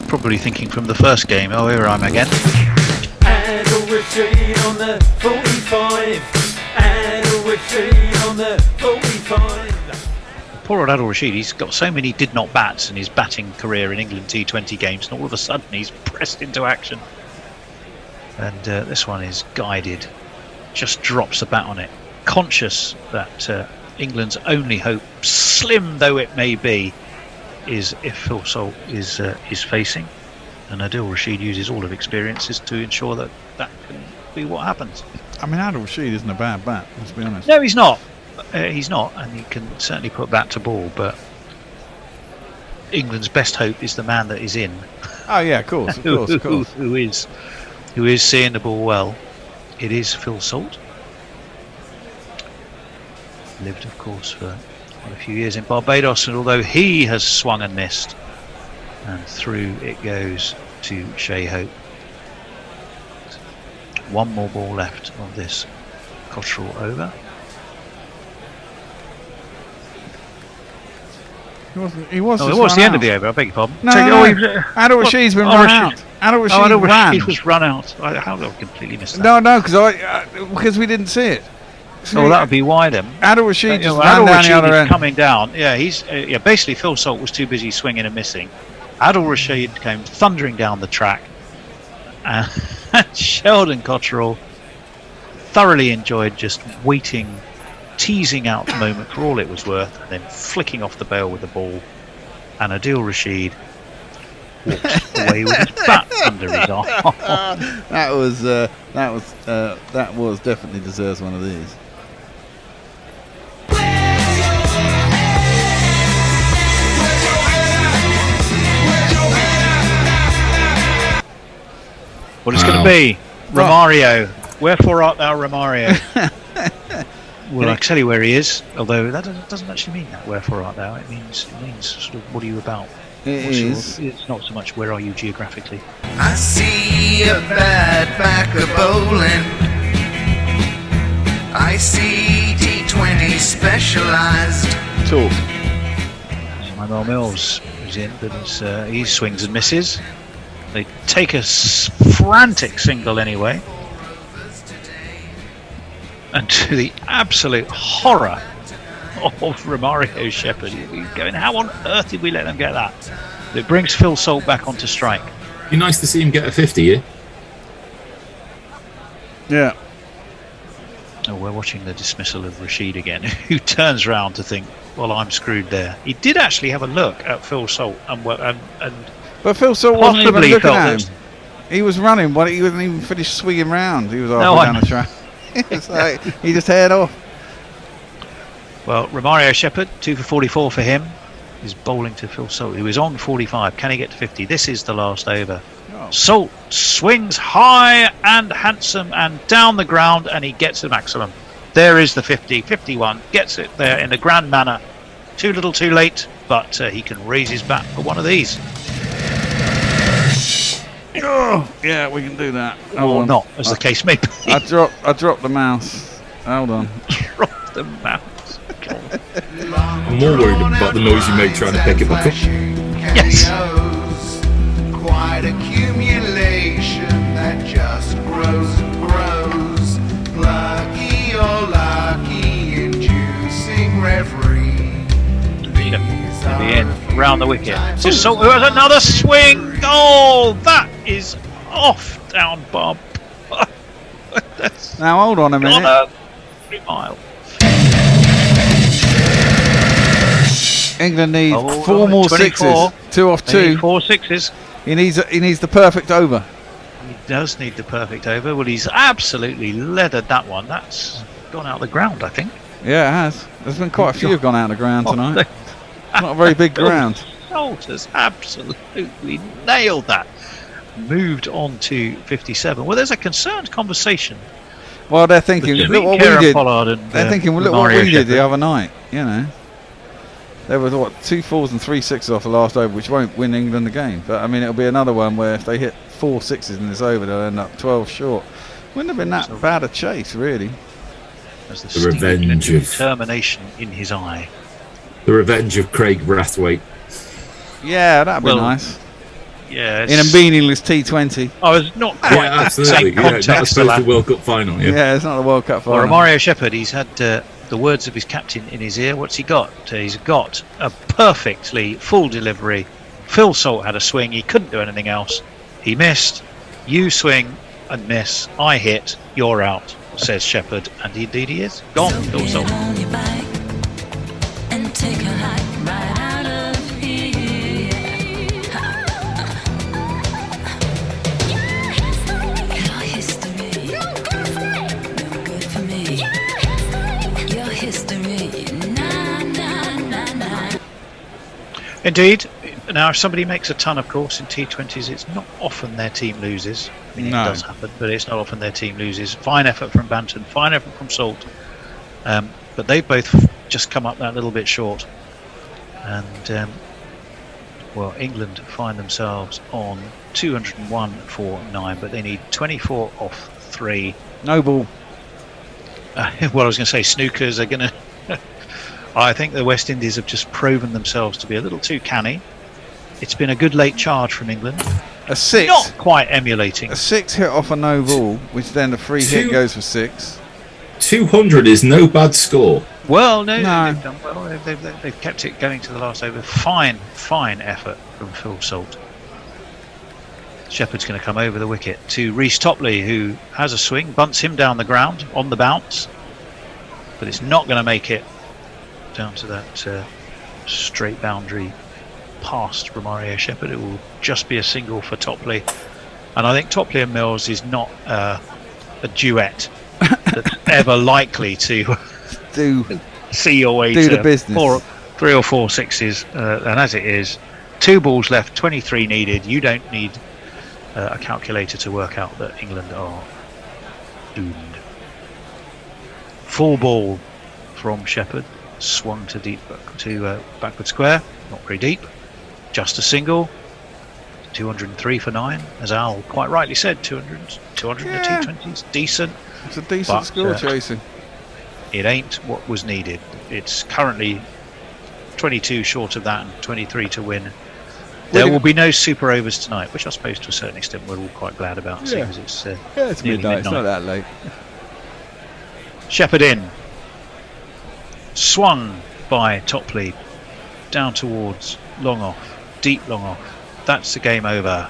probably thinking from the first game. Oh, here I am again. Adil Rashid on the 45. Adil Rashid on the 45. Poor old Adil Rashid, he's got so many did not bats in his batting career in England T20 games, and all of a sudden he's pressed into action. And this one is guided, just drops the bat on it, conscious that England's only hope, slim though it may be, is if Phil Salt is facing, and Adil Rashid uses all of experiences to ensure that can be what happens. I mean, Adil Rashid isn't a bad bat, let's be honest. No, he's not. He's not, and he can certainly put bat to ball, but England's best hope is the man that is in. Oh yeah, of course. Who is seeing the ball well. It is Phil Salt. Lived, of course, for quite a few years in Barbados, and although he has swung and missed, and through it goes to Shea Hope. One more ball left of this Cottrell over. He was it was the end of the over, I beg your pardon. Adil Rashid's been run out. Adil Rashid was run out. How did I completely miss that? No, because we didn't see it. So that would be why then. Adil Rashid just ran down the other end. Coming down. Yeah, he's basically Phil Salt was too busy swinging and missing. Adil Rashid came thundering down the track, and Sheldon Cottrell thoroughly enjoyed just waiting, teasing out the moment for all it was worth, and then flicking off the bail with the ball. And Adil Rashid walked away with his bat under his arm. That was definitely deserves one of these. What it's going to be, Romario. Wherefore art thou, Romario? Well, I can tell you where he is, although that doesn't actually mean that. Wherefore art thou? It means sort of what are you about? It's not so much where are you geographically. I see a bad back of bowling. I see T20 specialised. Talk. Manuel Mills is in, but he swings and misses. They take a frantic single anyway. And to the absolute horror of Romario Shepherd, he's going, how on earth did we let them get that? It brings Phil Salt back onto strike. Be nice to see him get a 50 here. Yeah. Oh, we're watching the dismissal of Rashid again, who turns round to think, well, I'm screwed there. He did actually have a look at Phil Salt, but Phil Salt wasn't even looking at him. He was running, but he wasn't even finished swinging round. He was halfway down the track. It's like he just head off. Well, Romario Shepherd, 2 for 44 for him. He's bowling to Phil Salt, who is on 45. Can he get to 50? This is the last over. Oh. Salt swings high and handsome and down the ground, and he gets the maximum. There is the 50, 51. Gets it there in a grand manner. Too little, too late, but he can raise his bat for one of these. Oh, yeah, we can do that. Or not, as the case may be. I dropped the mouse. Hold on. Drop the mouse. I'm more worried about the noise you make trying to pick it back up. Yes. Quite accumulation that just grows and grows. Lucky or lucky inducing referee. In the end, round the wicket. Just so who has another swing. Oh, that is off down Bob. Now hold on a minute. 3 mile. England need 4 more 24. sixes. 2 off 2. They need 4 sixes. He needs the perfect over. He does need the perfect over. Well, he's absolutely leathered that one. That's gone out of the ground, I think. Yeah, it has. There's been quite a few have gone out of the ground tonight. Not a very big ground. Holt has absolutely nailed that. Moved on to 57. Well, there's a concerned conversation. Well, they're thinking, look what we did. They're thinking, well, look what we did the other night. You know, there was 2 4s and 3 6s off the last over, which won't win England the game. But I mean, it'll be another one where if they hit 4 6s in this over, they'll end up 12 short. Wouldn't have been that bad a chase, really. As The revenge of determination in his eye. the revenge of Craig Brathwaite. Yeah, that'd be nice. Yeah, in a meaningless T20. I was not quite absolutely. the same context not for that. the World Cup final. Yeah, it's not the World Cup final. Or Mario Shepherd, he's had the words of his captain in his ear. What's he got? He's got a perfectly full delivery. Phil Salt had a swing. He couldn't do anything else. He missed. You swing and miss. I hit. You're out, says Shepherd. And indeed he is. Gone, Phil Salt. Indeed. Now, if somebody makes a ton, of course, in T20s, it's not often their team loses. I mean, No. it does happen, but it's not often their team loses. Fine effort from Banton, fine effort from Salt. But they've both just come up that little bit short. And, well, England find themselves on 201 for 9, but they need 24 off 3. No ball. Well, I was going to say snookers are going to... I think the West Indies have just proven themselves to be a little too canny. It's been a good late charge from England. A 6. Not quite emulating. A 6 hit off a no ball, which then the free hit goes for 6. 200 is no bad score. Well, no. They've done well. They've kept it going to the last over. Fine effort from Phil Salt. Shepherd's going to come over the wicket to Reece Topley, who has a swing, bunts him down the ground on the bounce, but it's not going to make it down to that straight boundary past Romario Shepherd. It will just be a single for Topley, and I think Topley and Mills is not a duet that's ever likely to see your way do to the business. 3 or 4 sixes, and as it is, 2 balls left, 23 needed. You don't need a calculator to work out that England are doomed. Full ball from Shepherd, swung to backward square, not very deep, just a single. 203 for 9, as Al quite rightly said. 200 Yeah. T20s, decent. It's a decent score chasing. It ain't what was needed. It's currently 22 short of that and 23 to win. There will be no super overs tonight, which I suppose to a certain extent we're all quite glad about, seeing as it's it's nearly midnight. It's not that late. Shepherd in. Swung by Topley down towards long off, deep long off. That's the game over.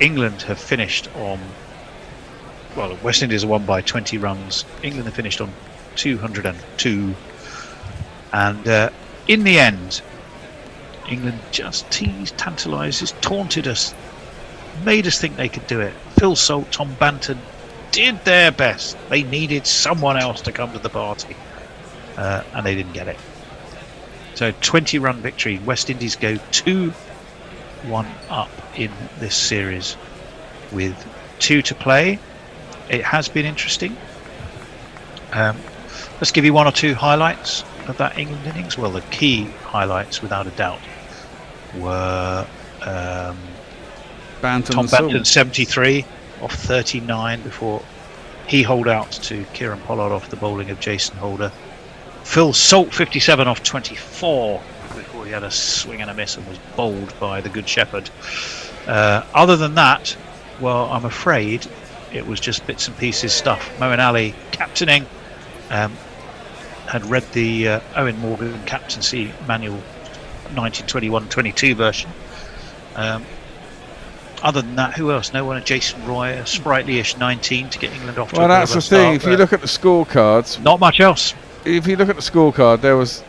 England have finished on, well, West Indies have won by 20 runs. England have finished on 202. And in the end, England just teased, tantalised, taunted us, made us think they could do it. Phil Salt, Tom Banton did their best. They needed someone else to come to the party, and they didn't get it. So 20-run victory. West Indies go 2-1 up in this series with 2 to play. It has been interesting. Let's give you 1 or 2 highlights of that England innings. Well, the key highlights, without a doubt, were Banton Tom Banton 73 off 39 before he holed out to Kieran Pollard off the bowling of Jason Holder. Phil Salt 57 off 24 before he had a swing and a miss and was bowled by the Good Shepherd. Other than that, well, I'm afraid it was just bits and pieces stuff. Moeen Ali captaining, had read the Owen Morgan captaincy manual 1921-22 version. Other than that, who else? No one. Jason Roy, a sprightly-ish 19 to get England off to a bit that's of a the thing. start, If you look at the scorecards, not much else. If you look at the scorecard, there was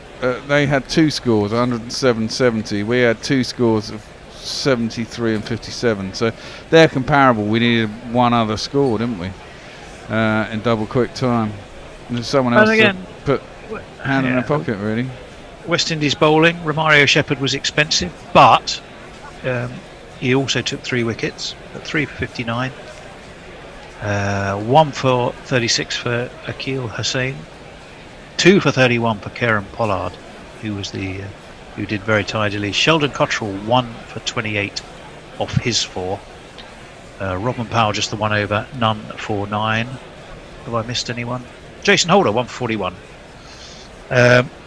they had two scores, 107-70. We had two scores of 73 and 57. So they're comparable. We needed one other score, didn't we? In double quick time. There's someone else to put hand in their pocket, really. West Indies bowling. Romario Shepherd was expensive, but he also took 3 wickets, 3 for 59, 1 for 36 for Akil Hussain, 2 for 31 for Kieran Pollard, who was who did very tidily. Sheldon Cottrell 1 for 28 off his 4. Robin Powell just the 1 over, none for 9. Have I missed anyone? Jason Holder 1 for 41.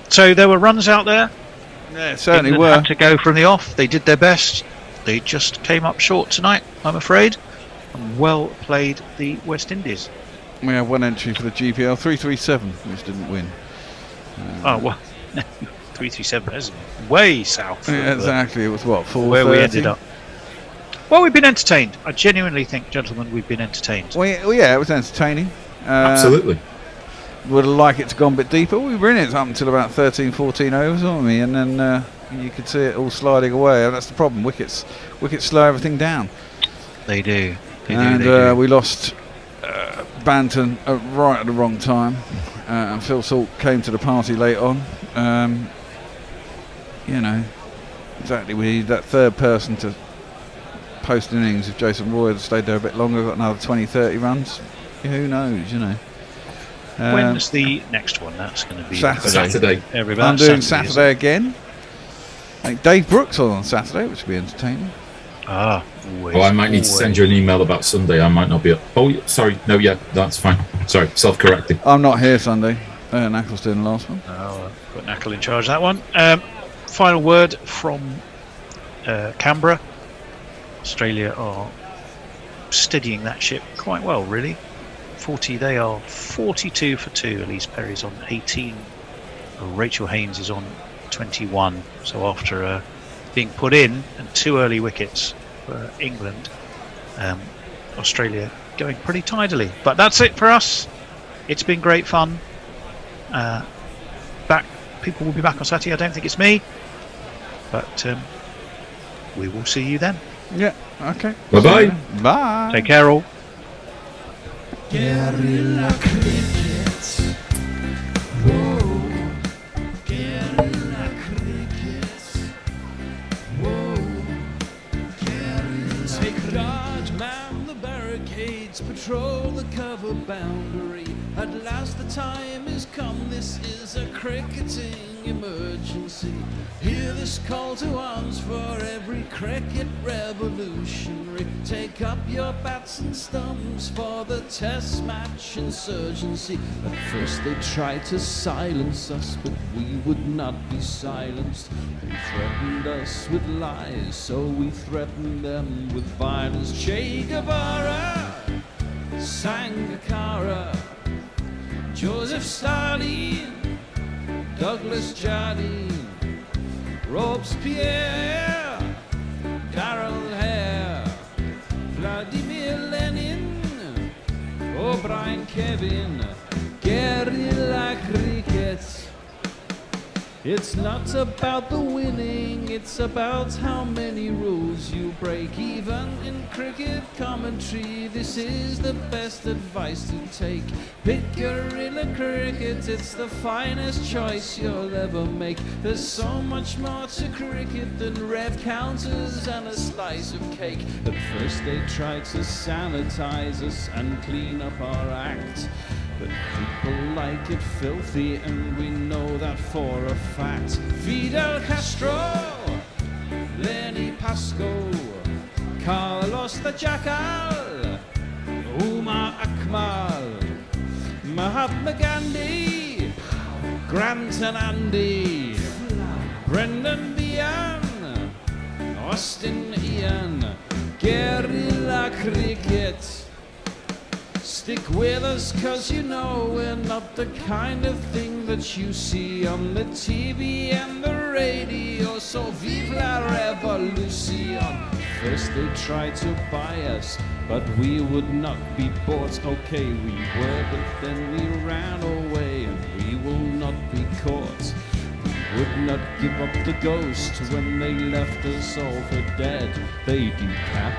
So there were runs out there. Yeah, certainly England were. had to go from the off. They did their best. They just came up short tonight, I'm afraid. And well played, the West Indies. We have one entry for the GPL, 337, which didn't win. Oh, well, 337 is way south. Yeah, exactly. It was what, 4:30? Where we ended up. Well, we've been entertained. I genuinely think, gentlemen, we've been entertained. Well, yeah, it was entertaining. Absolutely. Would have liked it to go a bit deeper. We were in it up until about 13, 14 overs, weren't we? And then you could see it all sliding away. And that's the problem. Wickets slow everything down. They do. We lost Banton right at the wrong time. And Phil Salt came to the party late on. Exactly. We need that third person to post innings. If Jason Roy had stayed there a bit longer, got another 20, 30 runs. Who knows, When's the next one? That's going to be Saturday. I'm doing Saturday again. I think Dave Brooks on Saturday, which will be entertaining. I might need to send you an email about Sunday. I might not be up. Oh, sorry. No, yeah, that's fine. Sorry, self-correcting. I'm not here Sunday. Knackle's doing the last one. Put Knackle in charge of that one. Final word from Canberra. Australia are steadying that ship quite well, really. They are 42 for 2. Elise Perry's on 18. Rachel Haynes is on 21. So after being put in and 2 early wickets for England, Australia going pretty tidily. But that's it for us. It's been great fun. People will be back on Saturday. I don't think it's me, but we will see you then. Yeah. Okay. Bye-bye. Bye. Take care, all. Guerrilla crickets. Whoa. Guerrilla crickets. Whoa. Guerrilla. Take guard, man the barricades, patrol the cover boundary. At last the time is come, this is a cricketing emergency. Hear this call to arms for every cricket revolutionary. Take up your bats and stumps for the test match insurgency. At first they tried to silence us, but we would not be silenced. They threatened us with lies, so we threatened them with violence. Che Guevara, Sangakkara, Joseph Stalin, Douglas Jardine, Robespierre, Darrell Hare, Vladimir Lenin, O'Brien Kevin, guerrilla cricket. It's not about the winning, it's about how many rules you break. Even in cricket commentary, this is the best advice to take. Pick guerrilla cricket, it's the finest choice you'll ever make. There's so much more to cricket than red counters and a slice of cake. At first they tried to sanitize us and clean up our act, but people like it filthy, and we know that for a fact. Fidel Castro, Lenny Pascoe, Carlos the Jackal, Umar Akmal, Mahatma Gandhi, Grant and Andy, Brendan Behan, Austin Ian, guerrilla cricket. Stick with us, cause you know we're not the kind of thing that you see on the TV and the radio. So vive la revolution. First they tried to buy us, but we would not be bought. Okay, we were, but then we ran away, and we will not be caught. We would not give up the ghost when they left us all for dead. They decap